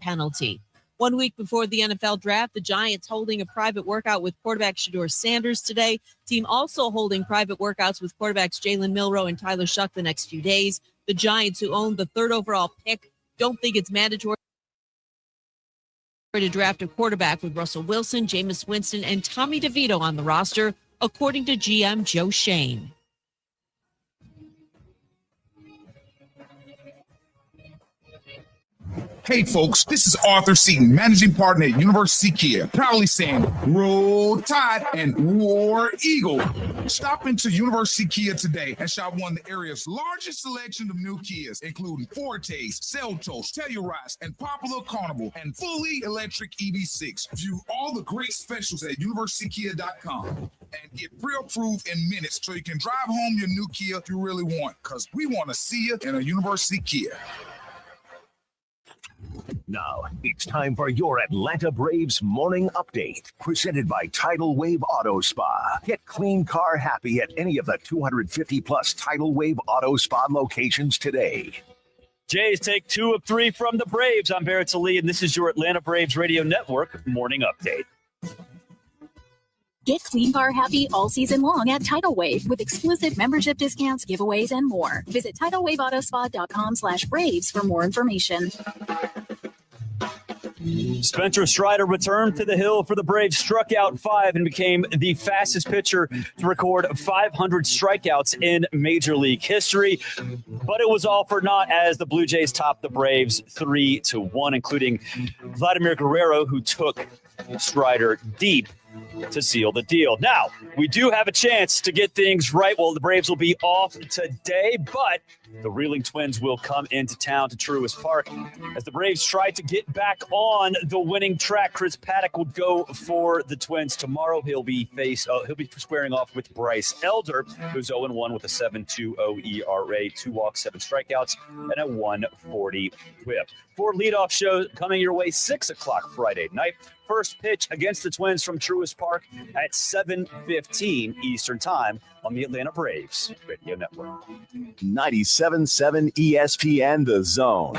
penalty. 1 week before the NFL draft, the Giants holding a private workout with quarterback Shedeur Sanders today. Team also holding private workouts with quarterbacks Jalen Milroe and Tyler Shuck the next few days. The Giants, who own the third overall pick, don't think it's mandatory to draft a quarterback with Russell Wilson, Jameis Winston, and Tommy DeVito on the roster, according to GM Joe Shane. Hey folks, this is Arthur Seaton, managing partner at University Kia, proudly saying Roll Tide and War Eagle. Stop into University Kia today and shop one of the area's largest selection of new Kias, including Fortes, Seltos, Telluride, and Popular Carnival, and fully electric EV6. View all the great specials at universitykia.com and get pre-approved in minutes so you can drive home your new Kia you really want, because we want to see you in a University Kia. Now, it's time for your Atlanta Braves morning update, presented by Tidal Wave Auto Spa. Get clean car happy at any of the 250-plus Tidal Wave Auto Spa locations today. Jays take 2 of 3 from the Braves. I'm Barrett Sallee, and this is your Atlanta Braves Radio Network morning update. Get clean car happy all season long at Tidal Wave with exclusive membership discounts, giveaways, and more. Visit TidalWaveAutoSpa.com/Braves for more information. Spencer Strider returned to the hill for the Braves, struck out 5 and became the fastest pitcher to record 500 strikeouts in Major League history. But it was all for naught as the Blue Jays topped the Braves 3-1, including Vladimir Guerrero, who took Strider deep to seal the deal. Now, we do have a chance to get things right. Well, the Braves will be off today, but the Reeling Twins will come into town to Truist Park. As the Braves try to get back on the winning track, Chris Paddock will go for the Twins tomorrow. He'll be squaring off with Bryce Elder, who's 0-1 with a 7.20 ERA, 2 walks, 7 strikeouts, and a 140 whip. 4 leadoff shows coming your way 6 o'clock Friday night. First pitch against the Twins from Truist Park at 7:15 Eastern Time on the Atlanta Braves Radio Network. 97.7 ESPN The Zone.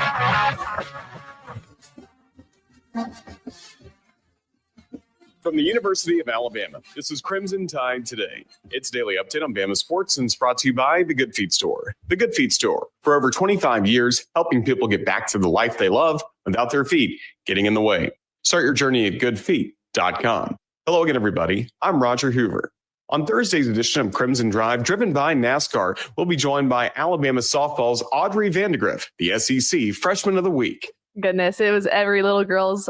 From the University of Alabama, this is Crimson Tide Today. It's daily update on Bama sports and it's brought to you by The Good Feet Store. The Good Feet Store, for over 25 years, helping people get back to the life they love without their feet getting in the way. Start your journey at goodfeet.com. Hello again, everybody. I'm Roger Hoover. On Thursday's edition of Crimson Drive, driven by NASCAR, we'll be joined by Alabama softball's Audrey Vandegrift, the SEC Freshman of the Week. Goodness, it was every little girl's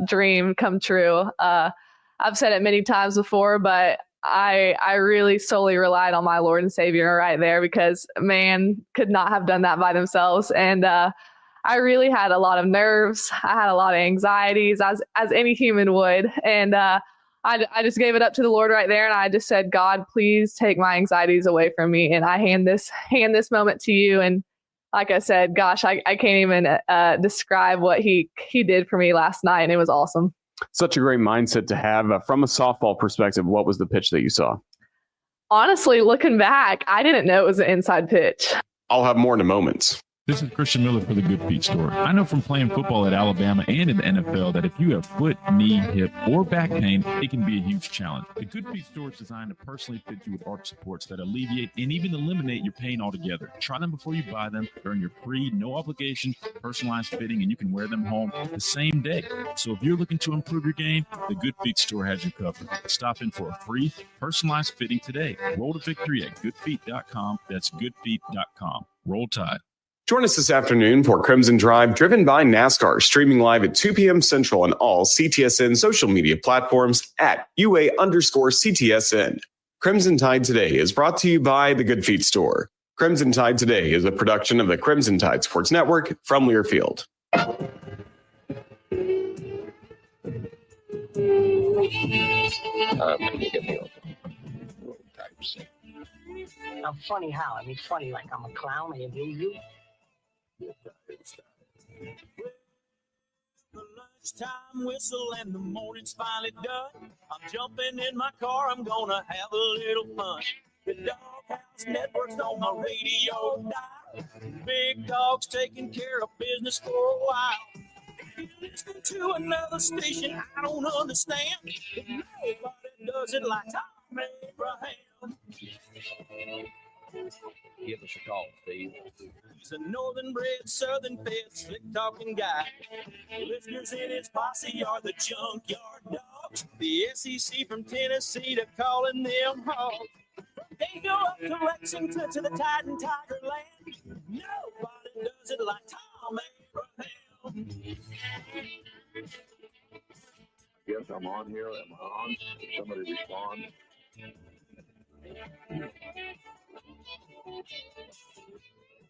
dream come true. I've said it many times before, but I really solely relied on my Lord and Savior right there because man could not have done that by themselves. And I really had a lot of nerves. I had a lot of anxieties as any human would. And I just gave it up to the Lord right there. And I just said, God, please take my anxieties away from me. And I hand this moment to you. And like I said, gosh, I can't even describe what he did for me last night. And it was awesome. Such a great mindset to have. From a softball perspective, what was the pitch that you saw? Honestly, looking back, I didn't know it was an inside pitch. I'll have more in a moment. This is Christian Miller for the Good Feet Store. I know from playing football at Alabama and in the NFL that if you have foot, knee, hip, or back pain, it can be a huge challenge. The Good Feet Store is designed to personally fit you with arch supports that alleviate and even eliminate your pain altogether. Try them before you buy them. Earn your free, no obligation, personalized fitting, and you can wear them home the same day. So if you're looking to improve your game, the Good Feet Store has you covered. Stop in for a free, personalized fitting today. Roll to victory at goodfeet.com. That's goodfeet.com. Roll Tide. Join us this afternoon for Crimson Drive, driven by NASCAR, streaming live at 2 p.m. Central on all CTSN social media platforms at UA_CTSN. Crimson Tide Today is brought to you by The Good Feet Store. Crimson Tide Today is a production of the Crimson Tide Sports Network from Learfield. I'm funny how? I mean, funny like I'm a clown. I amuse you. The lunchtime whistle and the morning's finally done. I'm jumping in my car. I'm gonna have a little fun. The Doghouse Network's on my radio dial. Big Dog's taking care of business for a while. You're listening to another station I don't understand. But nobody does it like Tom Abraham. Give us a call, Steve. He's a northern bred, southern fed, slick talking guy. Listeners in his posse are the junkyard dogs. The SEC from Tennessee to calling them hogs. They go up to Lexington to the Titan Tiger Land. Nobody does it like Tom Abraham. Yes, I'm on here. Am I on? Did somebody respond?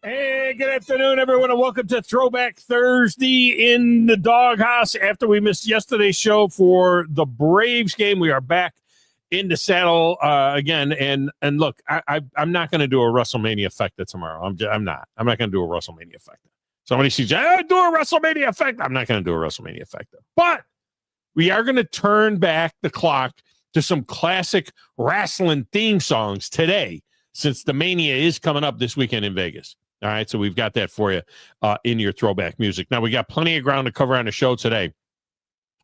Hey, good afternoon, everyone, and welcome to Throwback Thursday in the Doghouse. After we missed yesterday's show for the Braves game, we are back in the saddle again. And look, I'm not going to do a WrestleMania effect tomorrow. I'm not going to do a WrestleMania effect. Somebody says, do a WrestleMania effect. I'm not going to do a WrestleMania effect. But we are going to turn back the clock to some classic wrestling theme songs today, since the Mania is coming up this weekend in Vegas. All right, so we've got that for you in your throwback music. Now, we got plenty of ground to cover on the show today.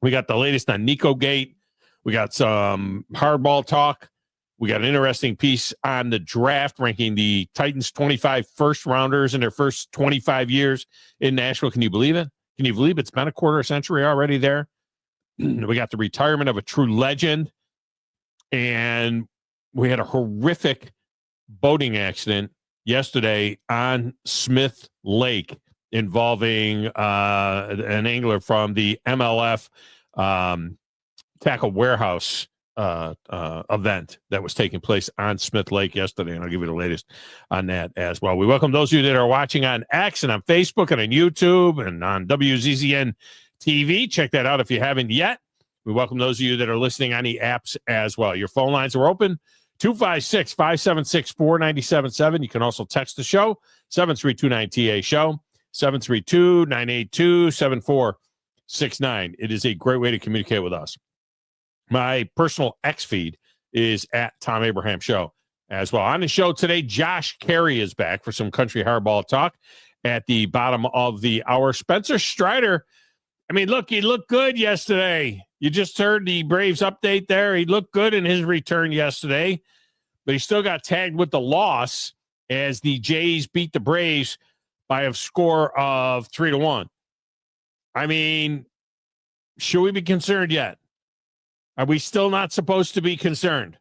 We got the latest on Nico Gate. We got some hardball talk. We got an interesting piece on the draft, ranking the Titans 25 first-rounders in their first 25 years in Nashville. Can you believe it? Can you believe it's been a quarter century already there? We got the retirement of a true legend. And we had a horrific boating accident yesterday on Smith Lake involving an angler from the MLF Tackle Warehouse event that was taking place on Smith Lake yesterday, and I'll give you the latest on that as well. We welcome those of you that are watching on X and on Facebook and on YouTube and on WZZN TV. Check that out if you haven't yet. We welcome those of you that are listening on the apps as well. Your phone lines are open. 256-576-4977. You can also text the show, 732-9TA show, 732-982-7469. It is a great way to communicate with us. My personal X feed is at Thom Abraham Show as well. On the show today, Josh Caray is back for some country hardball talk at the bottom of the hour. Spencer Strider, I mean, look, he looked good yesterday. You just heard the Braves update there. He looked good in his return yesterday, but he still got tagged with the loss as the Jays beat the Braves by a score of 3-1. I mean, should we be concerned yet? Are we still not supposed to be concerned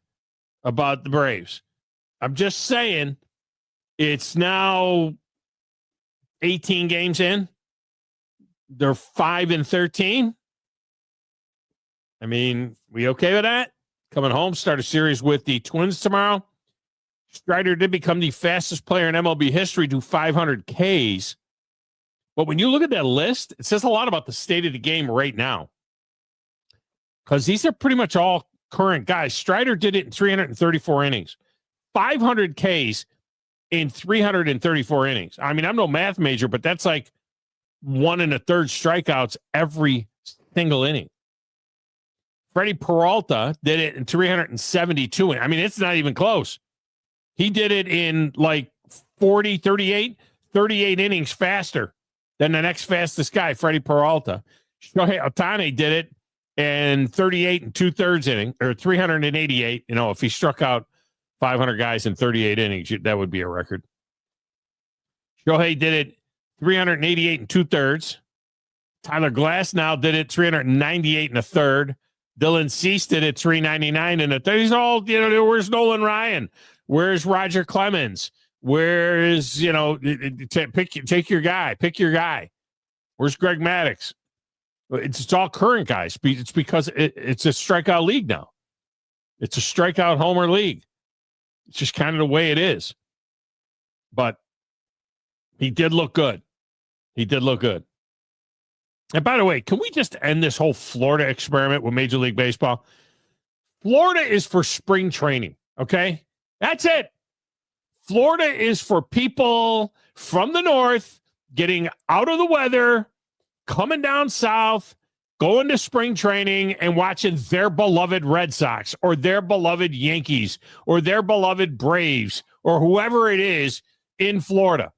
about the Braves? I'm just saying it's now 18 games in. They're 5-13. I mean, we okay with that? Coming home, start a series with the Twins tomorrow. Strider did become the fastest player in MLB history to 500 Ks. But when you look at that list, it says a lot about the state of the game right now. Because these are pretty much all current guys. Strider did it in 334 innings. 500 Ks in 334 innings. I mean, I'm no math major, but that's like 1 1/3 strikeouts every single inning. Freddie Peralta did it in 372. I mean, it's not even close. He did it in like 38 innings faster than the next fastest guy, Freddie Peralta. Shohei Ohtani did it in 38 2/3 inning, or 388. You know, if he struck out 500 guys in 38 innings, that would be a record. Shohei did it 388 2/3. Tyler Glasnow did it 398 1/3. Dylan Cease did it 399 1/3. He's all, you know, where's Nolan Ryan? Where's Roger Clemens? Where's, you know, take your guy, pick your guy. Where's Greg Maddux? It's all current guys. It's because it's a strikeout league now. It's a strikeout homer league. It's just kind of the way it is. But he did look good. He did look good. And by the way, can we just end this whole Florida experiment with Major League Baseball? Florida is for spring training, okay? That's it. Florida is for people from the north getting out of the weather, coming down south, going to spring training and watching their beloved Red Sox or their beloved Yankees or their beloved Braves or whoever it is in Florida.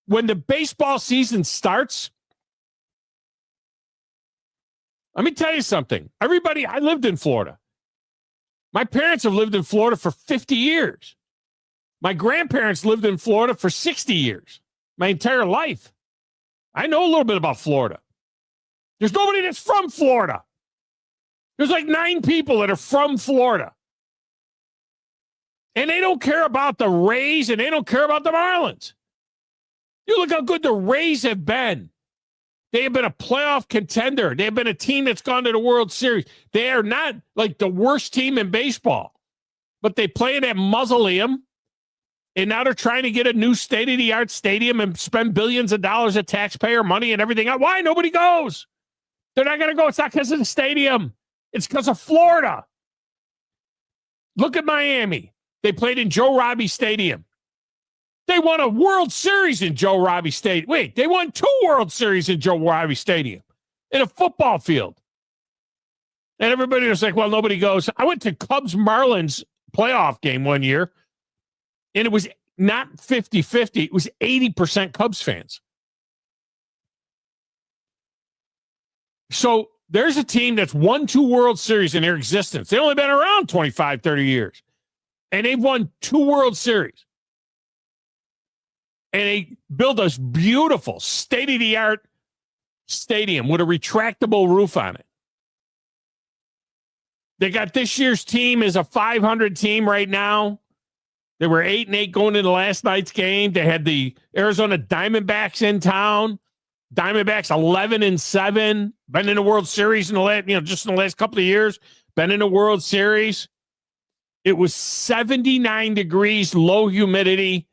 When the baseball season starts, Let me tell you something. I lived in Florida. My parents have lived in Florida for 50 years. My grandparents lived in Florida for 60 years, my entire life. I know a little bit about Florida. There's nobody that's from Florida. There's like 9 people that are from Florida. And they don't care about the Rays and they don't care about the Marlins. You look how good the Rays have been. They have been a playoff contender. They have been a team that's gone to the World Series. They are not like the worst team in baseball, but they play in that mausoleum, and now they're trying to get a new state-of-the-art stadium and spend billions of dollars of taxpayer money and everything else. Why? Nobody goes. They're not going to go. It's not because of the stadium. It's because of Florida. Look at Miami. They played in Joe Robbie Stadium. They won a World Series in Joe Robbie Stadium. Wait, they won 2 World Series in Joe Robbie Stadium in a football field. And everybody was like, well, nobody goes. I went to Cubs-Marlins playoff game one year, and it was not 50-50. It was 80% Cubs fans. So there's a team that's won 2 World Series in their existence. They've only been around 25, 30 years. And they've won 2 World Series. And they built a beautiful state-of-the-art stadium with a retractable roof on it. They got this year's team is a 500 team right now. They were 8-8 going into last night's game. They had the Arizona Diamondbacks in town. Diamondbacks 11-7. Been in the World Series in the last, just in the last couple of years. Been in the World Series. It was 79 degrees, low humidity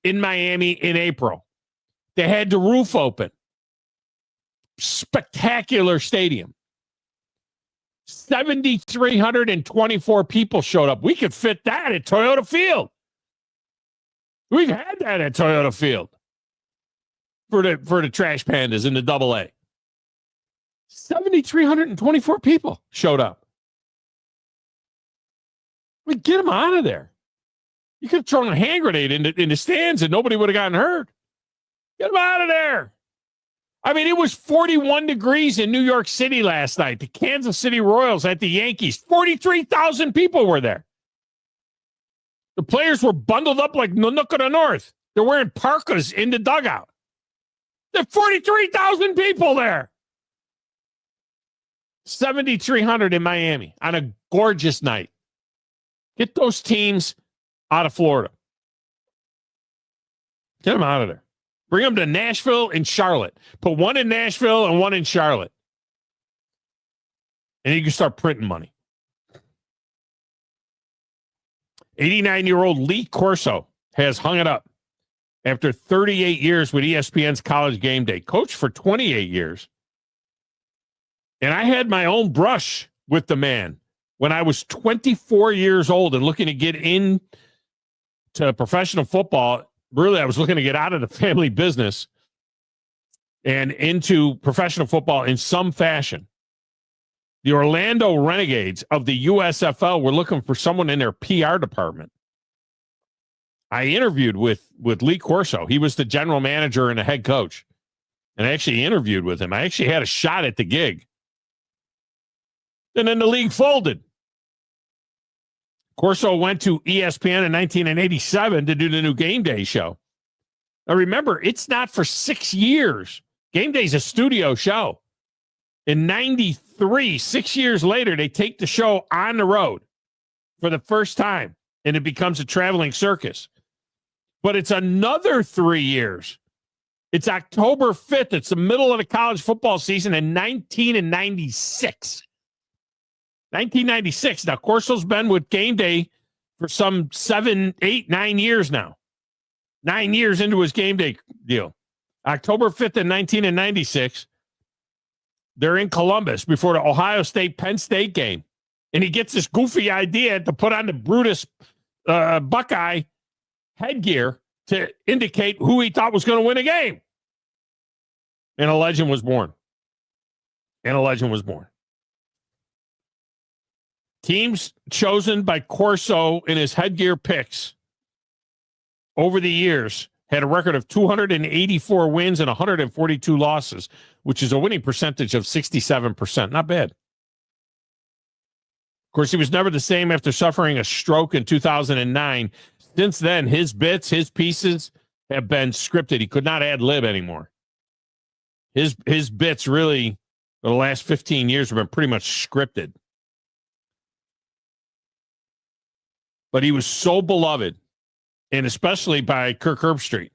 in Miami in April. They had the roof open. Spectacular stadium. 7,324 people showed up. We could fit that at Toyota Field. We've had that at Toyota Field for the Trash Pandas in the AA. 7,324 people showed up. We get them out of there. You could have thrown a hand grenade in the stands and nobody would have gotten hurt. Get them out of there. I mean, it was 41 degrees in New York City last night. The Kansas City Royals at the Yankees. 43,000 people were there. The players were bundled up like Nanook of the North. They're wearing parkas in the dugout. There are 43,000 people there. 7,300 in Miami on a gorgeous night. Get those teams out of Florida. Get them out of there. Bring them to Nashville and Charlotte. Put one in Nashville and one in Charlotte. And you can start printing money. 89-year-old Lee Corso has hung it up after 38 years with ESPN's College Game Day. Coached for 28 years. And I had my own brush with the man when I was 24 years old and looking to get into professional football. Really, I was looking to get out of the family business and into professional football in some fashion. The Orlando Renegades of the USFL were looking for someone in their PR department. I interviewed with Lee Corso. He was the general manager and the head coach. And I actually interviewed with him. I actually had a shot at the gig. And then the league folded. Corso went to ESPN in 1987 to do the new Game Day show. Now remember, it's not for 6 years. Game Day's a studio show. In 93, 6 years later, they take the show on the road for the first time, and it becomes a traveling circus. But it's another 3 years. It's October 5th. It's the middle of the college football season in 1996. 1996. Now, Corso's been with Game Day for some 7, 8, 9 years now. 9 years into his Game Day deal. October 5th in 1996, they're in Columbus before the Ohio State-Penn State game. And he gets this goofy idea to put on the Brutus Buckeye headgear to indicate who he thought was going to win a game. And a legend was born. Teams chosen by Corso in his headgear picks over the years had a record of 284 wins and 142 losses, which is a winning percentage of 67%. Not bad. Of course, he was never the same after suffering a stroke in 2009. Since then, his bits, his pieces have been scripted. He could not ad lib anymore. His bits really, for the last 15 years, have been pretty much scripted. But he was so beloved, and especially by Kirk Herbstreit,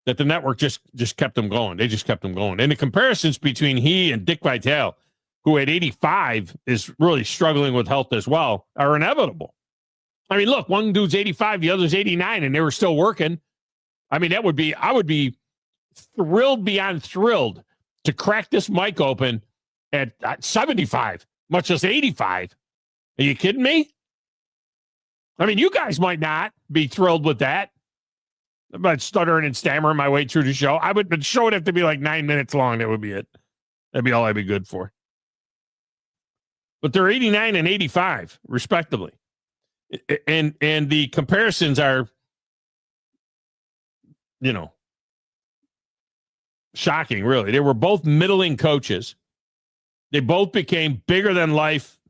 that the network just kept him going. They just kept him going. And the comparisons between he and Dick Vitale, who at 85 is really struggling with health as well, are inevitable. I mean, look, one dude's 85, the other's 89, and they were still working. I mean, I would be thrilled beyond thrilled to crack this mic open at 75, much less 85. Are you kidding me? I mean, you guys might not be thrilled with that. But stuttering and stammering my way through the show. The show would have to be like 9 minutes long. That would be it. That'd be all I'd be good for. But they're 89 and 85, respectively. And the comparisons are, shocking, really. They were both middling coaches. They both became bigger than life,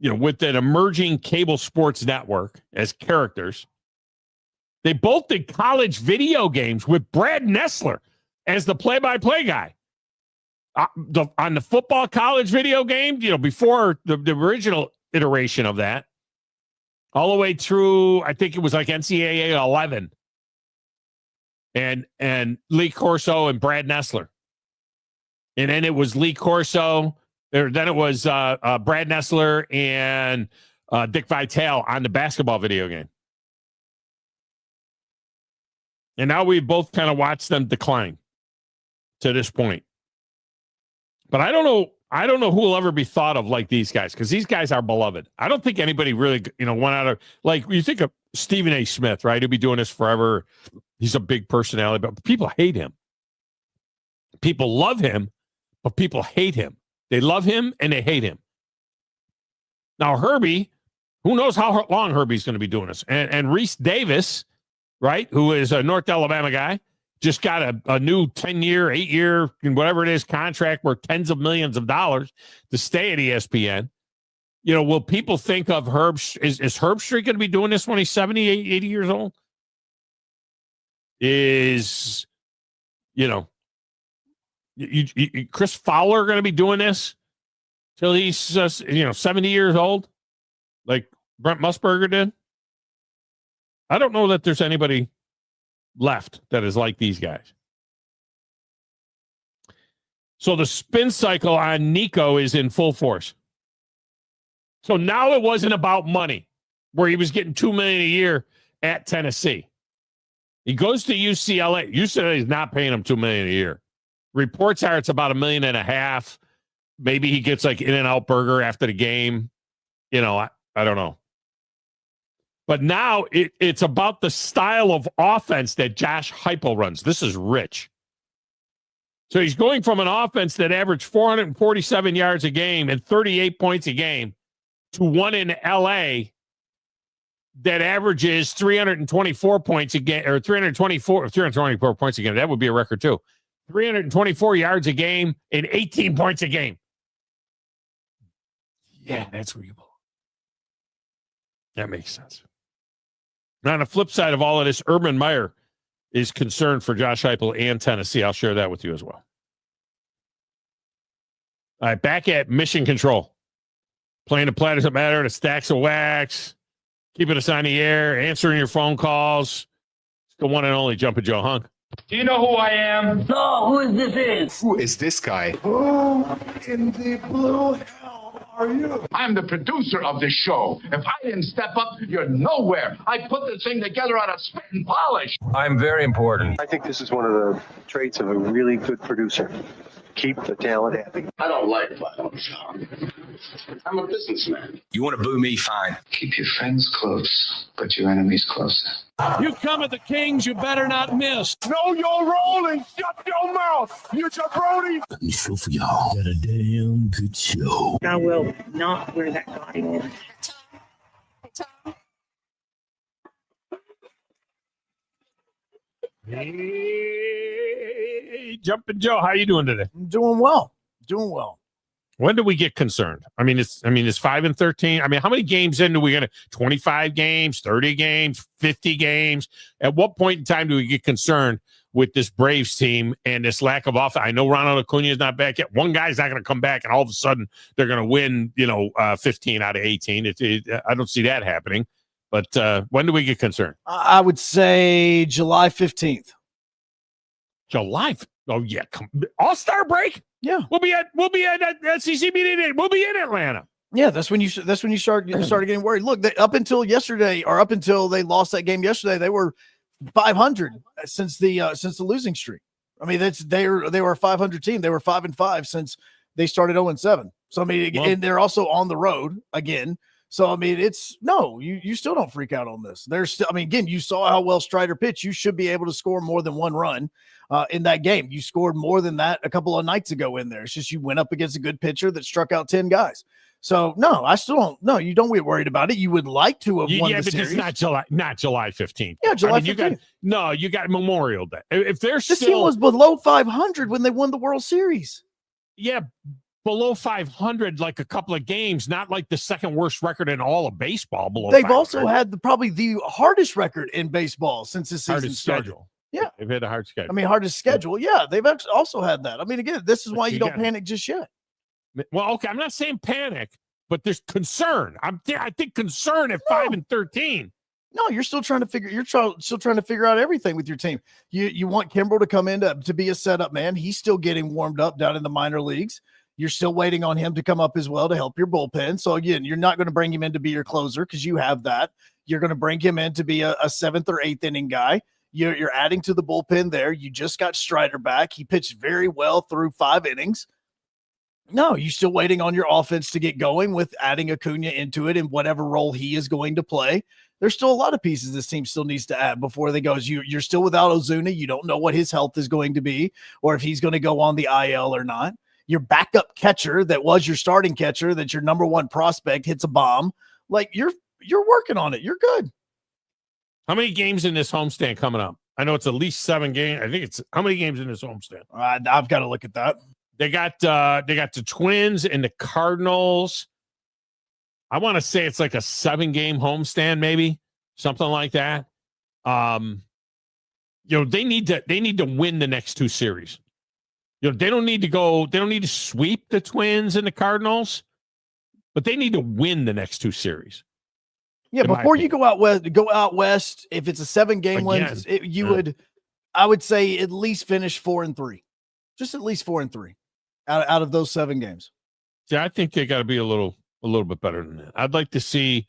with an emerging cable sports network as characters. They both did college video games with Brad Nessler as the play-by-play guy. On the football college video game, before the original iteration of that, all the way through, I think it was like NCAA 11. And Lee Corso and Brad Nessler. And then it was Lee Corso. Then it was Brad Nessler and Dick Vitale on the basketball video game. And now we've both kind of watched them decline to this point. But I don't know who will ever be thought of like these guys, because these guys are beloved. I don't think anybody really, went out of, like, you think of Stephen A. Smith, right? He'll be doing this forever. He's a big personality, but people hate him. People love him, but people hate him. They love him and they hate him. Now, Herbie, who knows how long Herbie's going to be doing this? And Reese Davis, right, who is a North Alabama guy, just got a new 10-year, 8-year, whatever it is, contract worth tens of millions of dollars to stay at ESPN. Will people think of Herb? Is Herbstreit going to be doing this when he's 70, 80 years old? Is, Chris Fowler going to be doing this till he's, 70 years old, like Brent Musburger did? I don't know that there's anybody left that is like these guys. So the spin cycle on Nico is in full force. So now it wasn't about money, where he was getting $2 million a year at Tennessee. He goes to UCLA. UCLA is not paying him $2 million a year. Reports are it's about $1.5 million. Maybe he gets like In-N-Out burger after the game. I don't know. But now it's about the style of offense that Josh Heupel runs. This is rich. So he's going from an offense that averaged 447 yards a game and 38 points a game to one in L.A. that averages 324 points a game, or 324 points a game. That would be a record too. 324 yards a game and 18 points a game. Yeah, that's where you belong. That makes sense. Now, on the flip side of all of this, Urban Meyer is concerned for Josh Heupel and Tennessee. I'll share that with you as well. All right, back at Mission Control. Playing the Platters That Matter, the Stacks of Wax, keeping us on the air, answering your phone calls. It's the one and only Jumpin' Joe Hunk. Do you know who I am? No, who is this? Who is this guy? Who in the blue hell are you? I'm the producer of this show. If I didn't step up, you're nowhere. I put this thing together out of spit and polish. I'm very important. I think this is one of the traits of a really good producer. Keep the talent happy. I don't like violence. I'm a businessman. You want to boo me? Fine. Keep your friends close, but your enemies closer. You come at the Kings, you better not miss. No, you're rolling. Shut your mouth. You jabroni. Let me show for y'all. Got a damn good show. I will not wear that gaudy one. Hey, Jumpin' Joe, how you doing today? I'm doing well. Doing well. When do we get concerned? It's 5-13. I mean, how many games in do we gonna 25 games, 30 games, 50 games? At what point in time do we get concerned with this Braves team and this lack of offense? I know Ronald Acuna is not back yet. One guy's not going to come back, and all of a sudden they're going to win, 15 out of 18. I don't see that happening. But when do we get concerned? I would say July 15th. July? Oh yeah, All-Star break. Yeah, we'll be at SEC meeting. We'll be in Atlanta. Yeah, that's when you started getting worried. Look, up until yesterday, or up until they lost that game yesterday, they were 500 since the losing streak. I mean, they were a 500 team. They were 5-5 since they started 0-7. So I mean, and they're also on the road again. So I mean, you still don't freak out on this. There's still, I mean, again, you saw how well Strider pitched. You should be able to score more than one run in that game. You scored more than that a couple of nights ago in there. It's just you went up against a good pitcher that struck out 10 guys. So no, I still don't. No, you don't get worried about it. You would like to have won the series. It's not July 15th. Yeah, July 15th. You got Memorial Day. If there's this team was below 500 when they won the World Series. Yeah, below 500, like a couple of games, not like the second worst record in all of baseball. They've 500. Also had probably the hardest record in baseball since this season schedule. Yeah, they've had a hard schedule. I mean, hardest schedule. Yeah, they've also had that. I mean, again, this is why you don't panic just yet. Well, okay, I'm not saying panic, but there's concern. I think concern at 5-13. No, you're still trying to figure. Still trying to figure out everything with your team. You want Kimbrel to come in to be a setup man. He's still getting warmed up down in the minor leagues. You're still waiting on him to come up as well to help your bullpen. So again, you're not going to bring him in to be your closer because you have that. You're going to bring him in to be a 7th or 8th inning guy. You're adding to the bullpen there. You just got Strider back. He pitched very well through 5 innings. No, you're still waiting on your offense to get going with adding Acuna into it in whatever role he is going to play. There's still a lot of pieces this team still needs to add before they go. You're still without Ozuna. You don't know what his health is going to be or if he's going to go on the IL or not. Your backup catcher that was your starting catcher, that's your number one prospect, hits a bomb. Like you're working on it. You're good. How many games in this homestand coming up? I know it's at least 7 games. I think it's how many games in this homestand? I've got to look at that. They got the Twins and the Cardinals. I want to say it's like a 7-game homestand, maybe something like that. They need to win the next 2 series. They don't need to sweep the Twins and the Cardinals, but they need to win the next 2 series. Yeah, before you go out west, if it's a 7-game win, I would say at least finish 4-3. Just at least 4-3 out of those 7 games. Yeah, I think they got to be a little bit better than that. I'd like to see,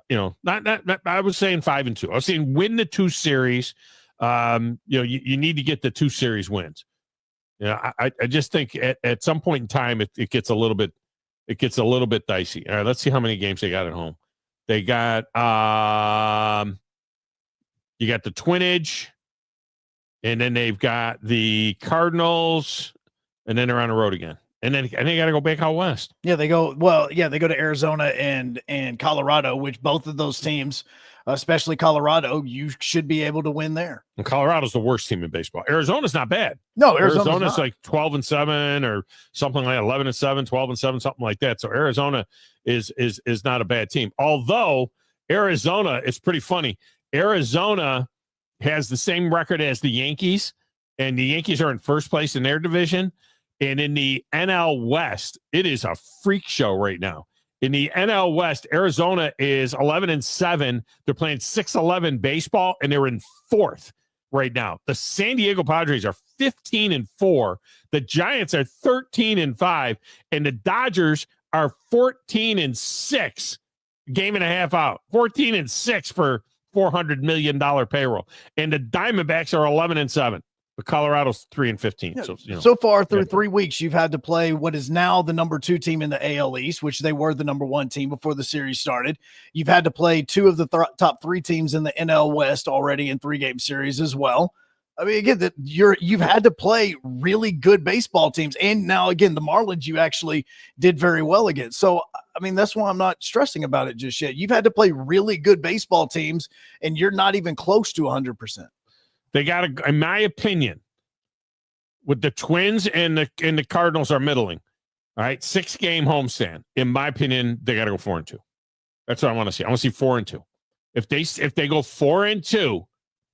not I was saying 5-2. I was saying win the 2 series. You need to get the 2 series wins. I just think at some point in time it gets a little bit dicey. All right, let's see how many games they got at home. They got you got the Twinage, and then they've got the Cardinals, and then they're on the road again. And they got to go back out west. Yeah, they go to Arizona and Colorado, which both of those teams, especially Colorado, you should be able to win there. And Colorado's the worst team in baseball. Arizona's not bad. No, Arizona's like 12-7 or something like 11-7, 12-7, something like that. So Arizona is not a bad team. Although Arizona, it's pretty funny. Arizona has the same record as the Yankees, and the Yankees are in first place in their division. And in the NL West, it is a freak show right now. In the NL West, Arizona is 11-7. They're playing 6-11 baseball, and they're in 4th right now. The San Diego Padres are 15-4. The Giants are 13-5, and the Dodgers are 14-6. Game and a half out. 14-6 for $400 million payroll, and the Diamondbacks are 11-7. But Colorado's 3-15. Yeah, so far through 3 weeks, you've had to play what is now the number 2 team in the AL East, which they were the number 1 team before the series started. You've had to play 2 of the top 3 teams in the NL West already in 3-game series as well. I mean, again, you've had to play really good baseball teams, and now again the Marlins you actually did very well against. So I mean, that's why I'm not stressing about it just yet. You've had to play really good baseball teams, and you're not even close to 100%. They got to, in my opinion, with the Twins and the Cardinals are middling. All right, 6-game homestand. In my opinion, they got to go 4-2. That's what I want to see. I want to see 4-2. If they go 4-2,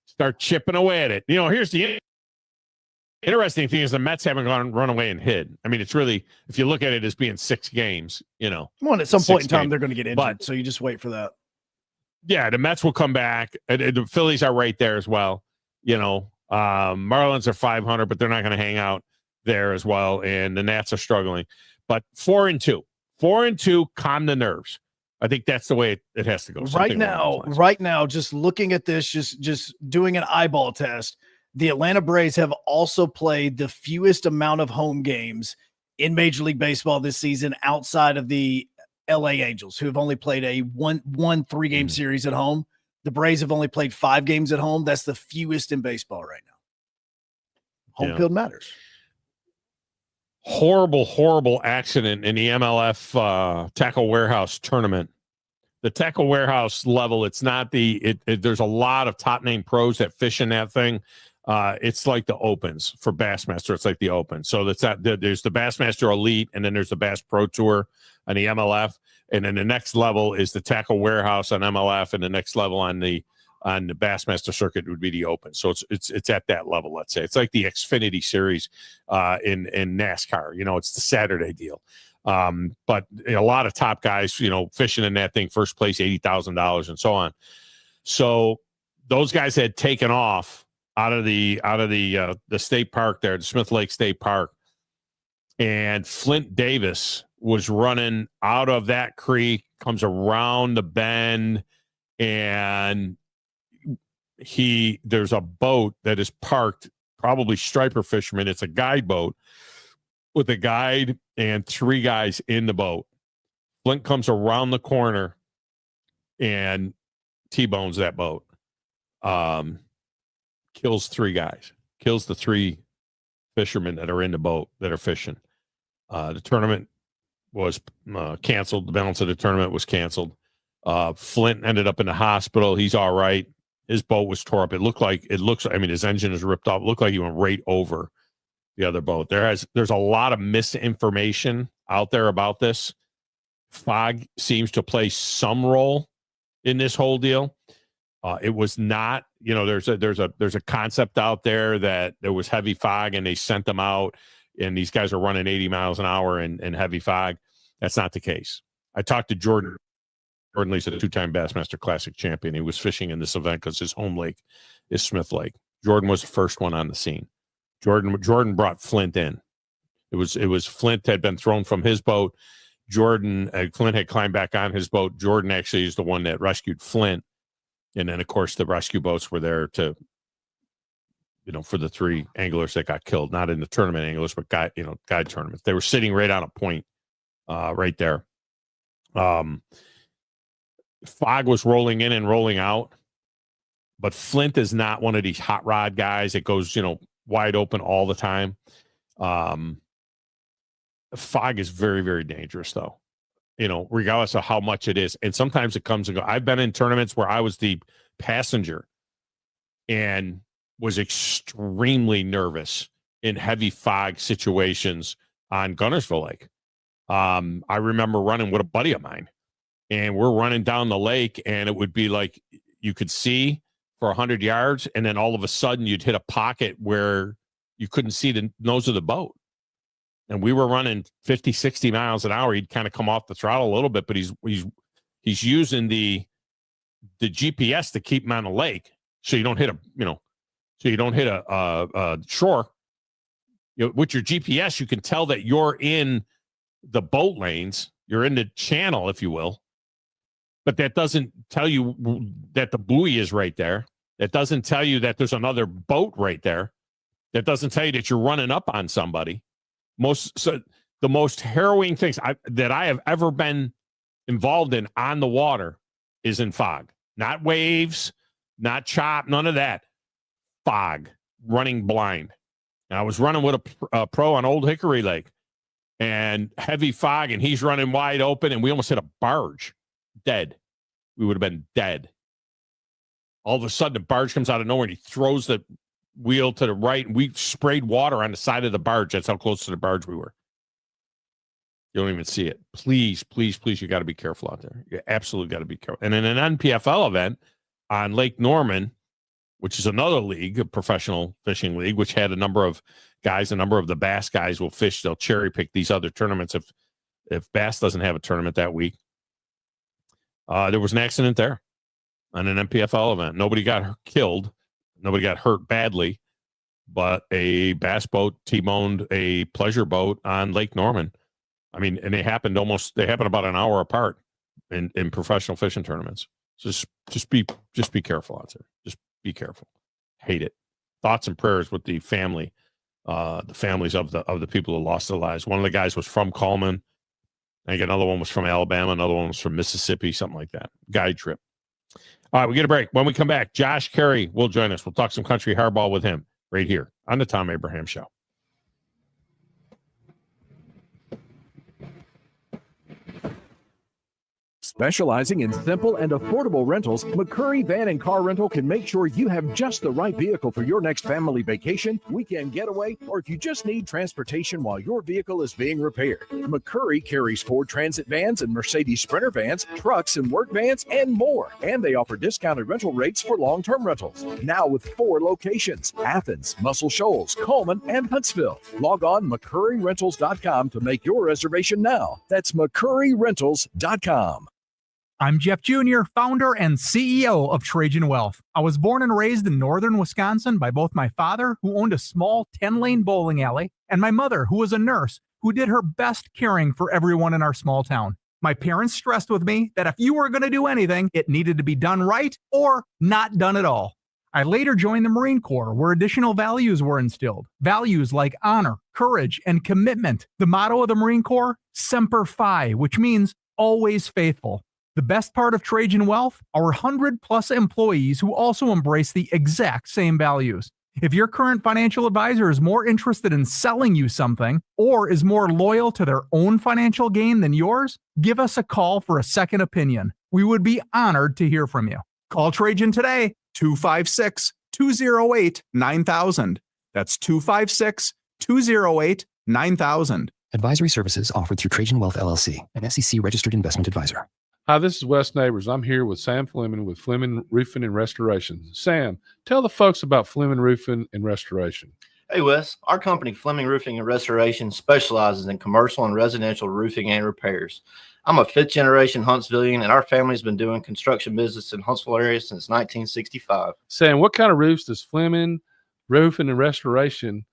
start chipping away at it. Here's the interesting thing is the Mets haven't run away and hid. I mean, it's really, if you look at it as being 6 games, Well, at some point in time, they're going to get injured, so you just wait for that. Yeah, the Mets will come back. The Phillies are right there as well. Marlins are 500, but they're not going to hang out there as well. And the Nats are struggling. But 4-2. 4-2, calm the nerves. I think that's the way it has to go. Right now, just looking at this, just doing an eyeball test, the Atlanta Braves have also played the fewest amount of home games in Major League Baseball this season outside of the LA Angels, who have only played a one 3-game series at home. The Braves have only played 5 games at home. That's the fewest in baseball right now. Home field matters. Horrible accident in the MLF Tackle Warehouse tournament. The Tackle Warehouse level, it's not there's a lot of top name pros that fish in that thing. It's like the Opens for Bassmaster. It's like the Open. So there's the Bassmaster Elite, and then there's the Bass Pro Tour on the MLF, and then the next level is the Tackle Warehouse on MLF, and the next level on the Bassmaster circuit would be the Open. So it's at that level. Let's say it's like the Xfinity Series in NASCAR. It's the Saturday deal. But a lot of top guys, fishing in that thing, first place, $80,000 and so on. So those guys had taken off out of the state park there, the Smith Lake State Park, and Flint Davis was running out of that creek, comes around the bend, and there's a boat that is parked, probably striper fishermen. It's a guide boat with a guide and 3 guys in the boat. Flint comes around the corner and T-bones that boat. Kills 3 guys. Kills the 3 fishermen that are in the boat that are fishing. The tournament was canceled. The balance of the tournament was canceled. Flint ended up in the hospital. He's all right. His boat was tore up. It looks, his engine is ripped off. It looked like he went right over the other boat. There's a lot of misinformation out there about this. Fog seems to play some role in this whole deal. It was not, there's a concept out there that there was heavy fog and they sent them out and these guys are running 80 miles an hour in heavy fog. That's not the case. I talked to Jordan Lee's a 2-time Bassmaster Classic champion. He was fishing in this event because his home lake is Smith Lake. Jordan was the first one on the scene. Jordan brought Flint in. It was Flint had been thrown from his boat. Flint had climbed back on his boat. Jordan actually is the one that rescued Flint. And then, of course, the rescue boats were there to, for the 3 anglers that got killed, not in the tournament anglers, but guide tournaments. They were sitting right on a point right there. Fog was rolling in and rolling out, but Flint is not one of these hot rod guys that goes, wide open all the time. Fog is very, very dangerous, though, regardless of how much it is. And sometimes it comes and goes. I've been in tournaments where I was the passenger and was extremely nervous in heavy fog situations on Gunnersville Lake. I remember running with a buddy of mine, and we're running down the lake, and it would be like you could see for 100 yards, and then all of a sudden you'd hit a pocket where you couldn't see the nose of the boat. And we were running 50, 60 miles an hour. He'd kind of come off the throttle a little bit, but he's using the GPS to keep him on the lake, so you don't hit a shore. With your GPS, you can tell that you're in the boat lanes, you're in the channel, if you will. But that doesn't tell you that the buoy is right there. That doesn't tell you that there's another boat right there. That doesn't tell you that you're running up on somebody. The most harrowing things that I have ever been involved in on the water is in fog. Not waves, not chop, none of that. Fog, running blind. And I was running with a pro on Old Hickory Lake, and heavy fog, and he's running wide open, and we almost hit a barge. Dead. We would have been dead. All of a sudden, the barge comes out of nowhere, and he throws the wheel to the right, and we sprayed water on the side of the barge. That's how close to the barge we were. You don't even see it. Please, please, please, you got to be careful out there. You absolutely got to be careful. And in an NPFL event on Lake Norman, which is another league, a professional fishing league, which had a number of guys, a number of the bass guys will fish. They'll cherry pick these other tournaments if bass doesn't have a tournament that week. There was an accident there on an NPFL event. Nobody got killed. Nobody got hurt badly, but a bass boat T-boned a pleasure boat on Lake Norman. I mean, and they happened about an hour apart in professional fishing tournaments. Just be careful out there. Just be careful. Hate it. Thoughts and prayers with the families of the people who lost their lives. One of the guys was from Coleman. I think another one was from Alabama. Another one was from Mississippi, something like that. Guide trip. All right, we get a break. When we come back, Josh Caray will join us. We'll talk some country hardball with him right here on the Thom Abraham Show. Specializing in simple and affordable rentals, McCurry Van and Car Rental can make sure you have just the right vehicle for your next family vacation, weekend getaway, or if you just need transportation while your vehicle is being repaired. McCurry carries Ford Transit vans and Mercedes Sprinter vans, trucks and work vans, and more. And they offer discounted rental rates for long-term rentals. Now with 4 locations: Athens, Muscle Shoals, Coleman, and Huntsville. Log on McCurryRentals.com to make your reservation now. That's McCurryRentals.com. I'm Jeff Jr., founder and CEO of Trajan Wealth. I was born and raised in northern Wisconsin by both my father, who owned a small 10-lane bowling alley, and my mother, who was a nurse, who did her best caring for everyone in our small town. My parents stressed with me that if you were going to do anything, it needed to be done right or not done at all. I later joined the Marine Corps, where additional values were instilled. Values like honor, courage, and commitment. The motto of the Marine Corps, Semper Fi, which means always faithful. The best part of Trajan Wealth, our 100-plus employees who also embrace the exact same values. If your current financial advisor is more interested in selling you something or is more loyal to their own financial gain than yours, give us a call for a second opinion. We would be honored to hear from you. Call Trajan today, 256-208-9000. That's 256-208-9000. Advisory services offered through Trajan Wealth LLC, an SEC-registered investment advisor. Hi, this is Wes Neighbors. I'm here with Sam Fleming with Fleming Roofing and Restoration. Sam, tell the folks about Fleming Roofing and Restoration. Hey, Wes. Our company, Fleming Roofing and Restoration, specializes in commercial and residential roofing and repairs. I'm a fifth-generation Huntsvillian, and our family's been doing construction business in Huntsville area since 1965. Sam, what kind of roofs does Fleming Roofing and Restoration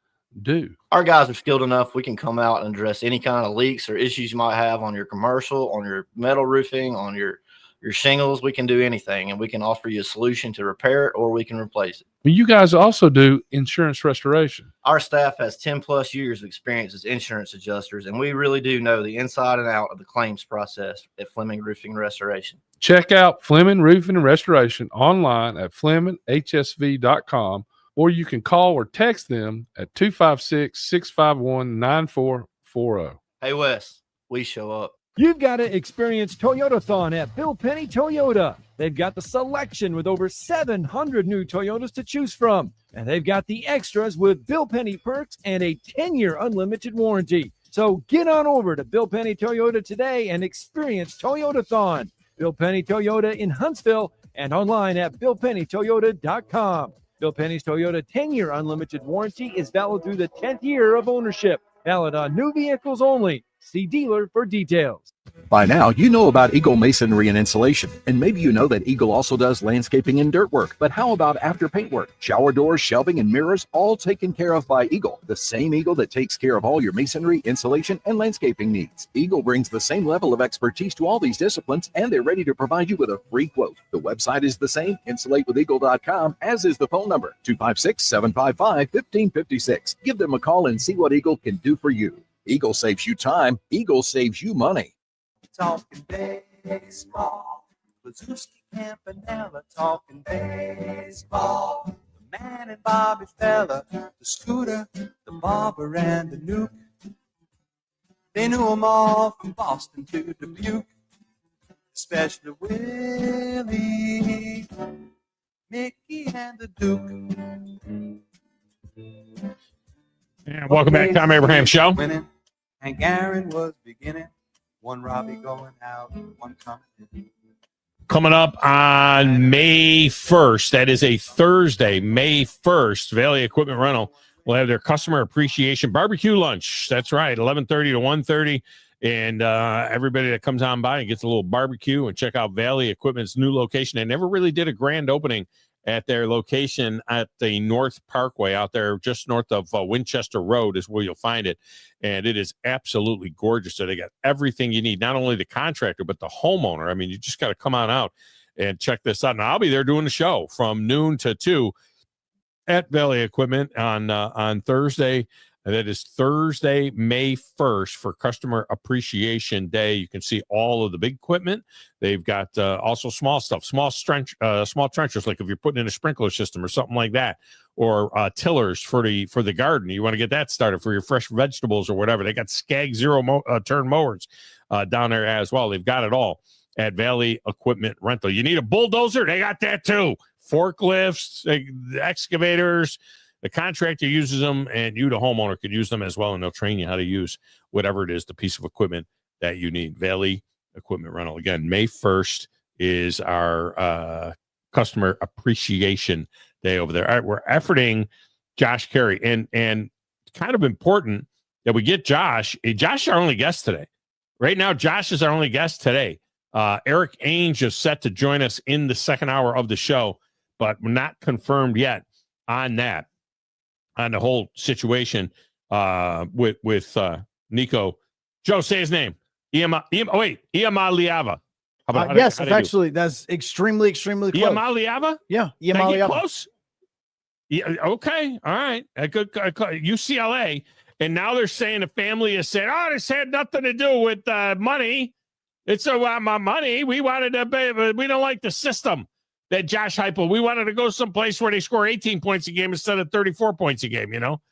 do? Our guys are skilled enough. We can come out and address any kind of leaks or issues you might have on your commercial, on your metal roofing, on your shingles. We can do anything, and we can offer you a solution to repair it, or we can replace it. You guys also do insurance restoration. Our staff has 10 plus years of experience as insurance adjusters, and we really do know the inside and out of the claims process at Fleming Roofing and Restoration. Check out Fleming Roofing and Restoration online at FlemingHSV.com, or you can call or text them at 256-651-9440. Hey, Wes, we show up. You've got to experience Toyotathon at Bill Penny Toyota. They've got the selection with over 700 new Toyotas to choose from. And they've got the extras with Bill Penny perks and a 10-year unlimited warranty. So get on over to Bill Penny Toyota today and experience Toyotathon. Bill Penny Toyota in Huntsville and online at BillPennyToyota.com. Bill Penny's Toyota 10-year unlimited warranty is valid through the 10th year of ownership. Valid on new vehicles only. See dealer for details. By now, you know about Eagle Masonry and Insulation, and maybe you know that Eagle also does landscaping and dirt work. But how about after paint work? Shower doors, shelving, and mirrors, all taken care of by Eagle, the same Eagle that takes care of all your masonry, insulation, and landscaping needs. Eagle brings the same level of expertise to all these disciplines, and they're ready to provide you with a free quote. The website is the same, insulatewitheagle.com, as is the phone number, 256-755-1556. Give them a call and see what Eagle can do for you. Eagle saves you time. Eagle saves you money. Talking baseball, Blazewski, Campanella, talking baseball. The man and Bobby Fella, the Scooter, the Barber, and the Nuke. They knew them all from Boston to Dubuque, especially Willie, Mickey, and the Duke. And welcome back, Thom Abraham Show. Winning, and Aaron was beginning. One Robbie going out, one coming in. Coming up on May 1st, that is a Thursday, May 1st, Valley Equipment Rental will have their customer appreciation barbecue lunch. That's right, 11:30 to 1:30. And everybody that comes on by and gets a little barbecue and check out Valley Equipment's new location. They never really did a grand opening at their location at the North Parkway out there, just north of Winchester Road is where you'll find it. And it is absolutely gorgeous. So they got everything you need, not only the contractor, but the homeowner. I mean, you just got to come on out and check this out. And I'll be there doing the show from noon to 2 at Valley Equipment on Thursday. And that is Thursday, May 1st for Customer Appreciation Day. You can see all of the big equipment. They've got also small stuff, small trenchers, like if you're putting in a sprinkler system or something like that, or tillers for the garden. You want to get that started for your fresh vegetables or whatever. They got Skag zero-turn mowers down there as well. They've got it all at Valley Equipment Rental. You need a bulldozer? They got that too. Forklifts, excavators. The contractor uses them, and you, the homeowner, could use them as well, and they'll train you how to use whatever it is, the piece of equipment that you need. Valley Equipment Rental. Again, May 1st is our Customer Appreciation Day over there. All right, we're efforting Josh Caray, and kind of important that we get Josh. Josh is our only guest today. Right now, Josh is our only guest today. Eric Ainge is set to join us in the second hour of the show, but we're not confirmed yet on that. On the whole situation with Nico. Joe, say his name. Iamaleava. Yes, actually, that's extremely close. Iamaleava? Yeah, Iamaleava. Close? Yeah, okay, all right. Good. UCLA, and now they're saying the family is saying, "Oh, this had nothing to do with money. It's my money. We wanted to pay, but we don't like the system." That Josh Heupel, we wanted to go someplace where they score 18 points a game instead of 34 points a game, you know?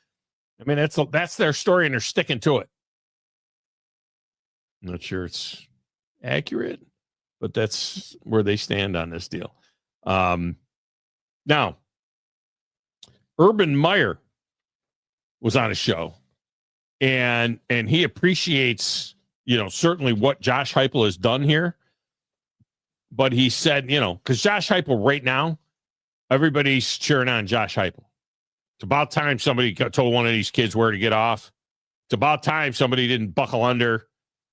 I mean, that's their story, and they're sticking to it. I'm not sure it's accurate, but that's where they stand on this deal. Now, Urban Meyer was on a show, and he appreciates, certainly what Josh Heupel has done here. But he said, because Josh Heupel right now, everybody's cheering on Josh Heupel. It's about time somebody told one of these kids where to get off. It's about time somebody didn't buckle under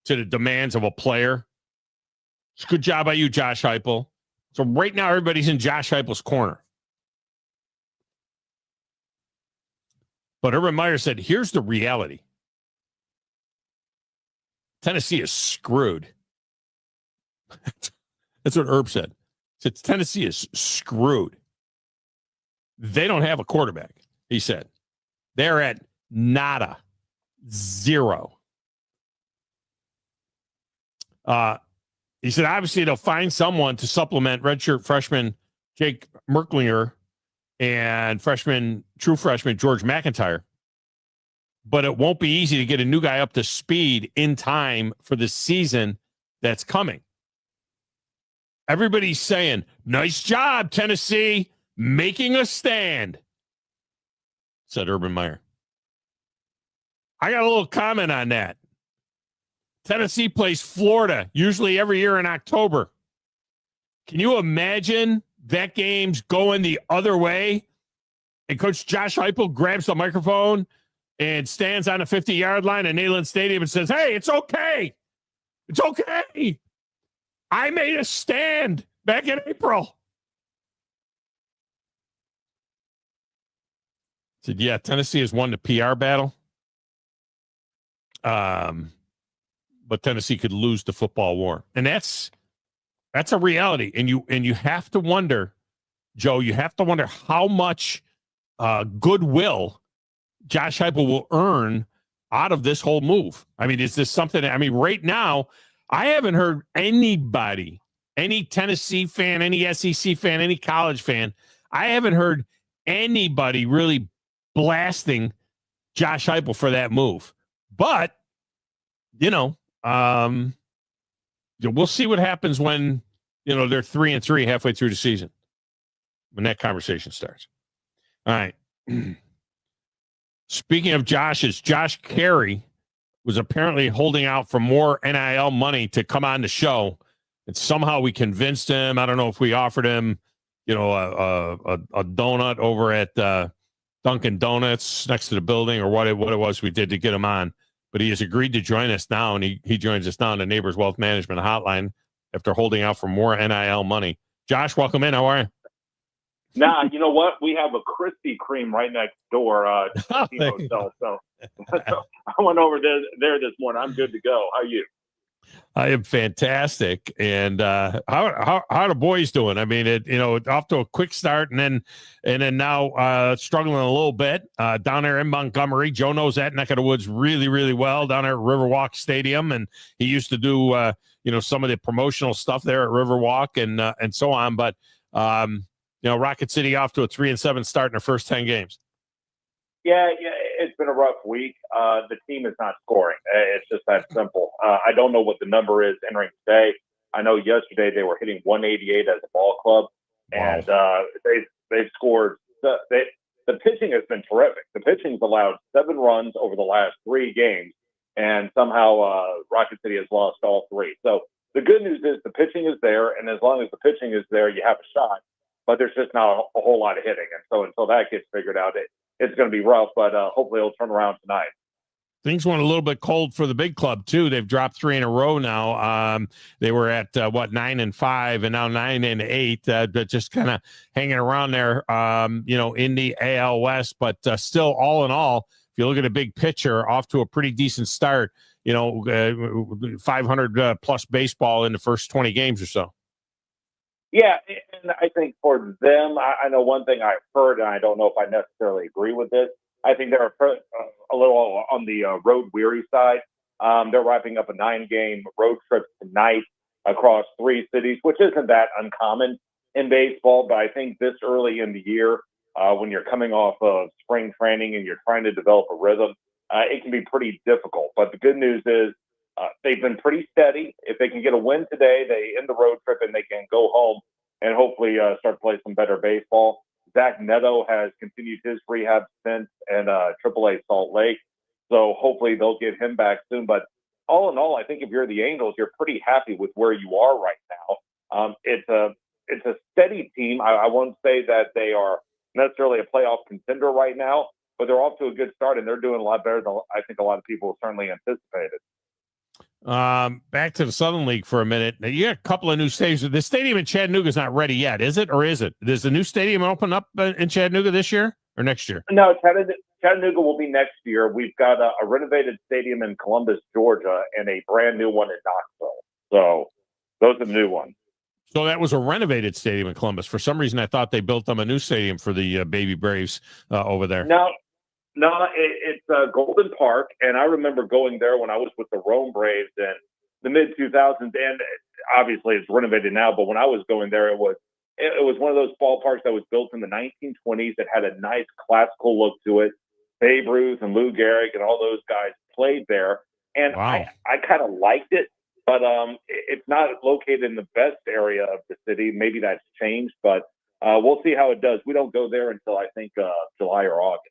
to the demands of a player. It's a good job by you, Josh Heupel. So right now, everybody's in Josh Heupel's corner. But Urban Meyer said, here's the reality. Tennessee is screwed. That's what Herb said. He said Tennessee is screwed. They don't have a quarterback, he said. They're at nada, zero. He said, obviously, they'll find someone to supplement redshirt freshman Jake Merklinger and true freshman George McIntyre. But it won't be easy to get a new guy up to speed in time for the season that's coming. Everybody's saying, nice job, Tennessee, making a stand, said Urban Meyer. I got a little comment on that. Tennessee plays Florida, usually every year in October. Can you imagine that game's going the other way? And Coach Josh Heupel grabs the microphone and stands on the 50-yard line at Neyland Stadium and says, hey, it's okay. It's okay. I made a stand back in April. Said, yeah, Tennessee has won the PR battle. But Tennessee could lose the football war. And that's a reality. And you have to wonder, Joe, how much goodwill Josh Heupel will earn out of this whole move. I mean, is this something? I mean, right now, I haven't heard anybody, any Tennessee fan, any SEC fan, any college fan, I haven't heard anybody really blasting Josh Heupel for that move. But, we'll see what happens when, they're 3-3 halfway through the season, when that conversation starts. All right. Speaking of Josh's, Josh Caray was apparently holding out for more NIL money to come on the show. And somehow we convinced him. I don't know if we offered him, a donut over at Dunkin' Donuts next to the building or what it was we did to get him on. But he has agreed to join us now, and he joins us now on the Neighbors Wealth Management Hotline after holding out for more NIL money. Josh, welcome in. How are you? Nah, you know what? We have a Krispy Kreme right next door hotel. So I went over there this morning. I'm good to go. How are you? I am fantastic. And how are the boys doing? I mean, off to a quick start, and then now struggling a little bit down there in Montgomery. Joe knows that neck of the woods really, really well down there at Riverwalk Stadium, and he used to do some of the promotional stuff there at Riverwalk and so on. But Rocket City off to a 3-7 start in their first 10 games. Yeah, it's been a rough week. The team is not scoring. It's just that simple. I don't know what the number is entering today. I know yesterday they were hitting 188 as a ball club, and they've scored. The pitching has been terrific. The pitching's allowed 7 runs over the last 3 games, and somehow Rocket City has lost all 3. So the good news is the pitching is there, and as long as the pitching is there, you have a shot. But there's just not a whole lot of hitting. And so until that gets figured out, it's going to be rough, but hopefully it'll turn around tonight. Things went a little bit cold for the big club, too. They've dropped 3 in a row now. They were at, 9-5, and now 9-8, but just kind of hanging around there, in the AL West. But still, all in all, if you look at a big picture, off to a pretty decent start, 500 plus baseball in the first 20 games or so. Yeah, and I think for them, I know one thing I've heard, and I don't know if I necessarily agree with this. I think they're a little on the road weary side. They're wrapping up a 9-game road trip tonight across 3 cities, which isn't that uncommon in baseball. But I think this early in the year, when you're coming off of spring training and you're trying to develop a rhythm, it can be pretty difficult. But the good news is, they've been pretty steady. If they can get a win today, they end the road trip and they can go home and hopefully start playing some better baseball. Zach Neto has continued his rehab stint in AAA Salt Lake, so hopefully they'll get him back soon. But all in all, I think if you're the Angels, you're pretty happy with where you are right now. It's a steady team. I won't say that they are necessarily a playoff contender right now, but they're off to a good start and they're doing a lot better than I think a lot of people certainly anticipated. Back to the Southern League for a minute. Now, you got a couple of new stadiums. The stadium in Chattanooga is not ready yet, is it? Or is it? Does the new stadium open up in Chattanooga this year or next year? No, Chattanooga will be next year. We've got a renovated stadium in Columbus, Georgia, and a brand new one in Knoxville. So those are the new ones. So that was a renovated stadium in Columbus. For some reason, I thought they built them a new stadium for the Baby Braves over there. No, it's Golden Park, and I remember going there when I was with the Rome Braves in the mid-2000s, and obviously it's renovated now, but when I was going there, it was one of those ballparks that was built in the 1920s. It had a nice classical look to it. Babe Ruth and Lou Gehrig and all those guys played there, and wow. I kind of liked it, but it's not located in the best area of the city. Maybe that's changed, but we'll see how it does. We don't go there until I think July or August.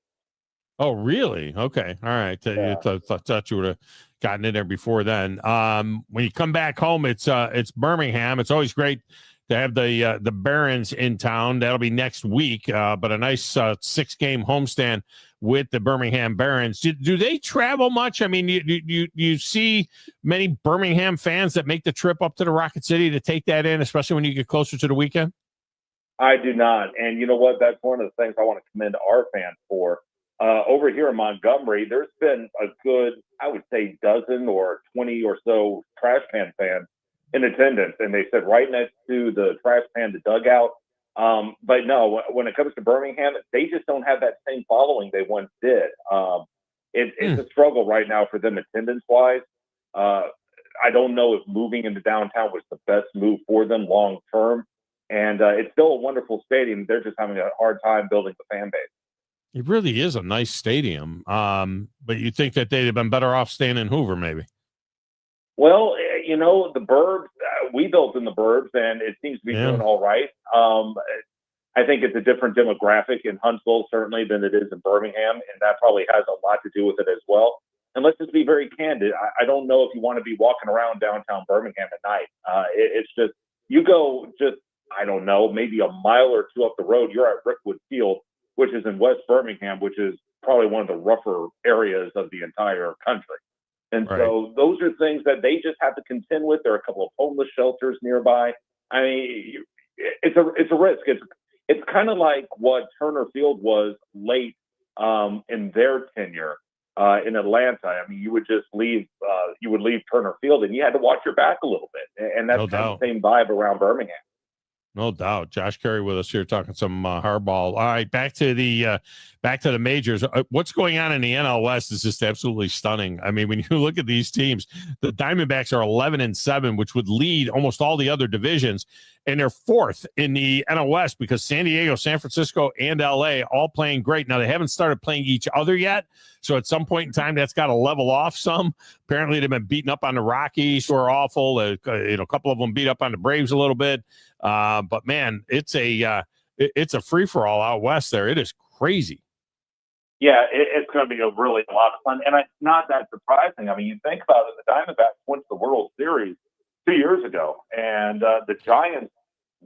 Oh, really? Okay. All right. Yeah. Thought you would have gotten in there before then. When you come back home, it's Birmingham. It's always great to have the Barons in town. That'll be next week, but a nice 6-game homestand with the Birmingham Barons. Do they travel much? I mean, you see many Birmingham fans that make the trip up to the Rocket City to take that in, especially when you get closer to the weekend? I do not. And you know what? That's one of the things I want to commend our fans for. Over here in Montgomery, there's been a good, I would say, dozen or 20 or so trash pan fans in attendance. And they sit right next to the trash pan, the dugout. But no, when it comes to Birmingham, they just don't have that same following they once did. It's a struggle right now for them attendance-wise. I don't know if moving into downtown was the best move for them long-term. And it's still a wonderful stadium. They're just having a hard time building the fan base. It really is a nice stadium. But you think that they'd have been better off staying in Hoover, maybe? Well, you know, the Burbs, we built in the Burbs, and it seems to be doing all right. I think it's a different demographic in Huntsville, certainly, than it is in Birmingham, and that probably has a lot to do with it as well. And let's just be very candid. I don't know if you want to be walking around downtown Birmingham at night. It's just, you go just, I don't know, maybe a mile or two up the road, you're at Rickwood Field, which is in West Birmingham, which is probably one of the rougher areas of the entire country. And so those are things that they just have to contend with. There are a couple of homeless shelters nearby. I mean, it's a risk. It's kind of like what Turner Field was late in their tenure in Atlanta. I mean, you would just leave Turner Field and you had to watch your back a little bit. And that's kind of the same vibe around Birmingham. No doubt. Josh Caray with us here talking some hardball. All right, back to the majors. What's going on in the NL West is just absolutely stunning. I mean, when you look at these teams, the Diamondbacks are 11-7, which would lead almost all the other divisions, and they're fourth in the NL West because San Diego, San Francisco, and LA all playing great. Now, they haven't started playing each other yet, so at some point in time, that's got to level off some. Apparently, they've been beating up on the Rockies, who are awful. A couple of them beat up on the Braves a little bit. But man, it's a free for all out west there. It is crazy. Yeah, it's going to be a really lot of fun, and it's not that surprising. I mean, you think about it, the Diamondbacks went to the World Series 2 years ago, and the Giants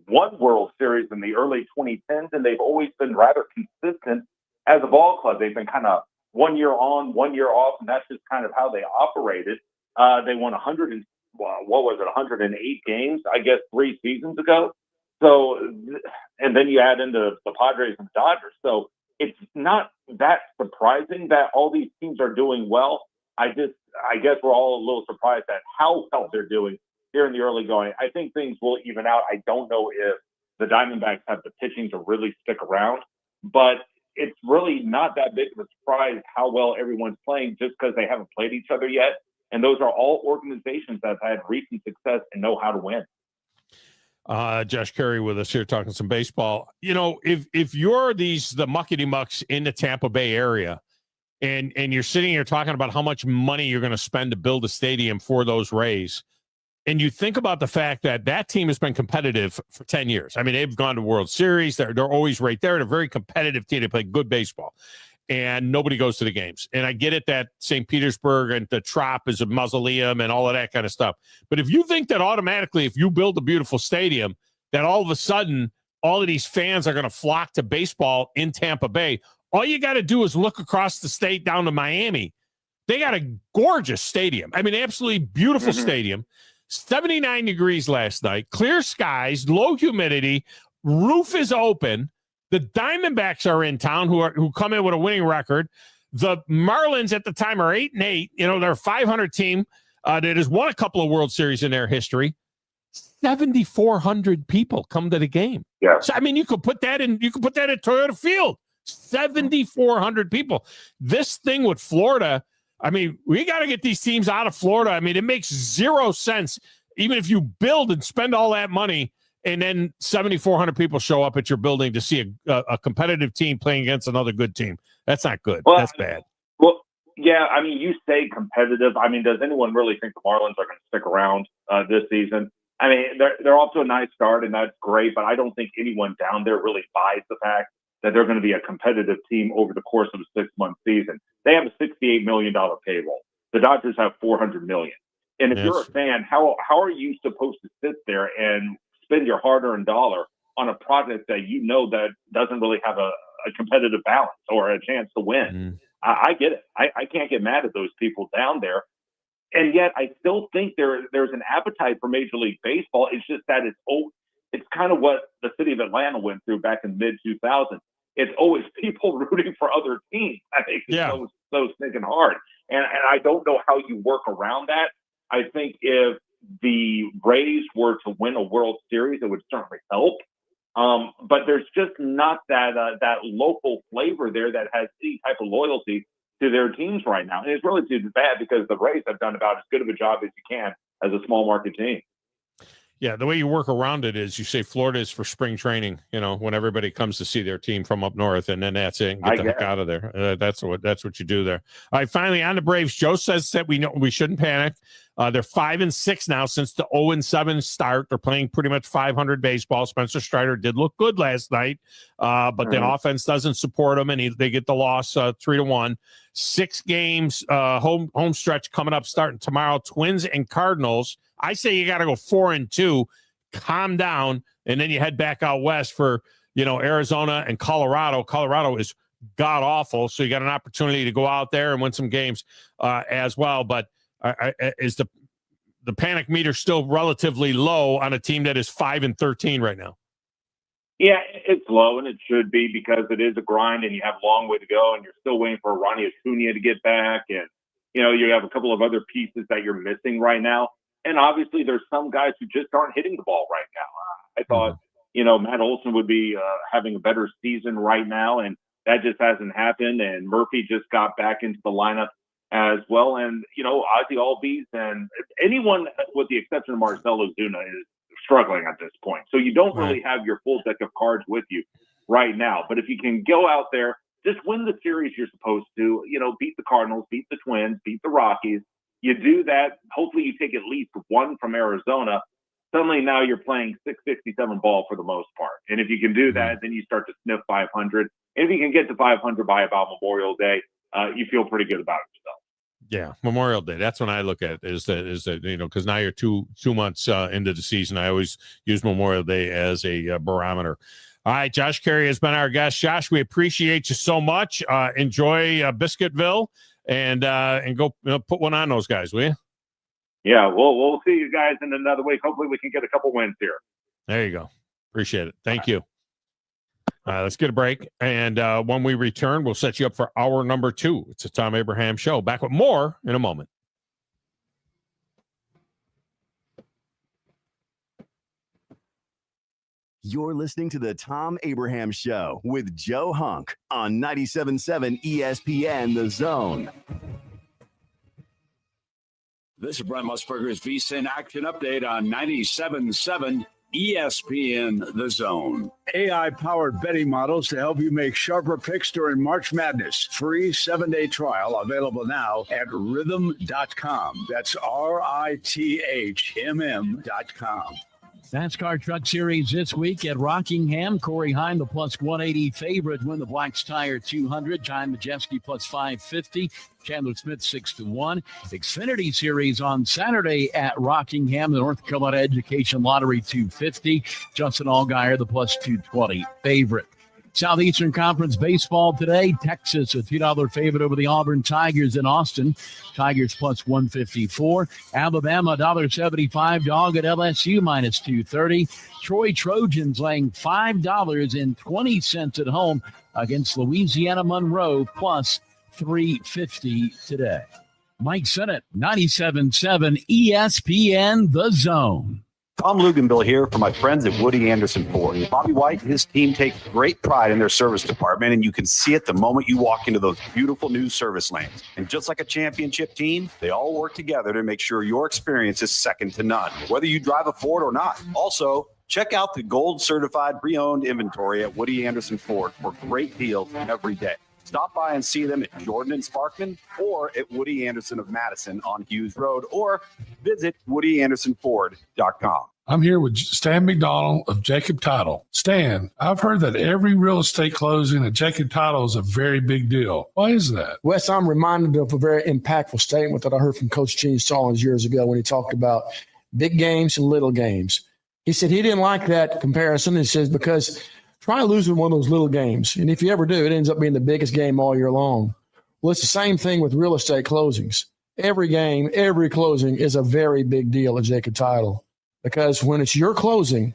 won World Series in the early 2010s, and they've always been rather consistent as a ball club. They've been kind of 1 year on, 1 year off, and that's just kind of how they operated. They won 108 games, I guess, 3 seasons ago. So, and then you add into the Padres and Dodgers. So it's not that surprising that all these teams are doing well. I guess we're all a little surprised at how well they're doing here in the early going. I think things will even out. I don't know if the Diamondbacks have the pitching to really stick around, but it's really not that big of a surprise how well everyone's playing just because they haven't played each other yet. And those are all organizations that have had recent success and know how to win. Josh Caray with us here talking some baseball. You know, if you're the muckety mucks in the Tampa Bay area and you're sitting here talking about how much money you're going to spend to build a stadium for those Rays, and you think about the fact that team has been competitive for 10 years. I mean, they've gone to World Series. They're always right there. They're a very competitive team. They play good baseball. And nobody goes to the games. And I get it that St. Petersburg and the Trop is a mausoleum and all of that kind of stuff. But if you think that automatically, if you build a beautiful stadium, that all of a sudden all of these fans are going to flock to baseball in Tampa Bay, all you got to do is look across the state down to Miami. They got a gorgeous stadium. I mean, absolutely beautiful stadium. 79 degrees last night, clear skies, low humidity, roof is open. The Diamondbacks are in town who come in with a winning record. The Marlins at the time are 8-8. You know, they're a 500 team that has won a couple of World Series in their history. 7,400 people come to the game. Yeah. So, I mean, you could put that at Toyota Field. 7,400 people. This thing with Florida, I mean, we got to get these teams out of Florida. I mean, it makes zero sense, even if you build and spend all that money, and then 7,400 people show up at your building to see a competitive team playing against another good team. That's not good. Well, that's bad. Well, yeah, I mean, you say competitive. I mean, does anyone really think the Marlins are going to stick around this season? I mean, they're off to a nice start, and that's great, but I don't think anyone down there really buys the fact that they're going to be a competitive team over the course of a 6-month season. They have a $68 million payroll. The Dodgers have $400 million. And if you're a fan, how are you supposed to sit there and spend your hard-earned dollar on a project that you know that doesn't really have a competitive balance or a chance to win? I get it. I can't get mad at those people down there. And yet I still think there's an appetite for Major League Baseball. It's just that it's kind of what the city of Atlanta went through back in mid-2000. It's always people rooting for other teams. I think it's so stinking hard. And I don't know how you work around that. I think if the Rays were to win a World Series, it would certainly help. But there's just not that local flavor there that has any type of loyalty to their teams right now. And it's really too bad because the Rays have done about as good of a job as you can as a small market team. Yeah, the way you work around it is you say Florida is for spring training, when everybody comes to see their team from up north, and then that's it, and get the heck out of there. That's what you do there. All right, finally on the Braves. Joe says that we shouldn't panic. They're 5-6 now since the 0-7 start. They're playing pretty much 500 baseball. Spencer Strider did look good last night, but the offense doesn't support them, and they get the loss 3-1. 6 games home stretch coming up starting tomorrow. Twins and Cardinals. I say you got to go 4-2, calm down, and then you head back out west for, Arizona and Colorado. Colorado is god awful, so you got an opportunity to go out there and win some games as well. But is the panic meter still relatively low on a team that is 5-13 right now? Yeah, it's low, and it should be because it is a grind, and you have a long way to go, and you're still waiting for Ronnie Acuna to get back, and you have a couple of other pieces that you're missing right now. And obviously, there's some guys who just aren't hitting the ball right now. I thought, Matt Olson would be having a better season right now, and that just hasn't happened. And Murphy just got back into the lineup as well. And, Ozzie Albies and anyone, with the exception of Marcell Ozuna, is struggling at this point. So you don't really have your full deck of cards with you right now. But if you can go out there, just win the series you're supposed to, beat the Cardinals, beat the Twins, beat the Rockies. You do that, hopefully you take at least one from Arizona. Suddenly now you're playing 667 ball for the most part. And if you can do that, then you start to sniff 500. And if you can get to 500 by about Memorial Day, you feel pretty good about yourself. Yeah, Memorial Day. That's when I look at is that because now you're two months into the season. I always use Memorial Day as a barometer. All right, Josh Caray has been our guest. Josh, we appreciate you so much. Enjoy Biscuitville. And go put one on those guys, will you? Yeah, we'll see you guys in another week. Hopefully we can get a couple wins here. There you go. Appreciate it. Thank you. Let's get a break. And when we return, we'll set you up for hour number 2. It's a Thom Abraham Show. Back with more in a moment. You're listening to the Thom Abraham Show with Joe Hunk on 97.7 ESPN The Zone. This is Brent Musburger's VSiN Action Update on 97.7 ESPN The Zone. AI-powered betting models to help you make sharper picks during March Madness. Free 7-day trial available now at rhythm.com. That's RITHMM.com. NASCAR Truck Series this week at Rockingham. Corey Heim, the plus 180 favorite, win the Black's Tire 200. John Majewski plus 550. Chandler Smith 6-1. Xfinity Series on Saturday at Rockingham. The North Carolina Education Lottery 250. Justin Allgaier, the plus 220 favorite. Southeastern Conference baseball today. Texas, a $2 favorite over the Auburn Tigers in Austin. Tigers plus 154. Alabama, $1.75 dog at LSU minus 230. Troy Trojans laying $5.20 at home against Louisiana Monroe plus 350 today. Mike Sennett, 97.7 ESPN The Zone. Tom Luganville here for my friends at Woody Anderson Ford. Bobby White and his team take great pride in their service department, and you can see it the moment you walk into those beautiful new service lanes. And just like a championship team, they all work together to make sure your experience is second to none, whether you drive a Ford or not. Also, check out the gold certified pre-owned inventory at Woody Anderson Ford for great deals every day. Stop by and see them at Jordan and Sparkman or at Woody Anderson of Madison on Hughes Road, or visit WoodyAndersonFord.com. I'm here with Stan McDonald of Jacob Title. Stan, I've heard that every real estate closing at Jacob Title is a very big deal. Why is that? Wes, I'm reminded of a very impactful statement that I heard from Coach Gene Stallings years ago when he talked about big games and little games. He said he didn't like that comparison. He says because try losing one of those little games, and if you ever do, it ends up being the biggest game all year long. Well, it's the same thing with real estate closings. Every game, every closing is a very big deal at Jacob Title, because when it's your closing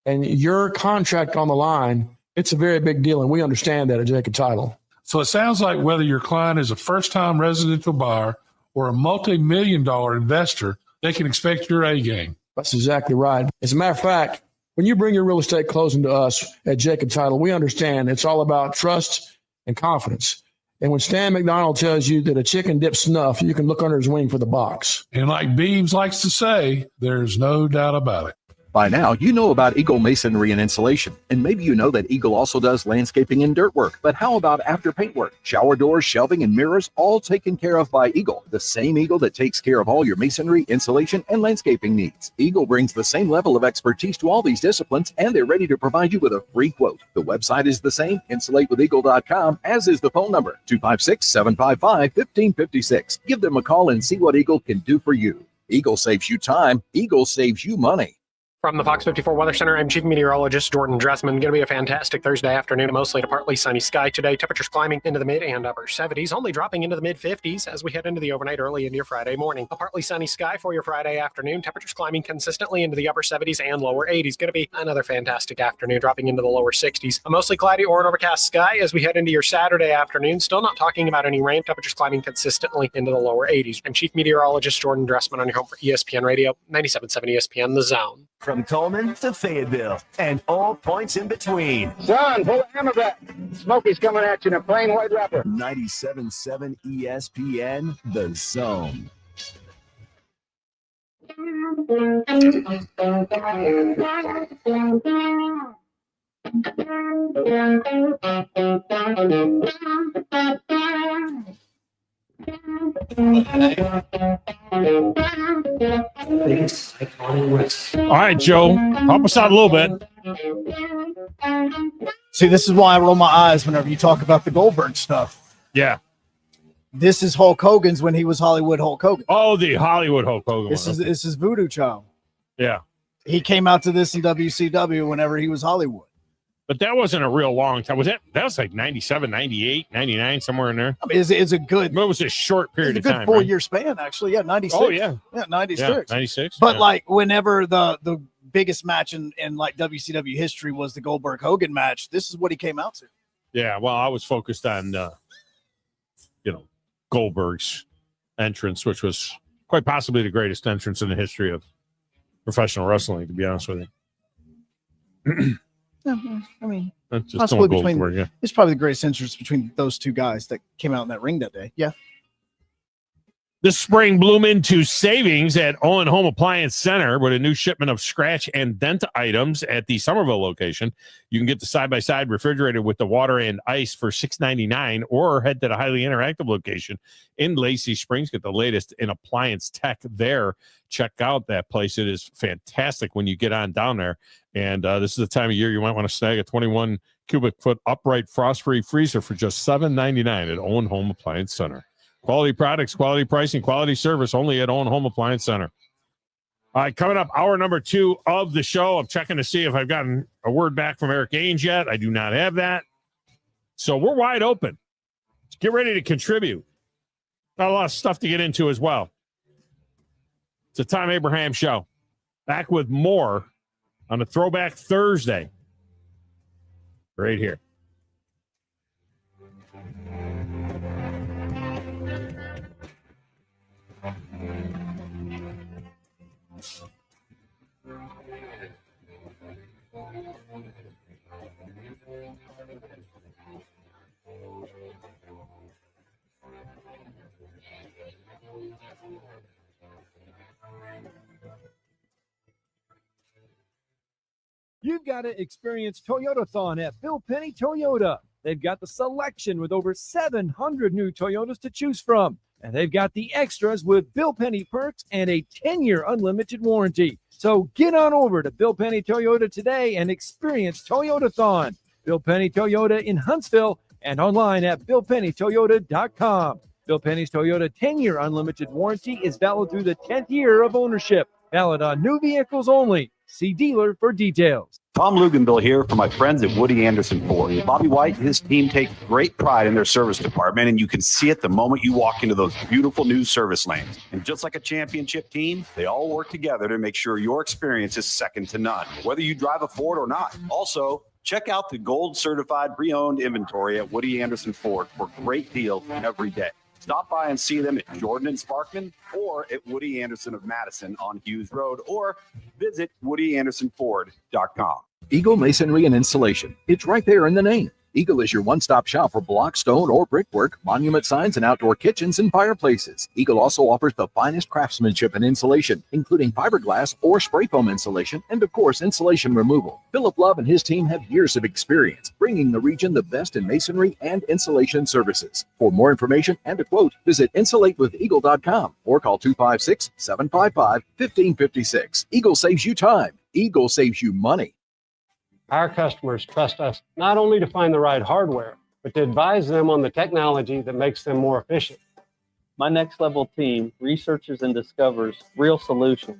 and your contract on the line, it's a very big deal, and we understand that at Jacob Title. So it sounds like whether your client is a first-time residential buyer or a multi-million-dollar investor, they can expect your A game. That's exactly right. As a matter of fact, when you bring your real estate closing to us at Jacob Title, we understand it's all about trust and confidence. And when Stan McDonald tells you that a chicken dips snuff, you can look under his wing for the box. And like Beebs likes to say, there's no doubt about it. By now, you know about Eagle Masonry and Insulation, and maybe you know that Eagle also does landscaping and dirt work. But how about after paint work? Shower doors, shelving, and mirrors, all taken care of by Eagle, the same Eagle that takes care of all your masonry, insulation, and landscaping needs. Eagle brings the same level of expertise to all these disciplines, and they're ready to provide you with a free quote. The website is the same, insulatewitheagle.com, as is the phone number, 256-755-1556. Give them a call and see what Eagle can do for you. Eagle saves you time. Eagle saves you money. From the Fox 54 Weather Center, I'm Chief Meteorologist Jordan Dressman. Going to be a fantastic Thursday afternoon, mostly to partly sunny sky today. Temperatures climbing into the mid and upper 70s, only dropping into the mid 50s as we head into the overnight early into your Friday morning. A partly sunny sky for your Friday afternoon. Temperatures climbing consistently into the upper 70s and lower 80s. Going to be another fantastic afternoon, dropping into the lower 60s. A mostly cloudy or an overcast sky as we head into your Saturday afternoon. Still not talking about any rain. Temperatures climbing consistently into the lower 80s. I'm Chief Meteorologist Jordan Dressman on your home for ESPN Radio, 97.7 ESPN, The Zone. From Coleman to Fayetteville and all points in between. Son, pull the hammer back. Smokey's coming at you in a plain white wrapper. 97.7 ESPN, The Zone. All right, Joe, help us out a little bit. See, this is why I roll my eyes whenever you talk about the Goldberg stuff. Yeah. This is Hulk Hogan's when he was Hollywood Hulk Hogan. Oh, the Hollywood Hulk Hogan. This is Voodoo Child. Yeah. He came out to this in WCW whenever he was Hollywood. But that wasn't a real long time. That was like 97, 98, 99, somewhere in there. I mean, it's a good. But it was a short period of time. Good 4-year span, actually. Yeah, 96. Oh, yeah. Yeah, 96. Yeah, 96. But yeah. like whenever the biggest match in like WCW history was the Goldberg Hogan match, this is what he came out to. Yeah, well, I was focused on Goldberg's entrance, which was quite possibly the greatest entrance in the history of professional wrestling, to be honest with you. I mean, That's just possibly Stone between. Goldberg, yeah. It's probably the greatest entrance between those two guys that came out in that ring that day. Yeah. This spring, bloom into savings at Owen Home Appliance Center with a new shipment of scratch and dent items at the Somerville location. You can get the side-by-side refrigerator with the water and ice for $6.99 or head to the highly interactive location in Lacey Springs. Get the latest in appliance tech there. Check out that place. It is fantastic when you get on down there. And this is the time of year you might want to snag a 21 cubic foot upright frost-free freezer for just $7.99 at Owen Home Appliance Center. Quality products, quality pricing, quality service only at Owen Home Appliance Center. All right, coming up, hour number 2 of the show. I'm checking to see if I've gotten a word back from Eric Ainge yet. I do not have that. So we're wide open. Get ready to contribute. Got a lot of stuff to get into as well. It's a Thom Abraham Show. Back with more on a Throwback Thursday. Right here. You've got to experience Toyota-thon at Bill Penny Toyota. They've got the selection with over 700 new Toyotas to choose from. And they've got the extras with Bill Penny perks and a 10-year unlimited warranty. So get on over to Bill Penny Toyota today and experience Toyota-thon. Bill Penny Toyota in Huntsville and online at BillPennyToyota.com. Bill Penny's Toyota 10-year unlimited warranty is valid through the 10th year of ownership. Valid on new vehicles only. See dealer for details. Tom Luganville here for my friends at Woody Anderson Ford. Bobby White and his team take great pride in their service department, and you can see it the moment you walk into those beautiful new service lanes. And just like a championship team, they all work together to make sure your experience is second to none, whether you drive a Ford or not. Also, check out the gold certified pre-owned inventory at Woody Anderson Ford for great deals every day. Stop by and see them at Jordan and Sparkman or at Woody Anderson of Madison on Hughes Road, or visit WoodyAndersonFord.com. Eagle Masonry and Insulation. It's right there in the name. Eagle is your one-stop shop for block, stone, or brickwork, monument signs, and outdoor kitchens and fireplaces. Eagle also offers the finest craftsmanship and insulation, including fiberglass or spray foam insulation, and of course, insulation removal. Philip Love and his team have years of experience bringing the region the best in masonry and insulation services. For more information and a quote, visit insulatewitheagle.com or call 256-755-1556. Eagle saves you time. Eagle saves you money. Our customers trust us not only to find the right hardware, but to advise them on the technology that makes them more efficient. My Next Level team researches and discovers real solutions.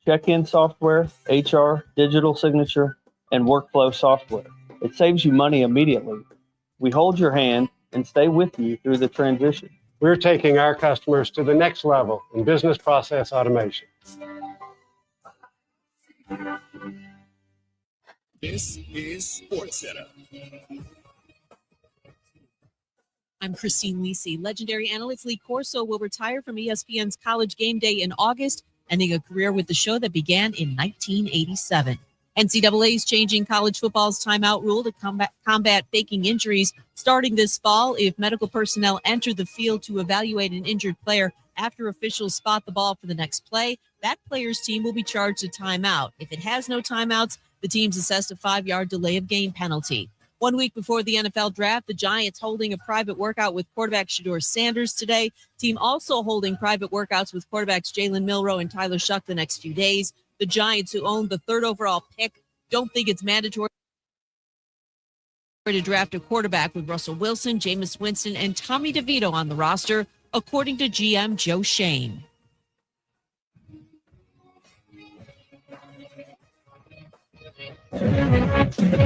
Check-in software, HR, digital signature, and workflow software. It saves you money immediately. We hold your hand and stay with you through the transition. We're taking our customers to the next level in business process automation. This is Sports Center. I'm Christine Lisi. Legendary analyst Lee Corso will retire from ESPN's College Game Day in August, ending a career with the show that began in 1987. NCAA is changing college football's timeout rule to combat faking injuries starting this fall. If medical personnel enter the field to evaluate an injured player after officials spot the ball for the next play, that player's team will be charged a timeout. If it has no timeouts, the team's assessed a 5-yard delay of game penalty. 1 week before the NFL draft, the Giants holding a private workout with quarterback Shedeur Sanders today. Team also holding private workouts with quarterbacks Jalen Milroe and Tyler Shuck the next few days. The Giants, who own the 3rd overall pick, don't think it's mandatory to draft a quarterback with Russell Wilson, Jameis Winston, and Tommy DeVito on the roster, according to GM Joe Shane.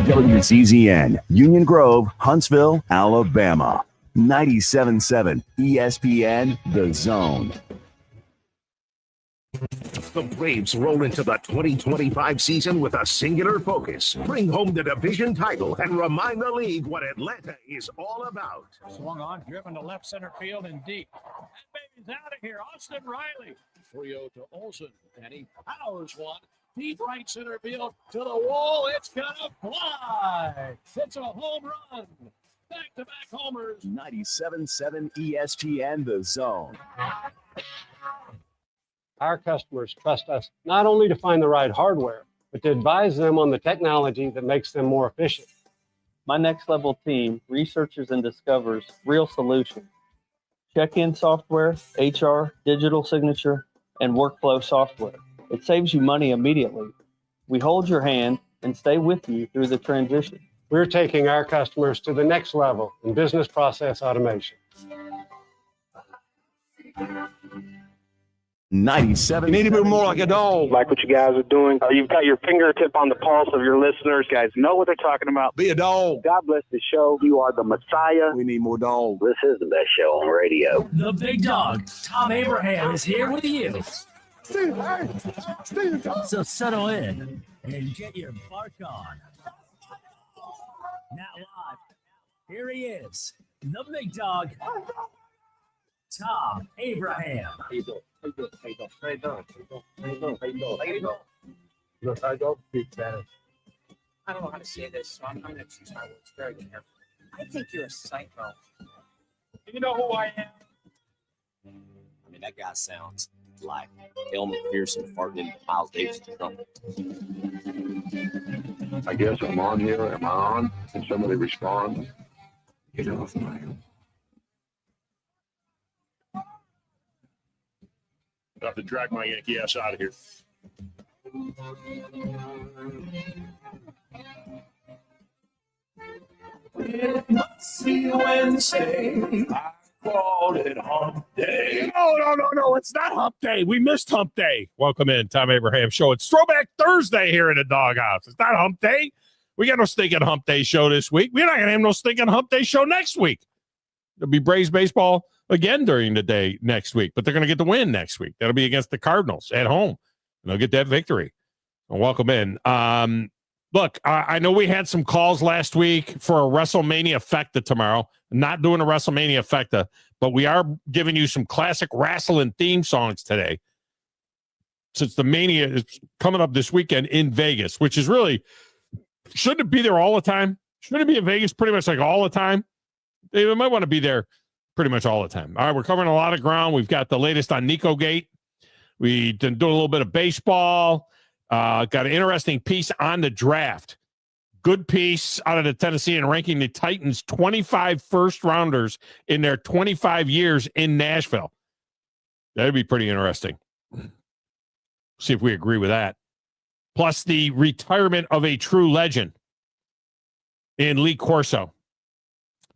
WCZN, Union Grove, Huntsville, Alabama. 97.7 ESPN, The Zone. The Braves roll into the 2025 season with a singular focus. Bring home the division title and remind the league what Atlanta is all about. Swung on, driven to left center field and deep. That baby's out of here. Austin Riley. 3-0 to Olsen, and he powers one. Deep right center field to the wall. It's going to fly. It's a home run. Back-to-back homers. 97.7 ESPN, The Zone. Our customers trust us not only to find the right hardware, but to advise them on the technology that makes them more efficient. My Next Level team researches and discovers real solutions. Check-in software, HR, digital signature, and workflow software. It saves you money immediately. We hold your hand and stay with you through the transition. We're taking our customers to the next level in business process automation. 97. You need to be more like a dog. Like what you guys are doing. You've got your fingertip on the pulse of your listeners. Guys know what they're talking about. Be a dog. God bless the show. You are the Messiah. We need more dogs. This is the best show on radio. The big dog, Thom Abraham, is here with you. So settle in and get your bark on. Now live, here he is, the big dog, Thom Abraham. How you doing? Look, I don't speak Spanish. I don't know how to say this, so I'm going to choose my words very carefully. I think you're a psycho. Do you know who I am? I mean, that guy sounds like Elmer Pearson farting into Miles Davis' trumpet. I guess I'm on here. Am I on? Can somebody respond? Get off my. I have to drag my Yankee ass out of here. It must be Wednesday. I called it hump day. No. It's not hump day. We missed hump day. Welcome in, Thom Abraham Show. It's Throwback Thursday here in the doghouse. It's not hump day. We got no stinking hump day show this week. We're not going to have no stinking hump day show next week. There'll be Braves baseball again during the day next week, but they're going to get the win next week. That'll be against the Cardinals at home. And they'll get that victory. Well, welcome in. Look, I know we had some calls last week for a WrestleMania Fecta tomorrow. Not doing a WrestleMania Fecta, but we are giving you some classic wrestling theme songs today. Since the Mania is coming up this weekend in Vegas, which is really, shouldn't it be there all the time? Should it be in Vegas pretty much like all the time? They might want to be there pretty much all the time. All right, we're covering a lot of ground. We've got the latest on Nico Gate. We did do a little bit of baseball. Got an interesting piece on the draft. Good piece out of the Tennessee and ranking the Titans 25 first rounders in their 25 years in Nashville. That'd be pretty interesting. See if we agree with that. Plus the retirement of a true legend in Lee Corso.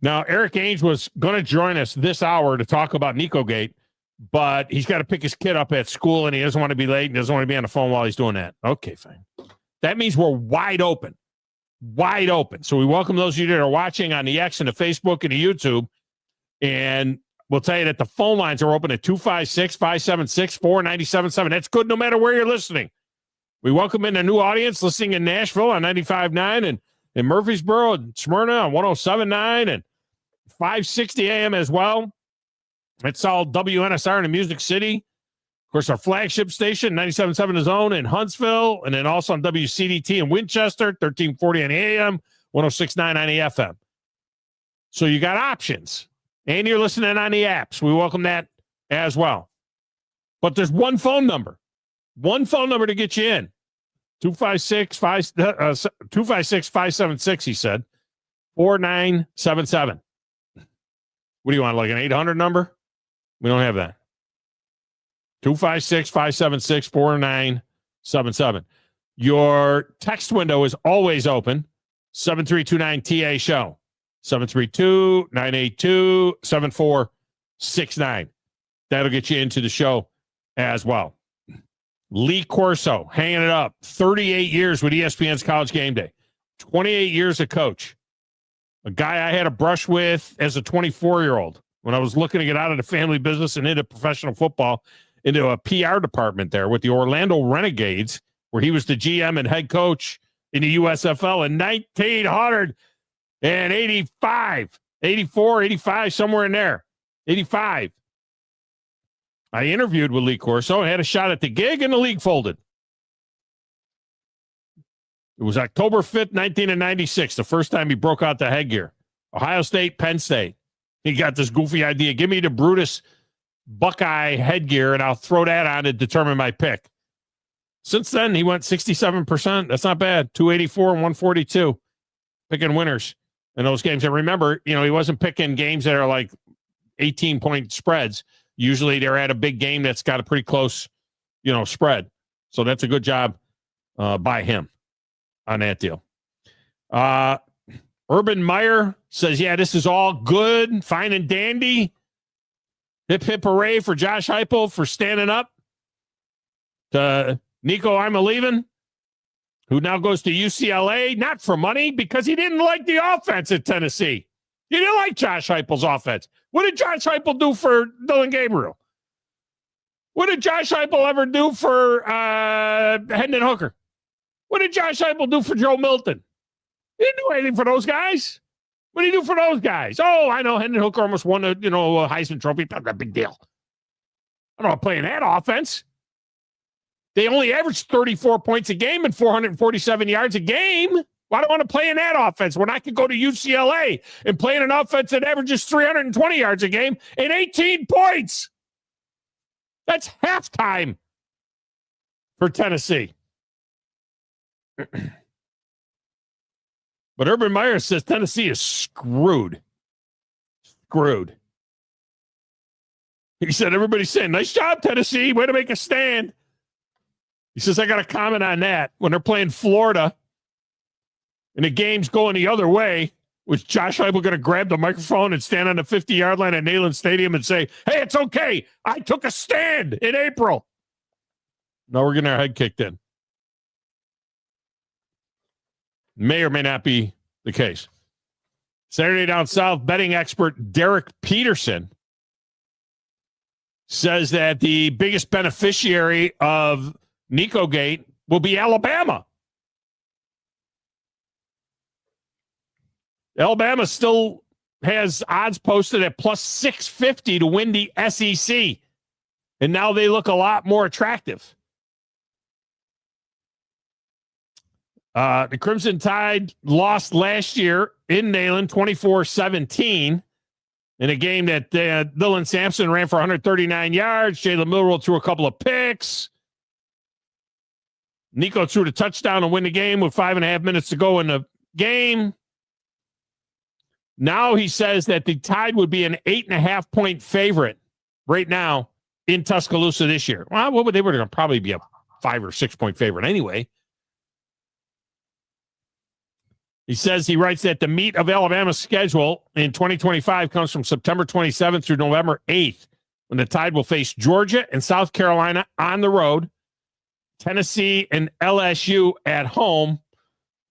Now, Eric Ainge was going to join us this hour to talk about Nico Gate, but he's got to pick his kid up at school, and he doesn't want to be late and doesn't want to be on the phone while he's doing that. Okay, fine. That means we're wide open. Wide open. So we welcome those of you that are watching on the X and the Facebook and the YouTube. And we'll tell you that the phone lines are open at 256-576-4977. That's good no matter where you're listening. We welcome in a new audience listening in Nashville on 95.9 and in Murfreesboro and Smyrna on 107.9 and 560 AM as well. It's all WNSR in the Music City. Of course, our flagship station, 97.7 The Zone in Huntsville, and then also on WCDT in Winchester, 1340 on the AM, 106.9 on the FM. So you got options. And you're listening on the apps. We welcome that as well. But there's one phone number to get you in. 256-576, he said. 4977. What do you want, like an 800 number? We don't have that. 256-576-4977. Your text window is always open. 7329 TA show. 732-982-7469. That'll get you into the show as well. Lee Corso hanging it up. 38 years with ESPN's College Game Day. 28 years a coach. A guy I had a brush with as a 24-year-old when I was looking to get out of the family business and into professional football, into a PR department there with the Orlando Renegades, where he was the GM and head coach in the USFL in 1985, 84, 85, somewhere in there, 85. I interviewed with Lee Corso, had a shot at the gig, and the league folded. It was October 5th, 1996, the first time he broke out the headgear. Ohio State, Penn State. He got this goofy idea. Give me the Brutus Buckeye headgear, and I'll throw that on to determine my pick. Since then, he went 67%. That's not bad. 284 and 142. Picking winners in those games. And remember, he wasn't picking games that are like 18-point spreads. Usually they're at a big game that's got a pretty close, spread. So that's a good job by him on that deal. Urban Meyer says, yeah, this is all good, fine and dandy. Hip, hip, hooray for Josh Heupel for standing up to Nico I'm-a-leavin', who now goes to UCLA, not for money, because he didn't like the offense at Tennessee. He didn't like Josh Heupel's offense. What did Josh Heupel do for Dylan Gabriel? What did Josh Heupel ever do for Hendon Hooker? What did Josh Heupel do for Joe Milton? He didn't do anything for those guys. What did he do for those guys? Oh, I know Hendon Hooker almost won a Heisman Trophy. Not that big deal. I don't know playing that offense. They only averaged 34 points a game and 447 yards a game. Why do I want to play in that offense when I could go to UCLA and play in an offense that averages 320 yards a game and 18 points? That's halftime for Tennessee. But Urban Meyer says Tennessee is screwed. Screwed. He said, everybody's saying, nice job, Tennessee. Way to make a stand. He says, I got to comment on that. When they're playing Florida and the game's going the other way, was Josh Heupel going to grab the microphone and stand on the 50-yard line at Neyland Stadium and say, hey, it's okay. I took a stand in April. No, we're getting our head kicked in. May or may not be the case. Saturday Down South betting expert Derek Peterson says that the biggest beneficiary of Nico Gate will be Alabama. Alabama still has odds posted at plus 650 to win the SEC. And now they look a lot more attractive. The Crimson Tide lost last year in Neyland 24-17 in a game that Dylan Sampson ran for 139 yards. Jalen Milrow threw a couple of picks. Nico threw the touchdown to win the game with 5.5 minutes to go in the game. Now he says that the Tide would be an 8.5-point favorite right now in Tuscaloosa this year. Well, they were going to probably be a 5 or 6 point favorite anyway. He writes that the meat of Alabama's schedule in 2025 comes from September 27th through November 8th, when the Tide will face Georgia and South Carolina on the road, Tennessee and LSU at home,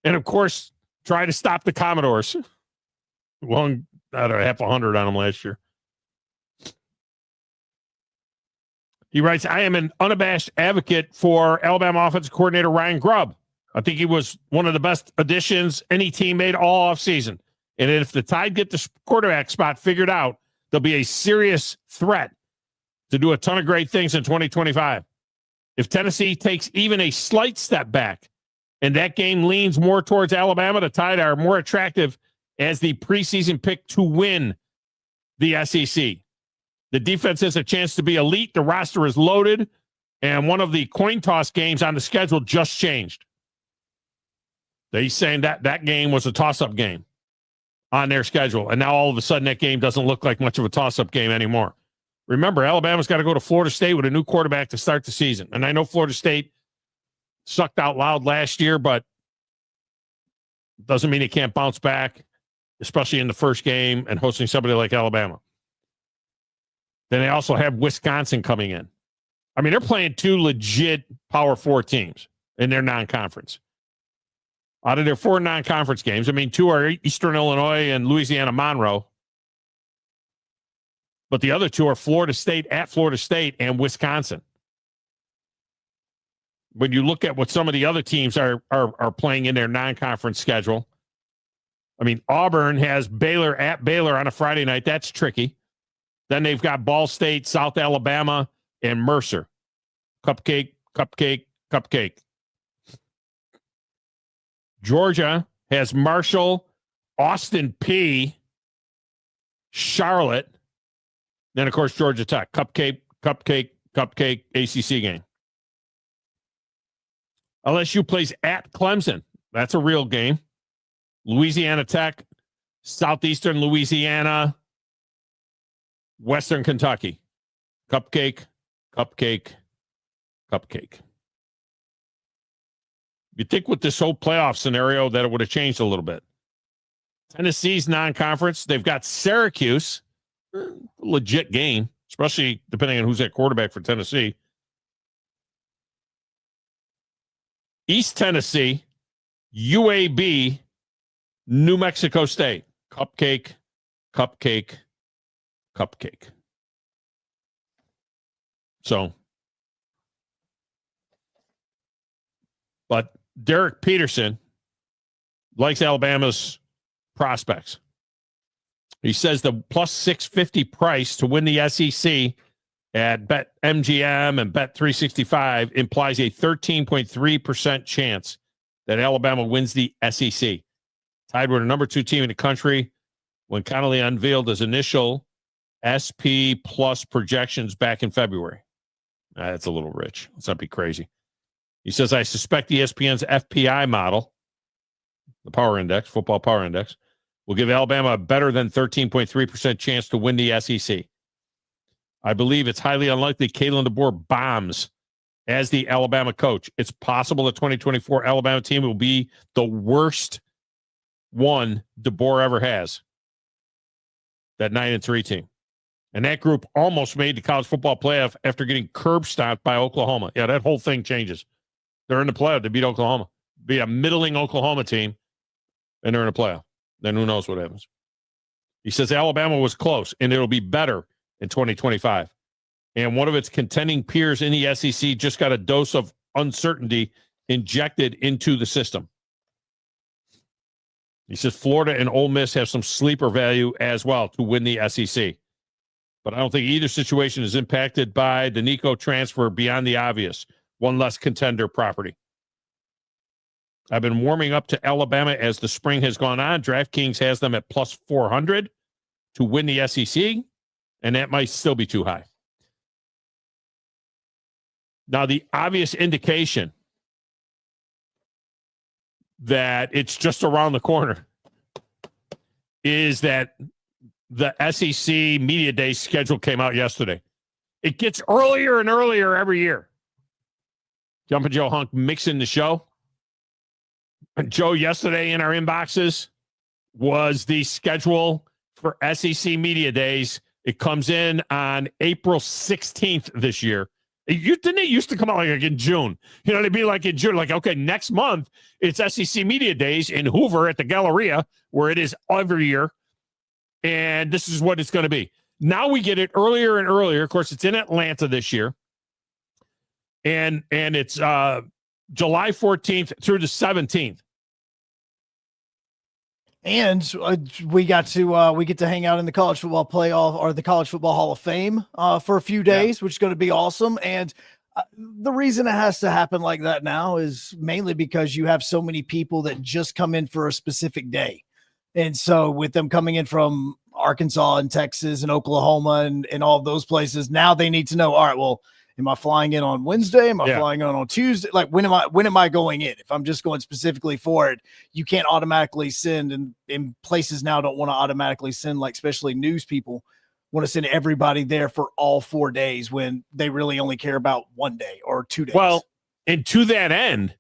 and of course, try to stop the Commodores. Won out of 100 on them last year. He writes, I am an unabashed advocate for Alabama offensive coordinator Ryan Grubb. I think he was one of the best additions any team made all offseason. And if the Tide get the quarterback spot figured out, they'll be a serious threat to do a ton of great things in 2025. If Tennessee takes even a slight step back and that game leans more towards Alabama, the Tide are more attractive as the preseason pick to win the SEC. The defense has a chance to be elite. The roster is loaded. And one of the coin toss games on the schedule just changed. They're saying that game was a toss-up game on their schedule. And now all of a sudden that game doesn't look like much of a toss-up game anymore. Remember, Alabama's got to go to Florida State with a new quarterback to start the season. And I know Florida State sucked out loud last year, but doesn't mean it can't bounce back, especially in the first game and hosting somebody like Alabama. Then they also have Wisconsin coming in. I mean, they're playing two legit Power 4 teams in their non-conference. Out of their 4 non-conference games, I mean, 2 are Eastern Illinois and Louisiana Monroe. But the other 2 are Florida State at Florida State and Wisconsin. When you look at what some of the other teams are playing in their non-conference schedule, I mean, Auburn has Baylor at Baylor on a Friday night. That's tricky. Then they've got Ball State, South Alabama, and Mercer. Cupcake, cupcake, cupcake. Georgia has Marshall, Austin P, Charlotte. Then, of course, Georgia Tech. Cupcake, cupcake, cupcake, ACC game. LSU plays at Clemson. That's a real game. Louisiana Tech, Southeastern Louisiana, Western Kentucky. Cupcake, cupcake, cupcake. You'd think with this whole playoff scenario that it would have changed a little bit. Tennessee's non-conference, they've got Syracuse, legit game, especially depending on who's at quarterback for Tennessee. East Tennessee, UAB, New Mexico State. Cupcake, cupcake, cupcake. So, but Derek Peterson likes Alabama's prospects. He says the plus 650 price to win the SEC at BetMGM and Bet365 implies a 13.3% chance that Alabama wins the SEC. Tide were the number 2 team in the country when Connolly unveiled his initial SP plus projections back in February. That's a little rich. Let's not be crazy. He says, I suspect ESPN's FPI model, the power index, football power index, will give Alabama a better than 13.3% chance to win the SEC. I believe it's highly unlikely Kalen DeBoer bombs as the Alabama coach. It's possible the 2024 Alabama team will be the worst one DeBoer ever has. That 9-3 team. And that group almost made the college football playoff after getting curb stomped by Oklahoma. Yeah, that whole thing changes. They're in the playoff to beat Oklahoma. Be a middling Oklahoma team, and they're in the playoff. Then who knows what happens. He says Alabama was close, and it'll be better in 2025. And one of its contending peers in the SEC just got a dose of uncertainty injected into the system. He says Florida and Ole Miss have some sleeper value as well to win the SEC. But I don't think either situation is impacted by the Nico transfer beyond the obvious. One less contender property. I've been warming up to Alabama as the spring has gone on. DraftKings has them at plus 400 to win the SEC, and that might still be too high. Now, the obvious indication that it's just around the corner is that the SEC Media Day schedule came out yesterday. It gets earlier and earlier every year. Jumpin' Joe Hunk mixing the show. And Joe, yesterday in our inboxes was the schedule for SEC Media Days. It comes in on April 16th this year. Didn't it used to come out like in June? You know, it'd be like in June, like, okay, next month it's SEC Media Days in Hoover at the Galleria, where it is every year. And this is what it's going to be. Now we get it earlier and earlier. Of course, it's in Atlanta this year. And it's July 14th through the 17th. And we get to hang out in the college football playoff or the college football Hall of Fame for a few days, which is going to be awesome. And the reason it has to happen like that now is mainly because you have so many people that just come in for a specific day. And so with them coming in from Arkansas and Texas and Oklahoma and all of those places, now they need to know, all right, well, am I flying in on Wednesday? Am I flying in on Tuesday? Like, when am I going in? If I'm just going specifically for it, you can't automatically send, and places now don't want to automatically send, like, especially news people want to send everybody there for all 4 days when they really only care about 1 day or 2 days. Well, and to that end,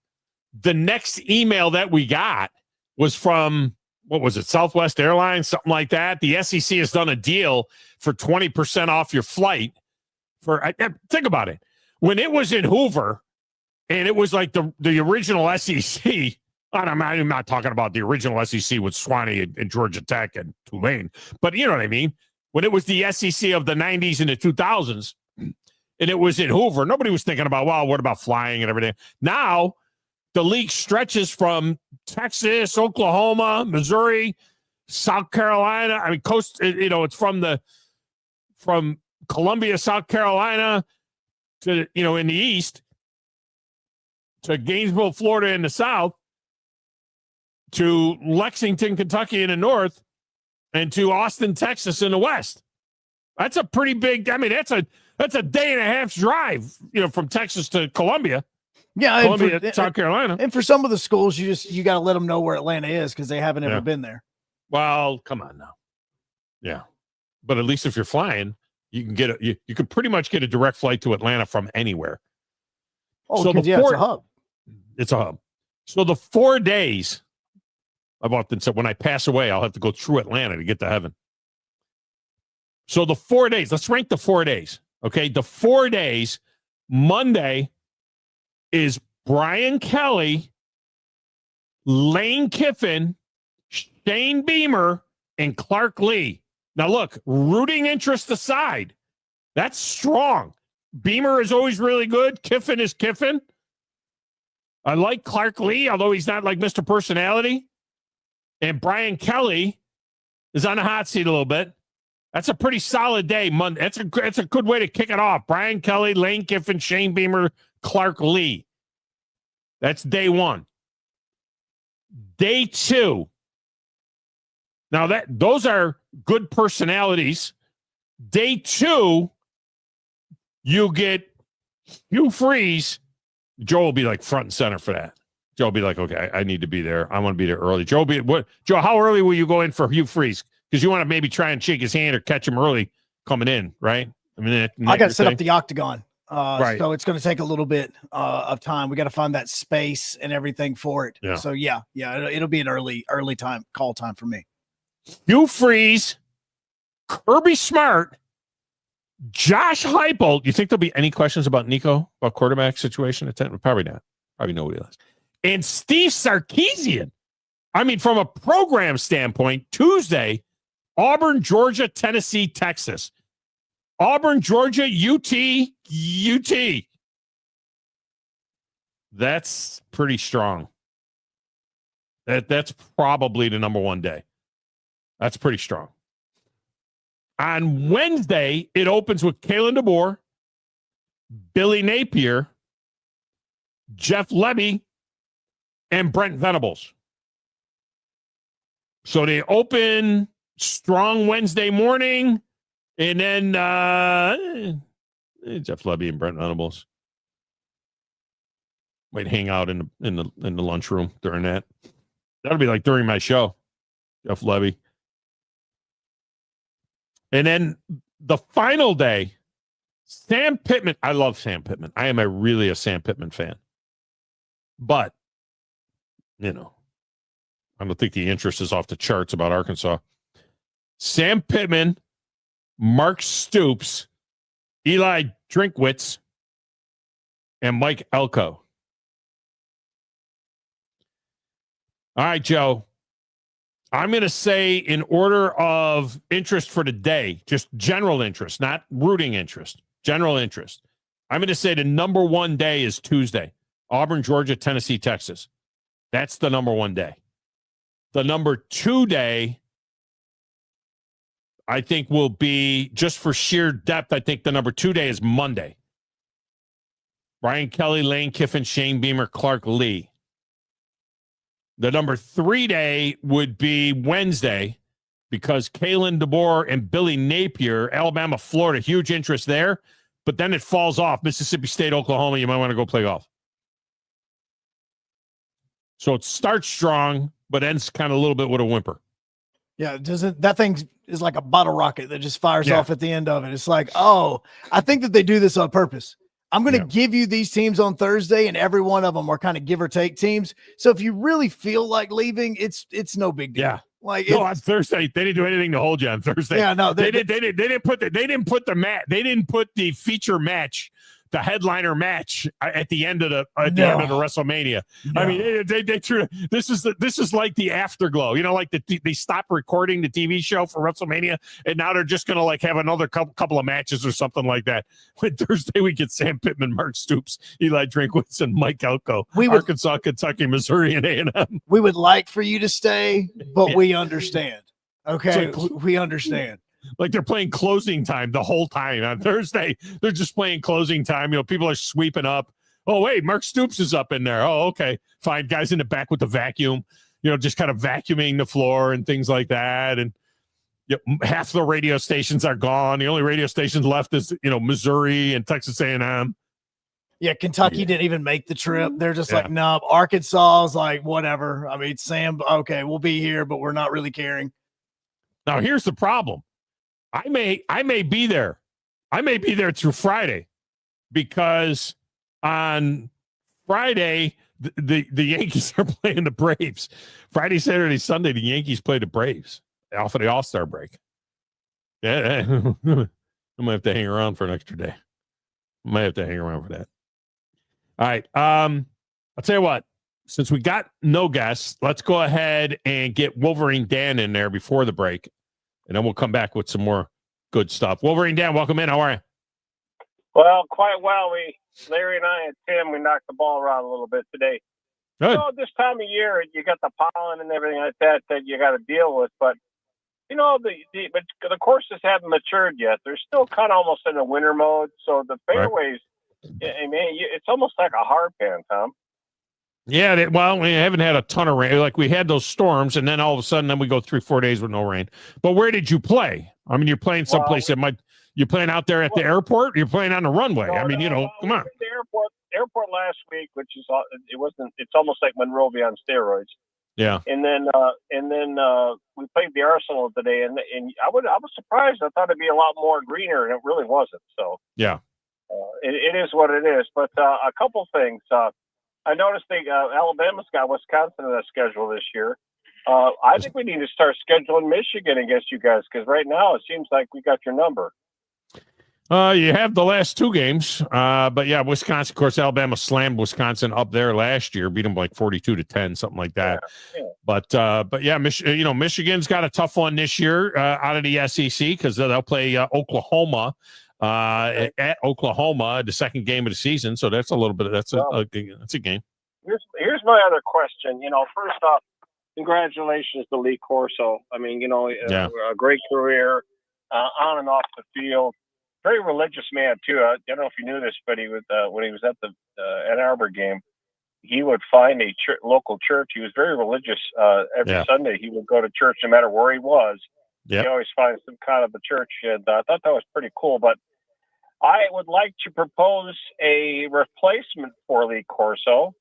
the next email that we got was from, what was it, Southwest Airlines, something like that. The SEC has done a deal for 20% off your flight. Think about it. When it was in Hoover and it was like the original SEC, I'm not talking about the original SEC with Swanee and Georgia Tech and Tulane, but you know what I mean? When it was the SEC of the 90s and the 2000s and it was in Hoover, nobody was thinking about, well, what about flying and everything? Now the league stretches from Texas, Oklahoma, Missouri, South Carolina. I mean, it's from Columbia, South Carolina to, in the east, to Gainesville, Florida in the south, to Lexington, Kentucky in the north, and to Austin, Texas in the west. That's a pretty big, that's a day and a half drive, from Texas to Columbia. Yeah, Columbia, South Carolina. And for some of the schools, you got to let them know where Atlanta is because they haven't ever been there. Well, come on now. Yeah. But at least if you're flying, you can get you can pretty much get a direct flight to Atlanta from anywhere. Oh, so it's a hub. It's a hub. So the 4 days, I've often said, when I pass away, I'll have to go through Atlanta to get to heaven. So the 4 days, let's rank the 4 days. Okay. The 4 days, Monday is Brian Kelly, Lane Kiffin, Shane Beamer, and Clark Lee. Now, look, rooting interest aside, that's strong. Beamer is always really good. Kiffin is Kiffin. I like Clark Lee, although he's not like Mr. Personality. And Brian Kelly is on the hot seat a little bit. That's a pretty solid day. Monday. That's a good way to kick it off. Brian Kelly, Lane Kiffin, Shane Beamer, Clark Lee. That's day one. Day two. Now those are good personalities. Day two, you get Hugh Freeze. Joe will be like front and center for that. Joe will be like, okay, I need to be there. I want to be there early. Joe, how early will you go in for Hugh Freeze? Because you want to maybe try and shake his hand or catch him early coming in, right? I mean, I got to set up the octagon. Right. So it's going to take a little bit of time. We got to find that space and everything for it. Yeah. So it'll be an early time call time for me. Hugh Freeze, Kirby Smart, Josh Heupel. Do you think there'll be any questions about Nico, about quarterback situation at 10? Probably not. Probably nobody else. And Steve Sarkisian. I mean, from a program standpoint, Tuesday, Auburn, Georgia, Tennessee, Texas. Auburn, Georgia, UT. That's pretty strong. That's probably the number one day. That's pretty strong. On Wednesday, it opens with Kalen DeBoer, Billy Napier, Jeff Lebby, and Brent Venables. So they open strong Wednesday morning, and then Jeff Levy and Brent Venables might hang out in the lunchroom during that. That'll be like during my show, Jeff Levy. And then the final day, Sam Pittman. I love Sam Pittman. I am really a Sam Pittman fan. But, I don't think the interest is off the charts about Arkansas. Sam Pittman, Mark Stoops, Eli Drinkwitz, and Mike Elko. All right, Joe. I'm going to say in order of interest for the day, just general interest, not rooting interest, general interest. I'm going to say the number one day is Tuesday. Auburn, Georgia, Tennessee, Texas. That's the number one day. The number 2 day, I think, will be, just for sheer depth, I think the number 2 day is Monday. Brian Kelly, Lane Kiffin, Shane Beamer, Clark Lee. The number 3 day would be Wednesday, because Kalen DeBoer and Billy Napier, Alabama, Florida, huge interest there. But then it falls off. Mississippi State, Oklahoma, you might want to go play golf. So it starts strong, but ends kind of a little bit with a whimper. Yeah, that thing is like a bottle rocket that just fires off at the end of it. It's like, oh, I think that they do this on purpose. I'm going to give you these teams on Thursday, and every one of them are kind of give or take teams. So if you really feel like leaving, it's no big deal. Yeah. Like, no, on Thursday they didn't do anything to hold you on Thursday. Yeah, no, they didn't put the feature match, the headliner match at the end of the end of the WrestleMania. No. I mean, they threw this is like the afterglow. Like they stopped recording the TV show for WrestleMania, and now they're just gonna like have another couple of matches or something like that. When Thursday we get Sam Pittman, Mark Stoops, Eli Drinkwitz, and Mike Elko. Arkansas, Kentucky, Missouri, and A&M. We would like for you to stay, but we understand. Okay, we understand. Like they're playing closing time the whole time on Thursday. They're just playing closing time. People are sweeping up. Oh, wait, Mark Stoops is up in there. Oh, okay. Fine. Guys in the back with the vacuum, just kind of vacuuming the floor and things like that. And half the radio stations are gone. The only radio stations left is, Missouri and Texas A&M. Yeah, Kentucky didn't even make the trip. They're just like, no, Arkansas is like, whatever. I mean, Sam, okay, we'll be here, but we're not really caring. Now, here's the problem. I may be there. I may be there through Friday, because on Friday the Yankees are playing the Braves. Friday, Saturday, Sunday, the Yankees play the Braves off of the All-Star break. Yeah, I might have to hang around for an extra day. I might have to hang around for that. All right. I'll tell you what. Since we got no guests, let's go ahead and get Wolverine Dan in there before the break. And then we'll come back with some more good stuff. Wolverine Dan, welcome in. How are you? Well, quite well. Larry and I and Tim, we knocked the ball around a little bit today. Good. This time of year, you got the pollen and everything like that you got to deal with. But, but the courses haven't matured yet. They're still kind of almost in a winter mode. So the fairways, it's almost like a hard pan, Tom. Yeah, we haven't had a ton of rain. Like we had those storms, and then all of a sudden, we go 3-4 days with no rain. But where did you play? I mean, you're playing someplace you're playing out there at the airport. You're playing on the runway. No, come on. The airport last week, which is it's almost like Monrovia on steroids. Yeah. And then we played the Arsenal today, and I was surprised. I thought it'd be a lot more greener, and it really wasn't. So yeah, it is what it is. But a couple things. I noticed Alabama's got Wisconsin in the schedule this year. I think we need to start scheduling Michigan against you guys, because right now it seems like we got your number. You have the last 2 games, but yeah, Wisconsin. Of course, Alabama slammed Wisconsin up there last year, beat them like 42-10, something like that. Yeah. But yeah, Michigan's got a tough one this year out of the SEC, because they'll play Oklahoma. At Oklahoma, the second game of the season, so that's a little bit. That's a game. Here's my other question. First off, congratulations to Lee Corso. I mean, a great career on and off the field. Very religious man too. I don't know if you knew this, but he was when he was at the Ann Arbor game, he would find a local church. He was very religious. Every Sunday he would go to church no matter where he was. Yep. He always finds some kind of a church, and I thought that was pretty cool. But I would like to propose a replacement for Lee Corso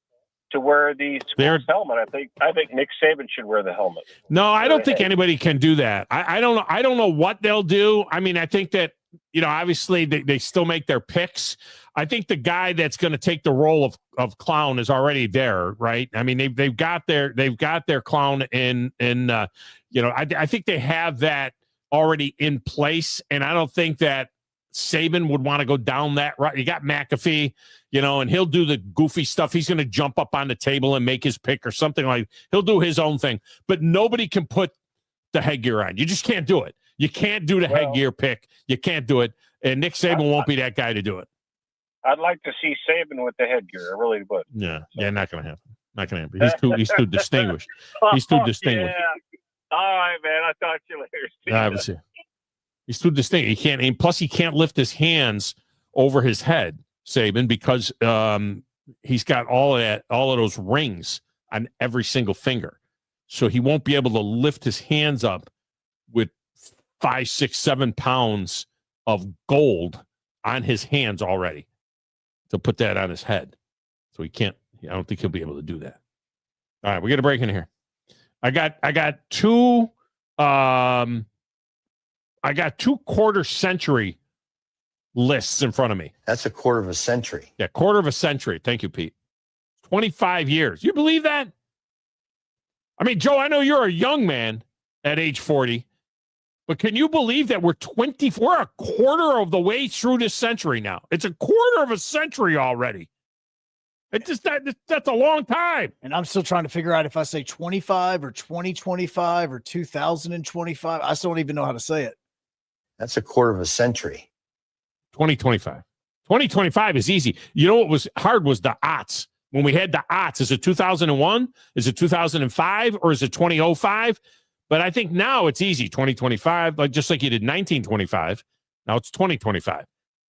to wear the school's helmet. I think Nick Saban should wear the helmet. No, I don't think anybody can do that. I don't know. I don't know what they'll do. I mean, I think that, obviously they still make their picks. I think the guy that's going to take the role of clown is already there, right? I mean, they've got their clown in I think they have that already in place, and I don't think that Saban would want to go down that route. You got McAfee, and he'll do the goofy stuff. He's going to jump up on the table and make his pick or something he'll do his own thing, but nobody can put the headgear on. You just can't do it. You can't do the headgear pick. You can't do it. And Nick Saban won't be that guy to do it. I'd like to see Saban with the headgear. I really would. Yeah. Yeah. Not going to happen. Not going to happen. He's too distinguished. He's too distinguished. Yeah. All right, man. I'll talk to you later. He's too distinct. Plus he can't lift his hands over his head, Saban, because he's got all of those rings on every single finger. So he won't be able to lift his hands up with 5, 6, 7 pounds of gold on his hands already to put that on his head. So he can't. I don't think he'll be able to do that. All right, we got a break in here. I got two. I got 2 quarter century lists in front of me. That's a quarter of a century. Yeah, quarter of a century. Thank you, Pete. 25 years. You believe that? I mean, Joe, I know you're a young man at age 40, but can you believe that we're a quarter of the way through this century now? It's a quarter of a century already. That's a long time. And I'm still trying to figure out if I say 25 or 2025 or 2025. I still don't even know how to say it. That's a quarter of a century. 2025. 2025 is easy. You know what was hard was the aughts. When we had the aughts, is it 2001? Is it 2005? Or is it 2005? But I think now it's easy. 2025, just like you did 1925. Now it's 2025.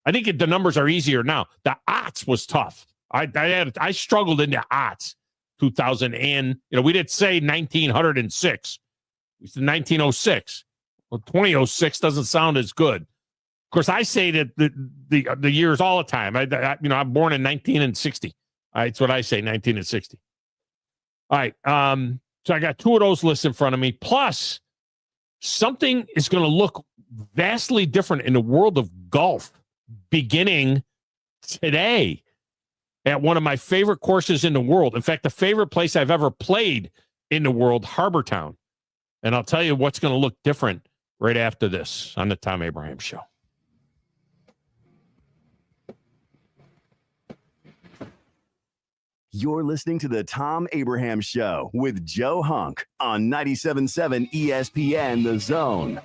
I think the numbers are easier now. The aughts was tough. I struggled in the aughts. 2000 and, we didn't say 1906. We said 1906. Well, 2006 doesn't sound as good. Of course, I say that the years all the time. I'm born in 1960. That's what I say, 1960. All right. So I got 2 of those lists in front of me. Plus, something is going to look vastly different in the world of golf beginning today at one of my favorite courses in the world. In fact, the favorite place I've ever played in the world, Harbor Town. And I'll tell you what's going to look different right after this on the Thom Abraham Show. You're listening to the Thom Abraham Show with Joe Hunk on 97.7 ESPN The Zone.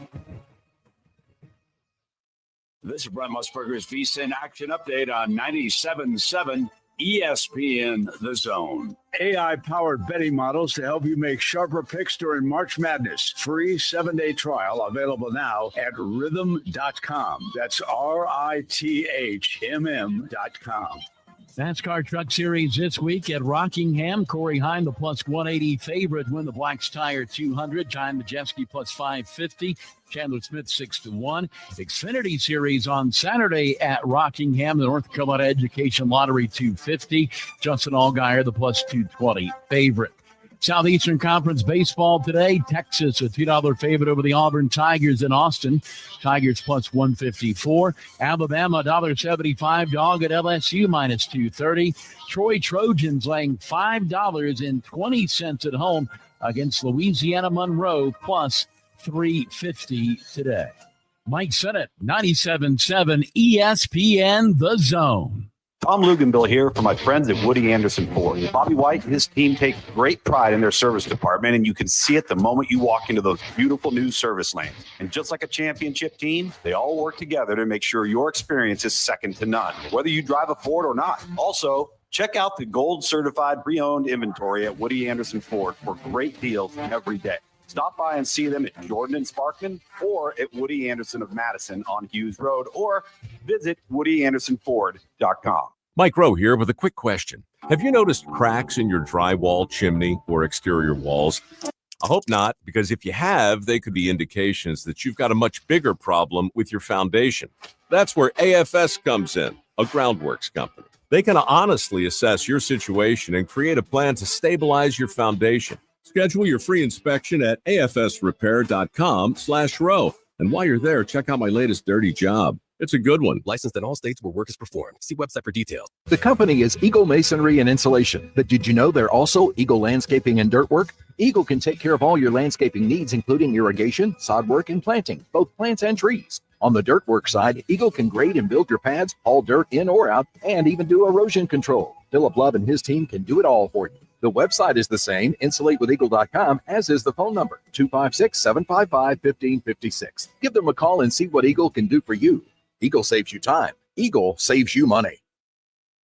This is Brent Musburger's VSiN Action Update on 97.7 ESPN The Zone. AI-powered betting models to help you make sharper picks during March Madness. Free 7-day trial available now at rhythm.com. That's RITHMM.com. NASCAR Truck Series this week at Rockingham. Corey Heim, the plus 180 favorite, win the Black's Tire 200. John Majeski plus 550. Chandler Smith 6-1. Xfinity Series on Saturday at Rockingham. The North Carolina Education Lottery 250. Justin Allgaier, the plus 220 favorite. Southeastern Conference baseball today. Texas, a $2 favorite over the Auburn Tigers in Austin. Tigers plus 154. Alabama, $1.75 dog at LSU minus 230. Troy Trojans laying $5.20 at home against Louisiana Monroe plus 350 today. Mike Sennett, 97.7 ESPN The Zone. Tom Luganville here for my friends at Woody Anderson Ford. Bobby White and his team take great pride in their service department, and you can see it the moment you walk into those beautiful new service lanes. And just like a championship team, they all work together to make sure your experience is second to none, whether you drive a Ford or not. Also, check out the gold-certified pre-owned inventory at Woody Anderson Ford for great deals every day. Stop by and see them at Jordan and Sparkman or at Woody Anderson of Madison on Hughes Road, or visit WoodyAndersonFord.com. Mike Rowe here with a quick question. Have you noticed cracks in your drywall, chimney, or exterior walls? I hope not, because if you have, they could be indications that you've got a much bigger problem with your foundation. That's where AFS comes in, a groundworks company. They can honestly assess your situation and create a plan to stabilize your foundation. Schedule your free inspection at afsrepair.com/row. And while you're there, check out my latest dirty job. It's a good one. Licensed in all states where work is performed. See website for details. The company is Eagle Masonry and Insulation, but did you know they're also Eagle Landscaping and Dirt Work? Eagle can take care of all your landscaping needs, including irrigation, sod work, and planting, both plants and trees. On the dirt work side, Eagle can grade and build your pads, haul dirt in or out, and even do erosion control. Philip Love and his team can do it all for you. The website is the same, insulatewitheagle.com, as is the phone number, 256-755-1556. Give them a call and see what Eagle can do for you. Eagle saves you time. Eagle saves you money.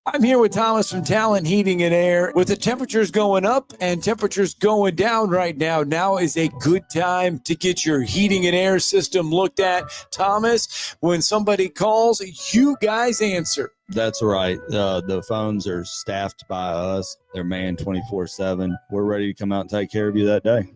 I'm here with Thomas from Talent Heating and Air. With the temperatures going up and temperatures going down right now is a good time to get your heating and air system looked at. Thomas, when somebody calls, you guys answer. That's right. The phones are staffed by us. They're manned 24/7. We're ready to come out and take care of you that day.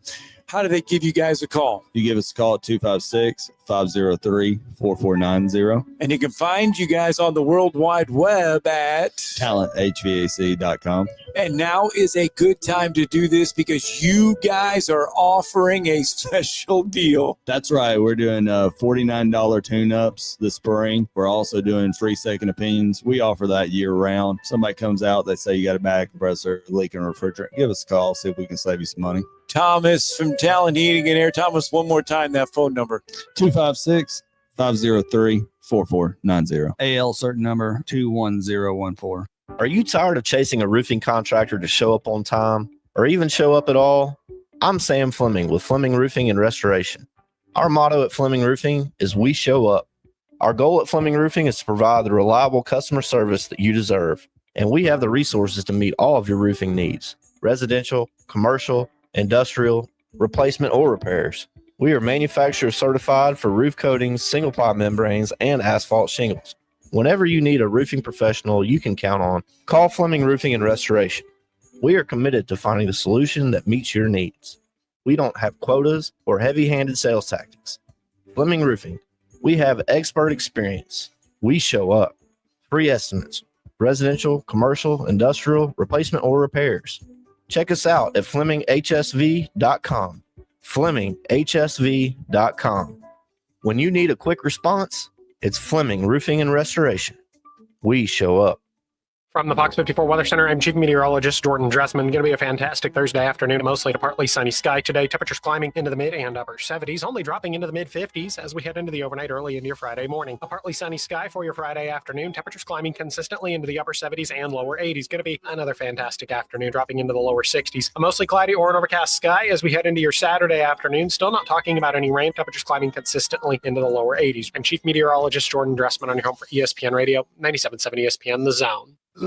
How do they give you guys a call? You give us a call at 256-503-4490. And you can find you guys on the World Wide Web at talenthvac.com. And now is a good time to do this because you guys are offering a special deal. That's right. We're doing $49 tune-ups this spring. We're also doing free second opinions. We offer that year-round. Somebody comes out, they say you got a bad compressor, leaking refrigerant. Give us a call, see if we can save you some money. Thomas from Talent Heating and Air. Thomas, one more time, that phone number. 256-503-4490. AL certain number 21014. Are you tired of chasing a roofing contractor to show up on time or even show up at all? I'm Sam Fleming with Fleming Roofing and Restoration. Our motto at Fleming Roofing is we show up. Our goal at Fleming Roofing is to provide the reliable customer service that you deserve, and we have the resources to meet all of your roofing needs, residential, commercial, industrial, replacement, or repairs. We are manufacturer certified for roof coatings, single ply membranes, and asphalt shingles. Whenever you need a roofing professional you can count on, call Fleming Roofing and Restoration. We are committed to finding the solution that meets your needs. We don't have quotas or heavy-handed sales tactics. Fleming Roofing, we have expert experience. We show up. Free estimates, residential, commercial, industrial, replacement, or repairs. Check us out at FlemingHSV.com. FlemingHSV.com. When you need a quick response, it's Fleming Roofing and Restoration. We show up. From the Fox 54 Weather Center, I'm Chief Meteorologist Jordan Dressman. Going to be a fantastic Thursday afternoon, mostly to partly sunny sky today. Temperatures climbing into the mid and upper 70s, only dropping into the mid 50s as we head into the overnight early into your Friday morning. A partly sunny sky for your Friday afternoon. Temperatures climbing consistently into the upper 70s and lower 80s. Going to be another fantastic afternoon, dropping into the lower 60s. A mostly cloudy or an overcast sky as we head into your Saturday afternoon. Still not talking about any rain. Temperatures climbing consistently into the lower 80s. I'm Chief Meteorologist Jordan Dressman on your home for ESPN Radio, 97.7 ESPN, The Zone. It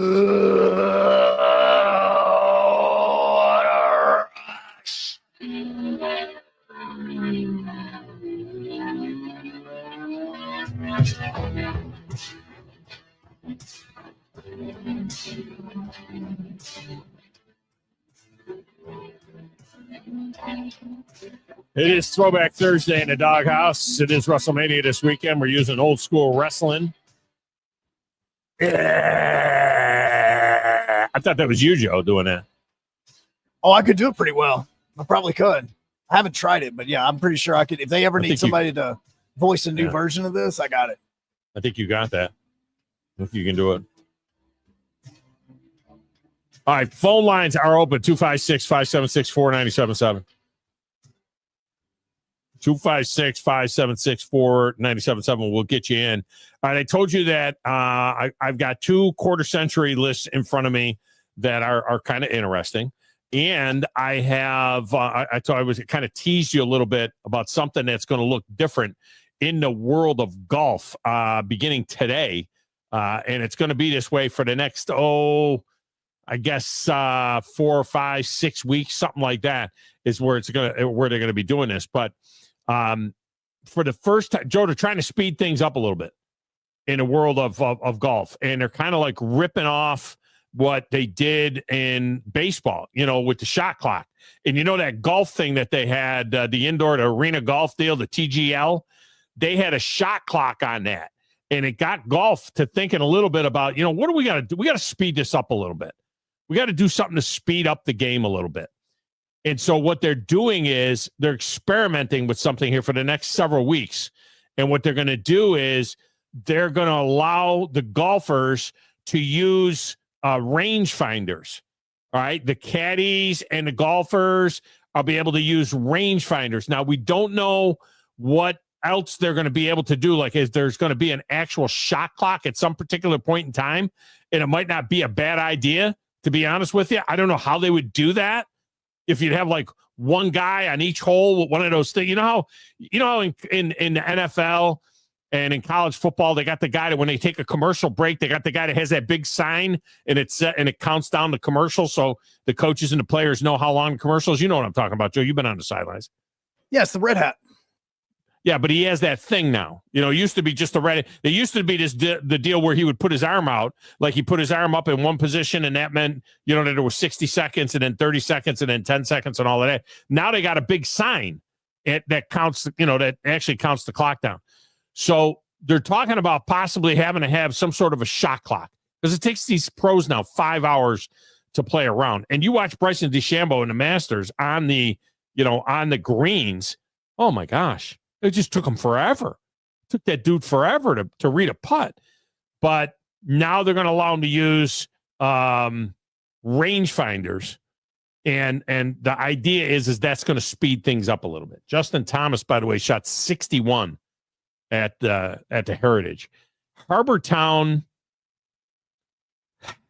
is Throwback Thursday in the Doghouse. It is WrestleMania this weekend. We're using old school wrestling. I thought that was you, Joe, doing that. Oh, I could do it pretty well. I probably could. I haven't tried it, but yeah, I'm pretty sure I could. If they ever need somebody to voice a new version of this, I got it. I think you got that. I think you can do it. All right, phone lines are open, 256-576-4977. 256-576-4977. We'll get you in. All right, I told you that I've got 2 quarter-century lists in front of me that are kind of interesting. And I have, I was kind of teased you a little bit about something that's going to look different in the world of golf beginning today. And it's going to be this way for the next, I guess 4 or 5, 6 weeks, something like that is where they're going to be doing this. But for the first time, Joe, they're trying to speed things up a little bit. in the world of golf, and they're kind of like ripping off what they did in baseball, with the shot clock. And that golf thing that they had, the indoor arena golf deal, the TGL, they had a shot clock on that. And it got golf to thinking a little bit about, what do we got to do? We got to speed this up a little bit. We got to do something to speed up the game a little bit. And so what they're doing is they're experimenting with something here for the next several weeks. And what they're going to do is they're going to allow the golfers to use rangefinders. All right. The caddies and the golfers will be able to use rangefinders. Now, we don't know what else they're going to be able to do. Like, is there's going to be an actual shot clock at some particular point in time? And it might not be a bad idea, to be honest with you. I don't know how they would do that. If you'd have like one guy on each hole with one of those things, you know how in the NFL and in college football, they got the guy that when they take a commercial break, they got the guy that has that big sign and it counts down the commercial. So the coaches and the players know how long the commercial is. You know what I'm talking about, Joe. You've been on the sidelines. Yes, the red hat. Yeah, but he has that thing now. It used to be just the red. There used to be the deal where he would put his arm out, like he put his arm up in one position, and that meant, that there was 60 seconds and then 30 seconds and then 10 seconds and all of that. Now they got a big sign that counts, that actually counts the clock down. So they're talking about possibly having to have some sort of a shot clock, because it takes these pros now 5 hours to play around. And you watch Bryson DeChambeau in the Masters on the greens. Oh my gosh. It just took him forever. It took that dude forever to read a putt. But now they're going to allow him to use rangefinders. And the idea is that's going to speed things up a little bit. Justin Thomas, by the way, shot 61 at the Heritage. Harbor Town,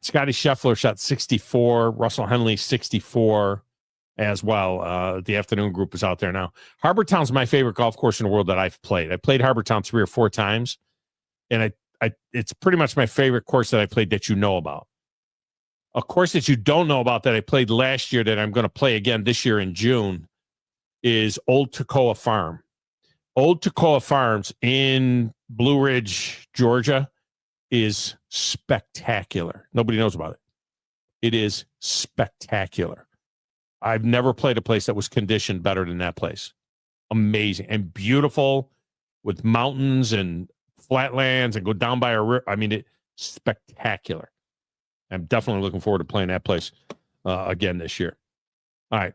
Scotty Scheffler shot 64. Russell Henley, 64. As well. The afternoon group is out there now. Harbor Town's my favorite golf course in the world that I've played. I played Harbor Town 3 or 4 times, and it's pretty much my favorite course that I played that you know about. A course that you don't know about that I played last year that I'm going to play again this year in June is Old Toccoa Farm. Old Toccoa Farms in Blue Ridge, Georgia is spectacular. Nobody knows about it. It is spectacular. I've never played a place that was conditioned better than that place. Amazing and beautiful with mountains and flatlands and go down by a river. I mean, it's spectacular. I'm definitely looking forward to playing that place again this year. All right.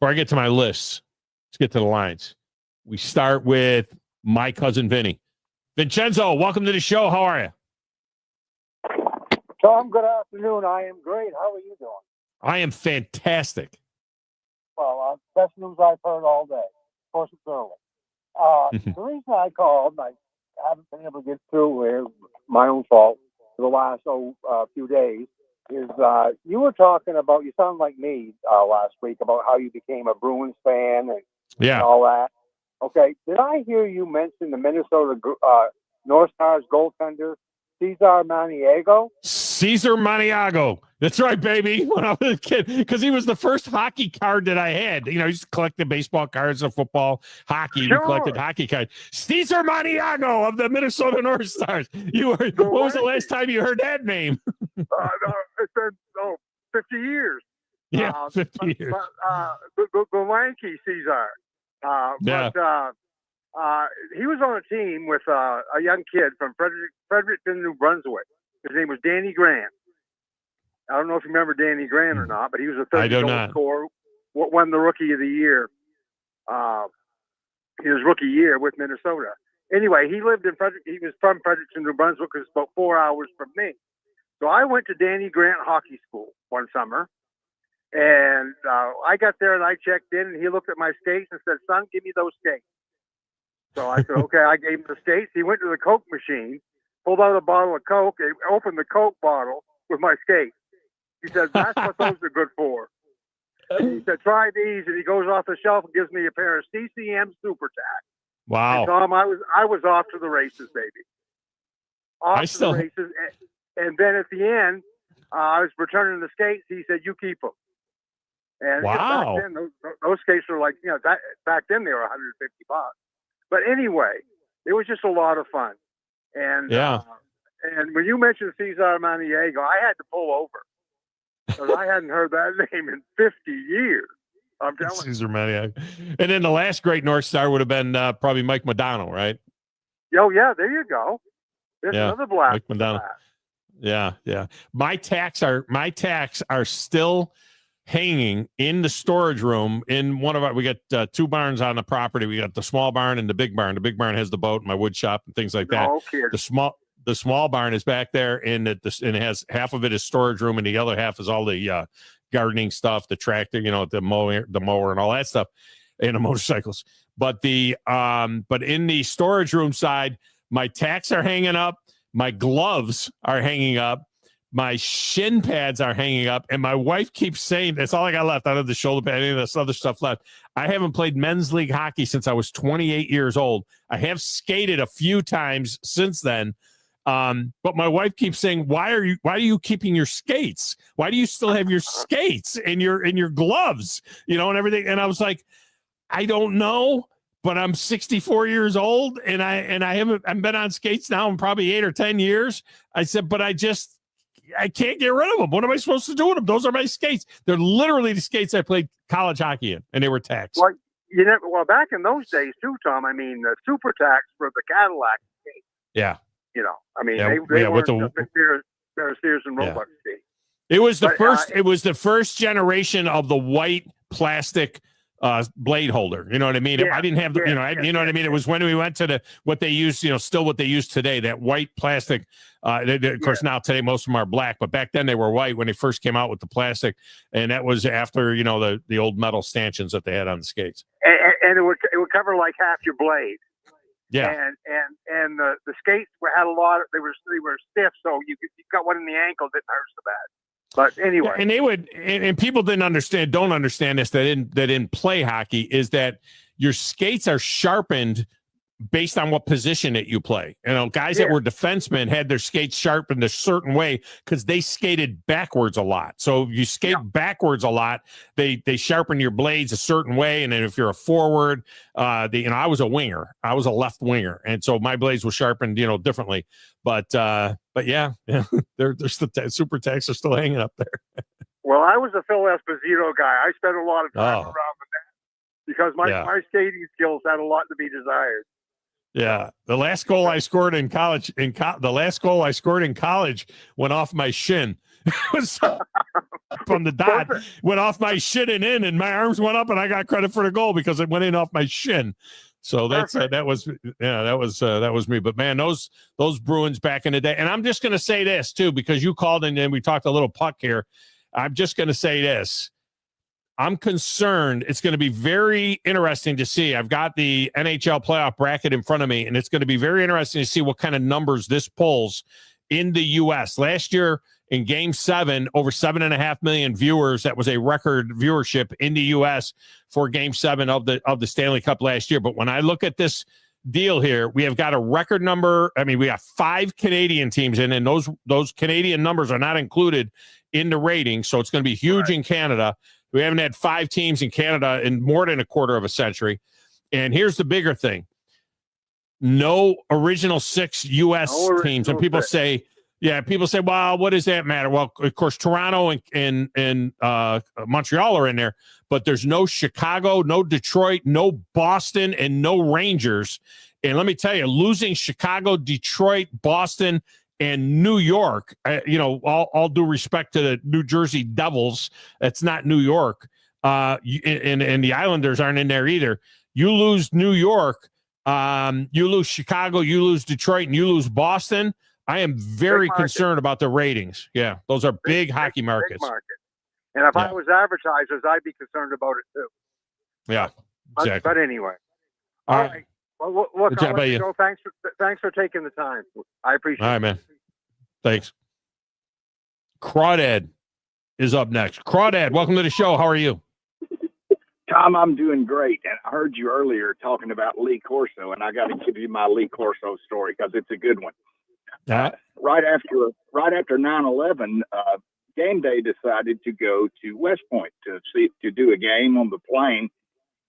Before I get to my lists, let's get to the lines. We start with my cousin Vinny. Vincenzo, welcome to the show. How are you? Tom, good afternoon. I am great. How are you doing? I am fantastic. Well, best news I've heard all day. Of course, it's early. The reason I called, and I haven't been able to get through here, my own fault, for the last few days, is you were talking about, you sound like me last week, about how you became a Bruins fan and all that. Okay, did I hear you mention the Minnesota North Stars goaltender, Cesar Maniago? Cesar Maniago. That's right, baby. When I was a kid, because he was the first hockey card that I had. I used to collect the baseball cards of football, hockey. Sure. We collected hockey cards. Cesar Maniago of the Minnesota North Stars. What was the last time you heard that name? It's been 50 years. Yeah, 50 years. The lanky Cesar. He was on a team with a young kid from Fredericton, New Brunswick. His name was Danny Grant. I don't know if you remember Danny Grant or not, but he was a 30-goal scorer. Won the Rookie of the Year. His rookie year with Minnesota. Anyway, he lived in He was from Fredericton, New Brunswick, which is about 4 hours from me. So I went to Danny Grant Hockey School one summer, and I got there and I checked in, and he looked at my skates and said, "Son, give me those skates." So I said, "Okay." I gave him the skates. He went to the Coke machine, pulled out a bottle of Coke, and opened the Coke bottle with my skates. He said, "That's what those are good for." He said, "Try these," and he goes off the shelf and gives me a pair of CCM Super Tack. Wow. And Tom, I was off to the races, baby. The races. And then at the end, I was returning the skates. He said, "You keep them." And wow. Back then, those skates were like, back then they were $150. But anyway, it was just a lot of fun. And Yeah. and when you mentioned Cesar Maniego, I had to pull over because I hadn't heard that name in 50 years. I'm telling you. Caesar Maniac. And then the last great North Star would have been probably Mike McDonald, right? Oh, yeah, there you go. There's another blast. Mike McDonald. Yeah, yeah. My tacks are still hanging in the storage room in one of our. We got two barns on the property. We got the small barn and the big barn. The big barn has the boat and my wood shop and things like that. No kidding. The small barn is back there, and it has half of it is storage room, and the other half is all the gardening stuff, the tractor, the mower, and all that stuff, and the motorcycles. But but in the storage room side, my tacks are hanging up, my gloves are hanging up, my shin pads are hanging up, and my wife keeps saying, that's all I got left out of the shoulder pad, any of this other stuff left. I haven't played men's league hockey since I was 28 years old. I have skated a few times since then. But my wife keeps saying, why are you keeping your skates? Why do you still have your skates and your gloves, and everything? And I was like, I don't know, but I'm 64 years old and I've been on skates now in probably 8 or 10 years. I said, but I can't get rid of them. What am I supposed to do with them? Those are my skates. They're literally the skates I played college hockey in, and they were tacks. Well, back in those days too, Tom, I mean, the super tacks for the Cadillac skates. Yeah. They weren't the Sears and Roebuck skates. It was the first generation of the white plastic blade holder. You know what I mean? I didn't have what I mean? It was when we went to what they use, still what they use today, that white plastic. Of course, now today, most of them are black, but back then they were white when they first came out with the plastic. And that was after, the old metal stanchions that they had on the skates. And it would cover like half your blade. Yeah. And the skates had a lot of, they were stiff. So you got one in the ankle, didn't hurt so bad. But anyway, and they would, and people don't understand this. That didn't play hockey, is that your skates are sharpened based on what position that you play. Guys that were defensemen had their skates sharpened a certain way because they skated backwards a lot. So if you skate backwards a lot, they sharpen your blades a certain way. And then if you're a forward, I was a winger. I was a left winger, and so my blades were sharpened, differently. But yeah, they're the super tacks are still hanging up there. Well, I was a Phil Esposito guy. I spent a lot of time around the net because my skating skills had a lot to be desired. Yeah, the last goal I scored in college, went off my shin. It was from the dot, went off my shin and in, and my arms went up, and I got credit for the goal because it went in off my shin. So that was me. But man, those Bruins back in the day, and I'm just going to say this too, because you called and then we talked a little puck here. I'm just going to say this. I'm concerned. It's going to be very interesting to see. I've got the NHL playoff bracket in front of me, and it's going to be very interesting to see what kind of numbers this pulls in the U.S. Last year in Game 7, over 7.5 million viewers. That was a record viewership in the U.S. for Game 7 of the Stanley Cup last year. But when I look at this deal here, we have got a record number. I mean, we got 5 Canadian teams in, and those Canadian numbers are not included in the rating. So it's going to be huge in Canada. We haven't had 5 teams in Canada in more than a quarter of a century. And here's the bigger thing. No original 6 U.S. teams. And people say, well, what does that matter? Well, of course, Toronto and Montreal are in there, but there's no Chicago, no Detroit, no Boston, and no Rangers. And let me tell you, losing Chicago, Detroit, Boston, and New York, all due respect to the New Jersey Devils, that's not New York. And the Islanders aren't in there either. You lose New York, you lose Chicago, you lose Detroit, and you lose Boston. I am very concerned about the ratings. Yeah, those are big hockey markets. Big market. And if I was advertisers, I'd be concerned about it too. Yeah, exactly. But anyway. All right. Well, look, I'll let you go. Thanks for taking the time. I appreciate it. All right, man. Thanks. Crawdad is up next. Crawdad, welcome to the show. How are you? Tom, I'm doing great. And I heard you earlier talking about Lee Corso, and I got to give you my Lee Corso story because it's a good one. Right after 9/11, Game Day decided to go to West Point to do a game on the plane.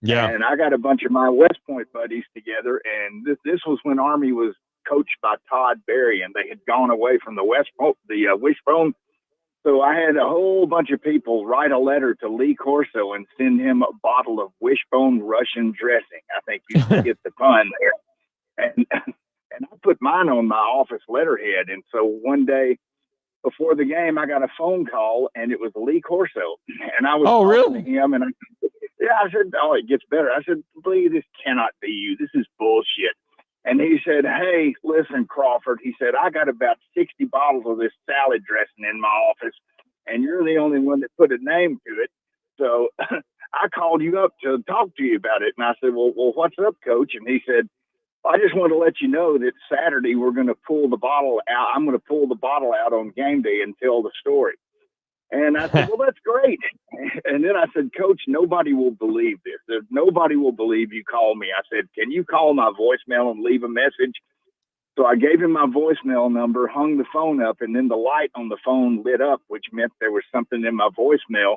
Yeah. And I got a bunch of my West Point buddies together, and this was when Army was coached by Todd Berry, and they had gone away from the Wishbone. So I had a whole bunch of people write a letter to Lee Corso and send him a bottle of Wishbone Russian dressing. I think you can get the pun there. And I put mine on my office letterhead. And so one day before the game, I got a phone call, and it was Lee Corso. And I was talking to him, and I said, oh, it gets better. I said, Lee, this cannot be you. This is bullshit. And he said, hey, listen, Crawford. He said, I got about 60 bottles of this salad dressing in my office, and you're the only one that put a name to it. So I called you up to talk to you about it. And I said, well, what's up, Coach? And he said, I just want to let you know that Saturday we're going to pull the bottle out. I'm going to pull the bottle out on game day and tell the story. And I said, well, that's great. And then I said, Coach, nobody will believe this. Nobody will believe you call me. I said, can you call my voicemail and leave a message? So I gave him my voicemail number, hung the phone up, and then the light on the phone lit up, which meant there was something in my voicemail.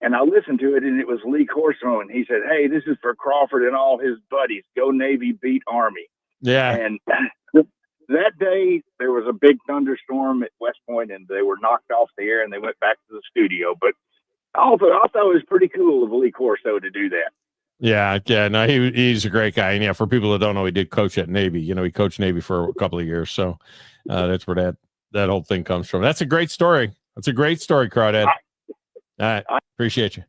And I listened to it, and it was Lee Corso. And he said, hey, this is for Crawford and all his buddies. Go Navy, beat Army. Yeah. And that day, there was a big thunderstorm at West Point, and they were knocked off the air, and they went back to the studio. But I thought it was pretty cool of Lee Corso to do that. Yeah. No, he's a great guy. And yeah, for people that don't know, he did coach at Navy. He coached Navy for a couple of years. So that's where that whole thing comes from. That's a great story. That's a great story, Crawdad. All right. Appreciate you.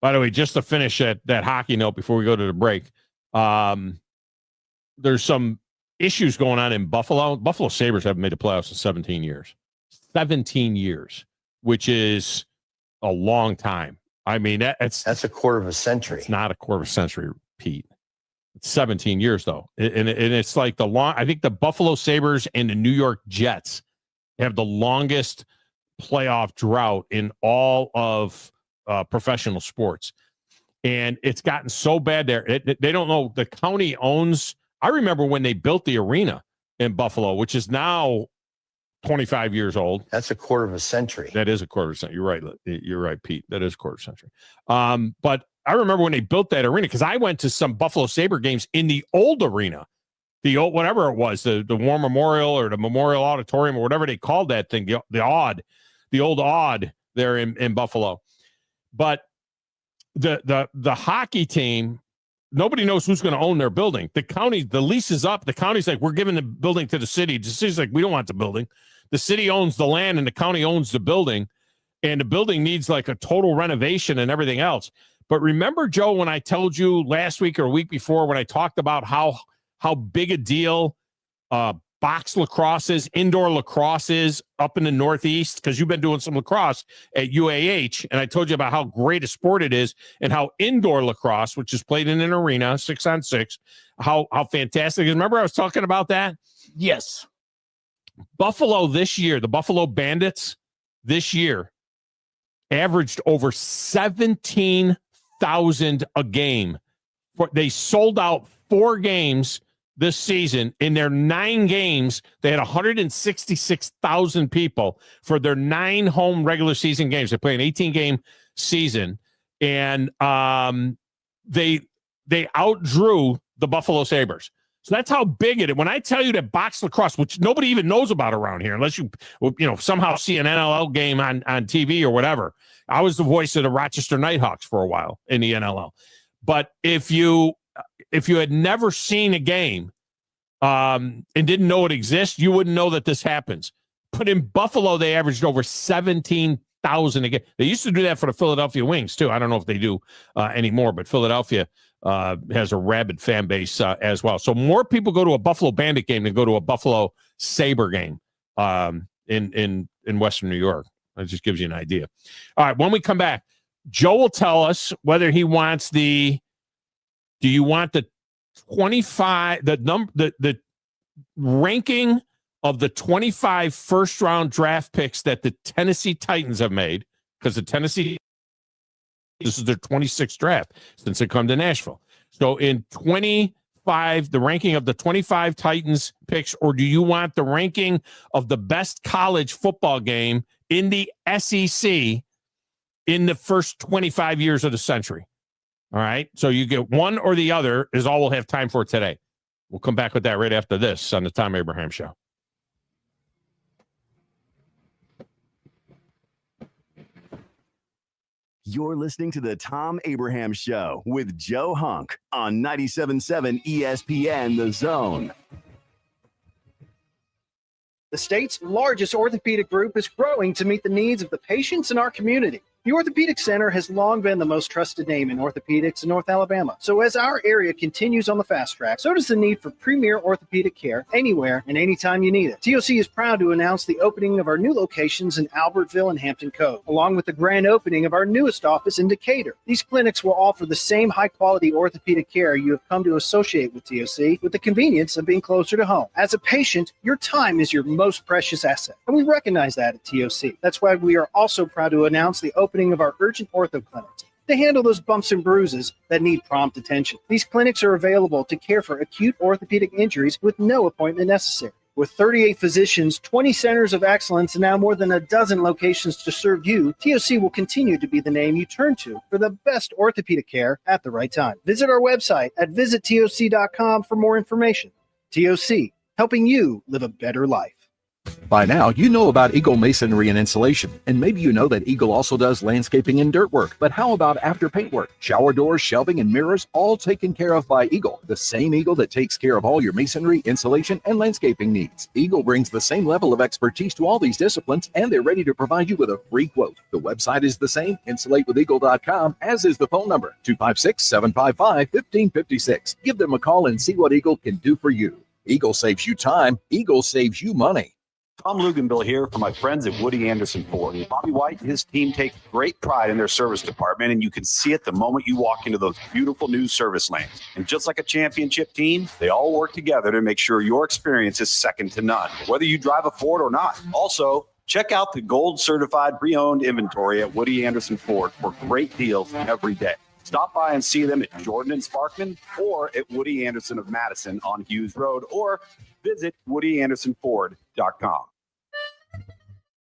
By the way, just to finish that hockey note before we go to the break, there's some issues going on in Buffalo. Buffalo Sabres haven't made the playoffs in 17 years. 17 years, which is a long time. I mean, that's a quarter of a century. It's not a quarter of a century, Pete. It's 17 years, though. And it's like I think the Buffalo Sabres and the New York Jets have the longest playoff drought in all of professional sports. And it's gotten so bad there. They don't know. The county owns. I remember when they built the arena in Buffalo, which is now 25 years old. That's a quarter of a century. That is a quarter of a century. You're right. You're right, Pete. That is a quarter of a century. But I remember when they built that arena, because I went to some Buffalo Sabre games in the old arena, the old, whatever it was, the War Memorial or the Memorial Auditorium or whatever they called that thing, the old Odd there in Buffalo. But the hockey team, nobody knows who's going to own their building. The county, the lease is up. The county's like, we're giving the building to the city. The city's like, we don't want the building. The city owns the land and the county owns the building. And the building needs like a total renovation and everything else. But remember, Joe, when I told you last week or a week before when I talked about how big a deal box lacrosse is, indoor lacrosse is up in the Northeast, because you've been doing some lacrosse at UAH, and I told you about how great a sport it is and how indoor lacrosse, which is played in an arena, 6-on-6, how fantastic it is. Remember I was talking about that? Yes. Buffalo this year, the Buffalo Bandits this year averaged over 17,000 a game. They sold out 4 games this season. In their 9 games, they had 166,000 people for their 9 home regular season games. They play an 18-game season, and they outdrew the Buffalo Sabres. So that's how big it is. When I tell you that box lacrosse, which nobody even knows about around here, unless you somehow see an NLL game on TV or whatever. I was the voice of the Rochester Nighthawks for a while in the NLL. But if you had never seen a game and didn't know it exists, you wouldn't know that this happens. But in Buffalo, they averaged over 17,000 a game. They used to do that for the Philadelphia Wings, too. I don't know if they do anymore, but Philadelphia has a rabid fan base as well. So more people go to a Buffalo Bandit game than go to a Buffalo Sabre game in Western New York. That just gives you an idea. All right, when we come back, Joe will tell us whether he wants do you want the 25, the ranking of the 25 first round draft picks that the Tennessee Titans have made, because this is their 26th draft since they come to Nashville. So in 25, the ranking of the 25 Titans picks, or do you want the ranking of the best college football game in the SEC in the first 25 years of the century? All right. So you get one or the other is all we'll have time for today. We'll come back with that right after this on the Thom Abraham Show. You're listening to the Thom Abraham Show with Joe Hunk on 97.7 ESPN The Zone. The state's largest orthopedic group is growing to meet the needs of the patients in our community. The Orthopedic Center has long been the most trusted name in orthopedics in North Alabama. So as our area continues on the fast track, so does the need for premier orthopedic care anywhere and anytime you need it. TOC is proud to announce the opening of our new locations in Albertville and Hampton Cove, along with the grand opening of our newest office in Decatur. These clinics will offer the same high-quality orthopedic care you have come to associate with TOC, with the convenience of being closer to home. As a patient, your time is your most precious asset, and we recognize that at TOC. That's why we are also proud to announce the opening of our urgent ortho clinics to handle those bumps and bruises that need prompt attention. These clinics are available to care for acute orthopedic injuries with no appointment necessary. With 38 physicians, 20 centers of excellence, and now more than a dozen locations to serve you, TOC will continue to be the name you turn to for the best orthopedic care at the right time. Visit our website at visittoc.com for more information. TOC, helping you live a better life. By now, you know about Eagle Masonry and Insulation, and maybe you know that Eagle also does landscaping and dirt work. But how about after paint work? Shower doors, shelving, and mirrors, all taken care of by Eagle, the same Eagle that takes care of all your masonry, insulation, and landscaping needs. Eagle brings the same level of expertise to all these disciplines, and they're ready to provide you with a free quote. The website is the same, insulatewitheagle.com, as is the phone number, 256-755-1556. Give them a call and see what Eagle can do for you. Eagle saves you time. Eagle saves you money. Tom Luganville here for my friends at Woody Anderson Ford. Bobby White and his team take great pride in their service department, and you can see it the moment you walk into those beautiful new service lanes. And just like a championship team, they all work together to make sure your experience is second to none, whether you drive a Ford or not. Also, check out the gold certified pre-owned inventory at Woody Anderson Ford for great deals every day. Stop by and see them at Jordan and Sparkman or at Woody Anderson of Madison on Hughes Road, or visit WoodyAndersonFord.com.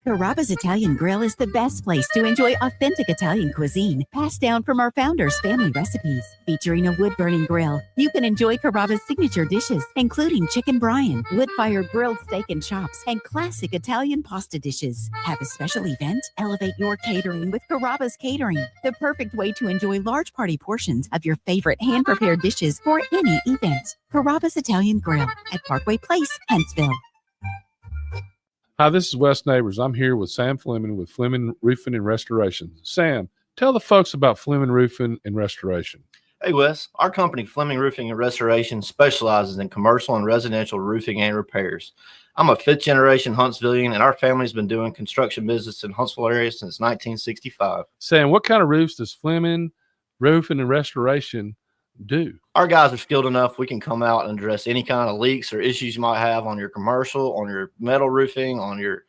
Carrabba's Italian Grill is the best place to enjoy authentic Italian cuisine, passed down from our founders' family recipes. Featuring a wood-burning grill, you can enjoy Carrabba's signature dishes, including chicken brine, wood-fired grilled steak and chops, and classic Italian pasta dishes. Have a special event? Elevate your catering with Carrabba's Catering, the perfect way to enjoy large party portions of your favorite hand-prepared dishes for any event. Carrabba's Italian Grill at Parkway Place, Huntsville. Hi, this is Wes Neighbors. I'm here with Sam Fleming with Fleming Roofing and Restoration. Sam, tell the folks about Fleming Roofing and Restoration. Hey, Wes. Our company, Fleming Roofing and Restoration, specializes in commercial and residential roofing and repairs. I'm a fifth-generation Huntsvillian, and our family's been doing construction business in Huntsville area since 1965. Sam, what kind of roofs does Fleming Roofing and Restoration do? Our guys are skilled enough. We can come out and address any kind of leaks or issues you might have on your commercial, on your metal roofing, on your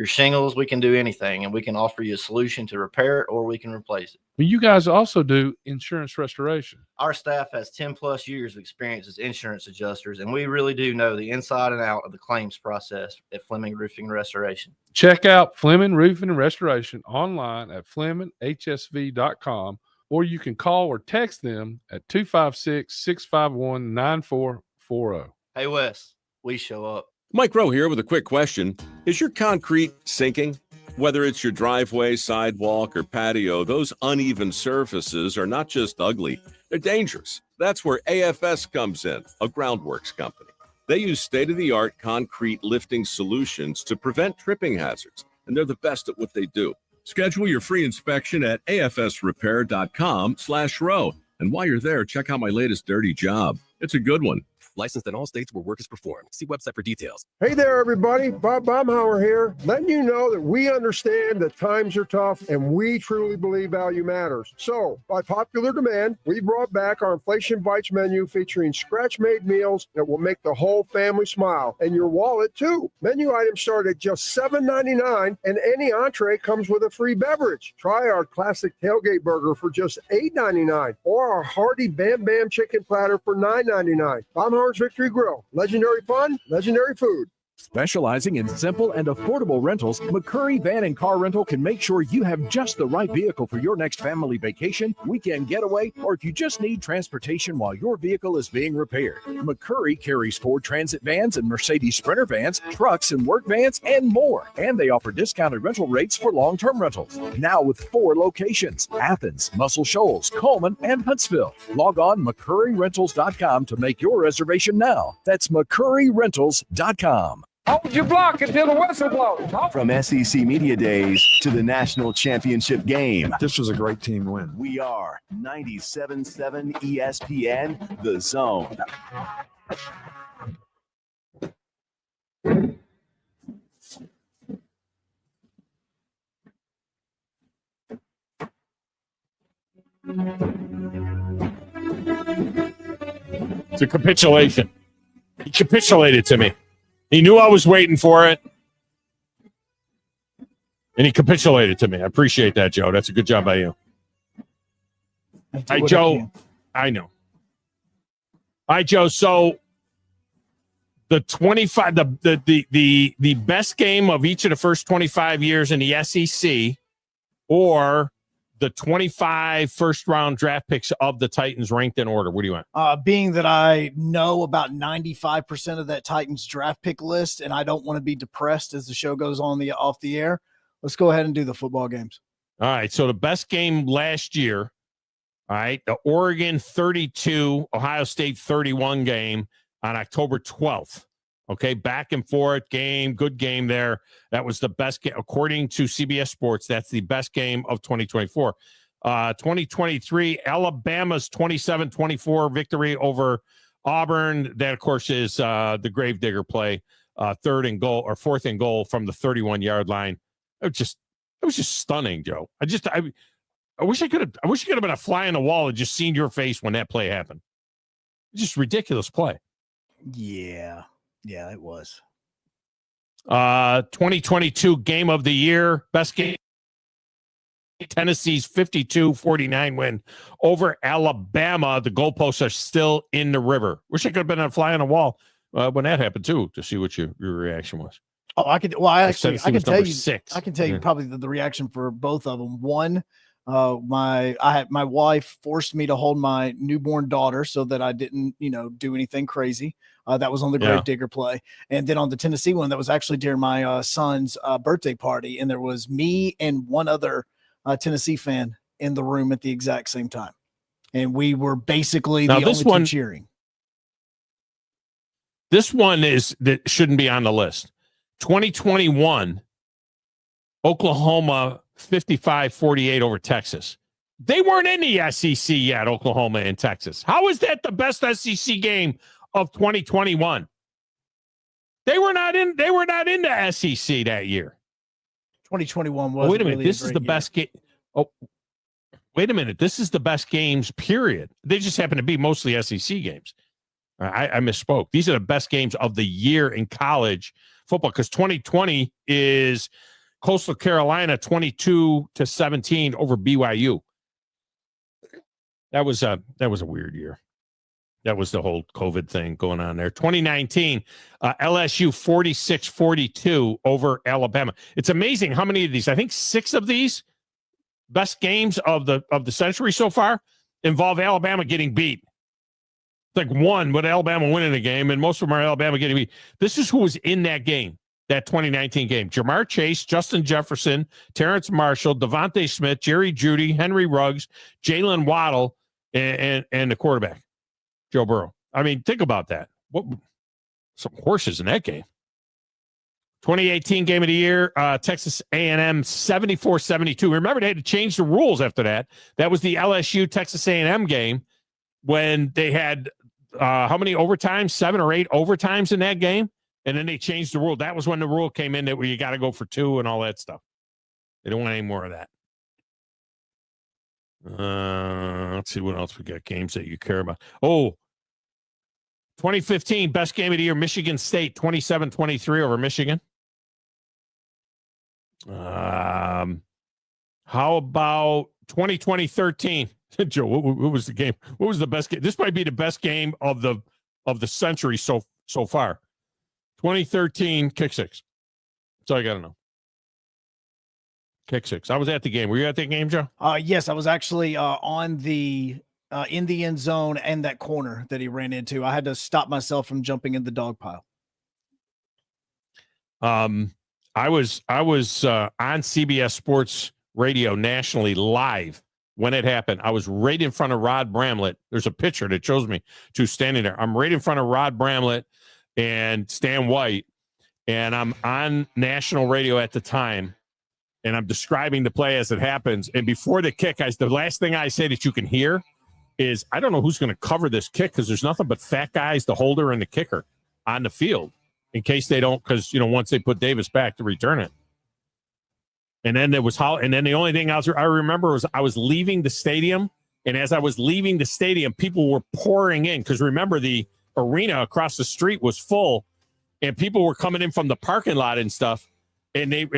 shingles. We can do anything, and we can offer you a solution to repair it, or we can replace it. Well, you guys also do insurance restoration. Our staff has 10 plus years of experience as insurance adjusters, and we really do know the inside and out of the claims process at Fleming Roofing and Restoration. Check out Fleming Roofing and Restoration online at FlemingHSV.com, or you can call or text them at 256-651-9440. Hey, Wes, we show up. Mike Rowe here with a quick question. Is your concrete sinking? Whether it's your driveway, sidewalk, or patio, those uneven surfaces are not just ugly, they're dangerous. That's where AFS comes in, a groundworks company. They use state-of-the-art concrete lifting solutions to prevent tripping hazards, and they're the best at what they do. Schedule your free inspection at afsrepair.com/row. And while you're there, check out my latest dirty job. It's a good one. Licensed in all states where work is performed. See website for details. Hey there, everybody. Bob Baumhauer here, letting you know that we understand that times are tough and we truly believe value matters. So, by popular demand, we brought back our Inflation Bites menu featuring scratch-made meals that will make the whole family smile and your wallet too. Menu items start at just $7.99 and any entree comes with a free beverage. Try our classic tailgate burger for just $8.99 or our hearty Bam Bam chicken platter for $9.99. Baumhauer's Victory Grill. Legendary fun, legendary food. Specializing in simple and affordable rentals, McCurry Van and Car Rental can make sure you have just the right vehicle for your next family vacation, weekend getaway, or if you just need transportation while your vehicle is being repaired. McCurry carries Ford Transit vans and Mercedes Sprinter vans, trucks and work vans, and more. And they offer discounted rental rates for long-term rentals. Now with 4 locations: Athens, Muscle Shoals, Coleman, and Huntsville. Log on McCurryRentals.com to make your reservation now. That's McCurryRentals.com. Hold your block until the whistle blows. From SEC Media Days to the National Championship game. This was a great team win. We are 97.7 ESPN, The Zone. It's a capitulation. He capitulated to me. He knew I was waiting for it, and he capitulated to me. I appreciate that, Joe. That's a good job by you. Hi, Joe. I know. Hi, Joe. So the 25, the best game of each of the first 25 years in the SEC, or the 25 first-round draft picks of the Titans ranked in order. What do you want? Being that I know about 95% of that Titans draft pick list, and I don't want to be depressed as the show goes on off the air, let's go ahead and do the football games. All right, so the best game last year, all right, the Oregon 32, Ohio State 31 game on October 12th. Okay, back and forth game, good game there. That was the best game. According to CBS Sports, that's the best game of 2024. 2023, Alabama's 27-24 victory over Auburn. That, of course, is the Gravedigger play, 4th and goal from the 31-yard line. It was just stunning, Joe. I wish I could have been a fly on the wall and just seen your face when that play happened. Just ridiculous play. Yeah, it was. 2022 game of the year, best game. Tennessee's 52-49 win over Alabama. The goalposts are still in the river. Wish I could have been a fly on the wall when that happened too, to see what your reaction was. Oh, I could. Well, I can tell you. 6. I can tell you probably the reaction for both of them. One, my wife forced me to hold my newborn daughter so that I didn't, do anything crazy. That was on the Gravedigger play. And then on the Tennessee one, that was actually during my son's birthday party. And there was me and one other Tennessee fan in the room at the exact same time. And we were basically the only two cheering. This one that shouldn't be on the list. 2021, Oklahoma 55-48 over Texas. They weren't in the SEC yet, Oklahoma and Texas. How is that the best SEC game of 2021? They were not in the SEC that year. 2021 was. Wait a minute, this is the best game. Oh, wait a minute, this is the best games, period. They just happen to be mostly SEC games. I misspoke. These are the best games of the year in college football, because 2020 is Coastal Carolina 22-17 over BYU. That was a weird year. That was the whole COVID thing going on there. 2019, LSU 46-42 over Alabama. It's amazing how many of these, I think 6 of these best games of the century so far involve Alabama getting beat. It's like one with Alabama winning the game, and most of them are Alabama getting beat. This is who was in that game, that 2019 game. Jamar Chase, Justin Jefferson, Terrence Marshall, Devontae Smith, Jerry Jeudy, Henry Ruggs, Jalen Waddle, and the quarterback, Joe Burrow. I mean, think about that. Some horses in that game. 2018 game of the year, Texas A&M 74-72. Remember, they had to change the rules after that. That was the LSU-Texas A&M game when they had how many overtimes? 7 or 8 overtimes in that game. And then they changed the rule. That was when the rule came in that where you got to go for 2 and all that stuff. They don't want any more of that. Let's see what else we got. Games that you care about. Oh, 2015 best game of the year, Michigan State 27-23 over Michigan. How about 2013? Joe, what was the game? What was the best game? This might be the best game of the century so far. 2013, kick six. That's all you got to know. Kick six. I was at the game. Were you at that game, Joe? Yes, I was actually on the in the end zone and that corner that he ran into. I had to stop myself from jumping in the dog pile. I was on CBS Sports Radio nationally live when it happened. I was right in front of Rod Bramlett. There's a picture that shows me two standing there. I'm right in front of Rod Bramlett and Stan White, and I'm on national radio at the time, and I'm describing the play as it happens. And before the kick, the last thing I say that you can hear is, I don't know who's going to cover this kick because there's nothing but fat guys, the holder and the kicker, on the field in case they don't, because, once they put Davis back to return it. And then there was and then the only thing I remember was I was leaving the stadium, and as I was leaving the stadium, people were pouring in because remember the arena across the street was full, and people were coming in from the parking lot and stuff, and there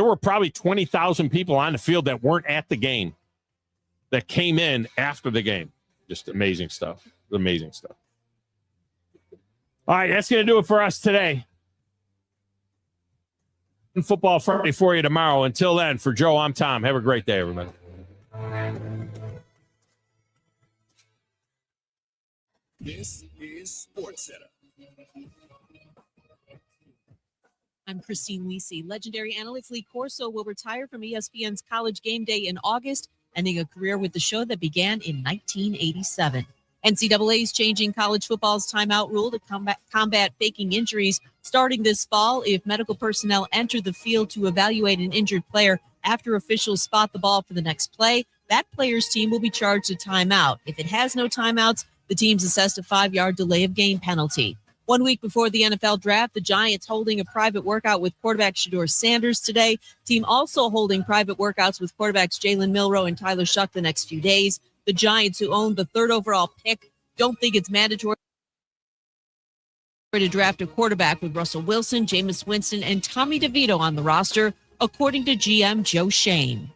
were probably 20,000 people on the field that weren't at the game that came in after the game. Just amazing stuff. Amazing stuff. All right, that's going to do it for us today. Football Friday for you tomorrow. Until then, for Joe, I'm Tom. Have a great day, everybody. This is Sports Center. I'm Christine Lisi. Legendary analyst Lee Corso will retire from ESPN's College Game Day in August, ending a career with the show that began in 1987. NCAA is changing college football's timeout rule to combat faking injuries starting this fall. If medical personnel enter the field to evaluate an injured player after officials spot the ball for the next play, that player's team will be charged a timeout. If it has no timeouts, the team's assessed a 5-yard delay of game penalty. 1 week before the NFL draft, the Giants holding a private workout with quarterback Shedeur Sanders today. Team also holding private workouts with quarterbacks Jalen Milroe and Tyler Shuck the next few days. The Giants, who own the 3rd overall pick, don't think it's mandatory to draft a quarterback with Russell Wilson, Jameis Winston, and Tommy DeVito on the roster, according to GM Joe Shane.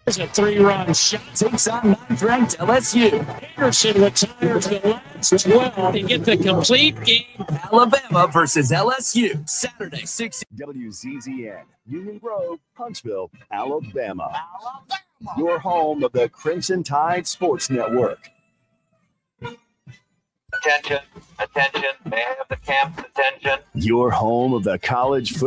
There's a 3-run shot. Takes on 9th-ranked LSU. Anderson retires the last 12 to get the complete game. Alabama versus LSU, Saturday, 6 WZZN, Union Grove, Huntsville, Alabama. Your home of the Crimson Tide Sports Network. Attention, may I have the camp's attention? Your home of the college football.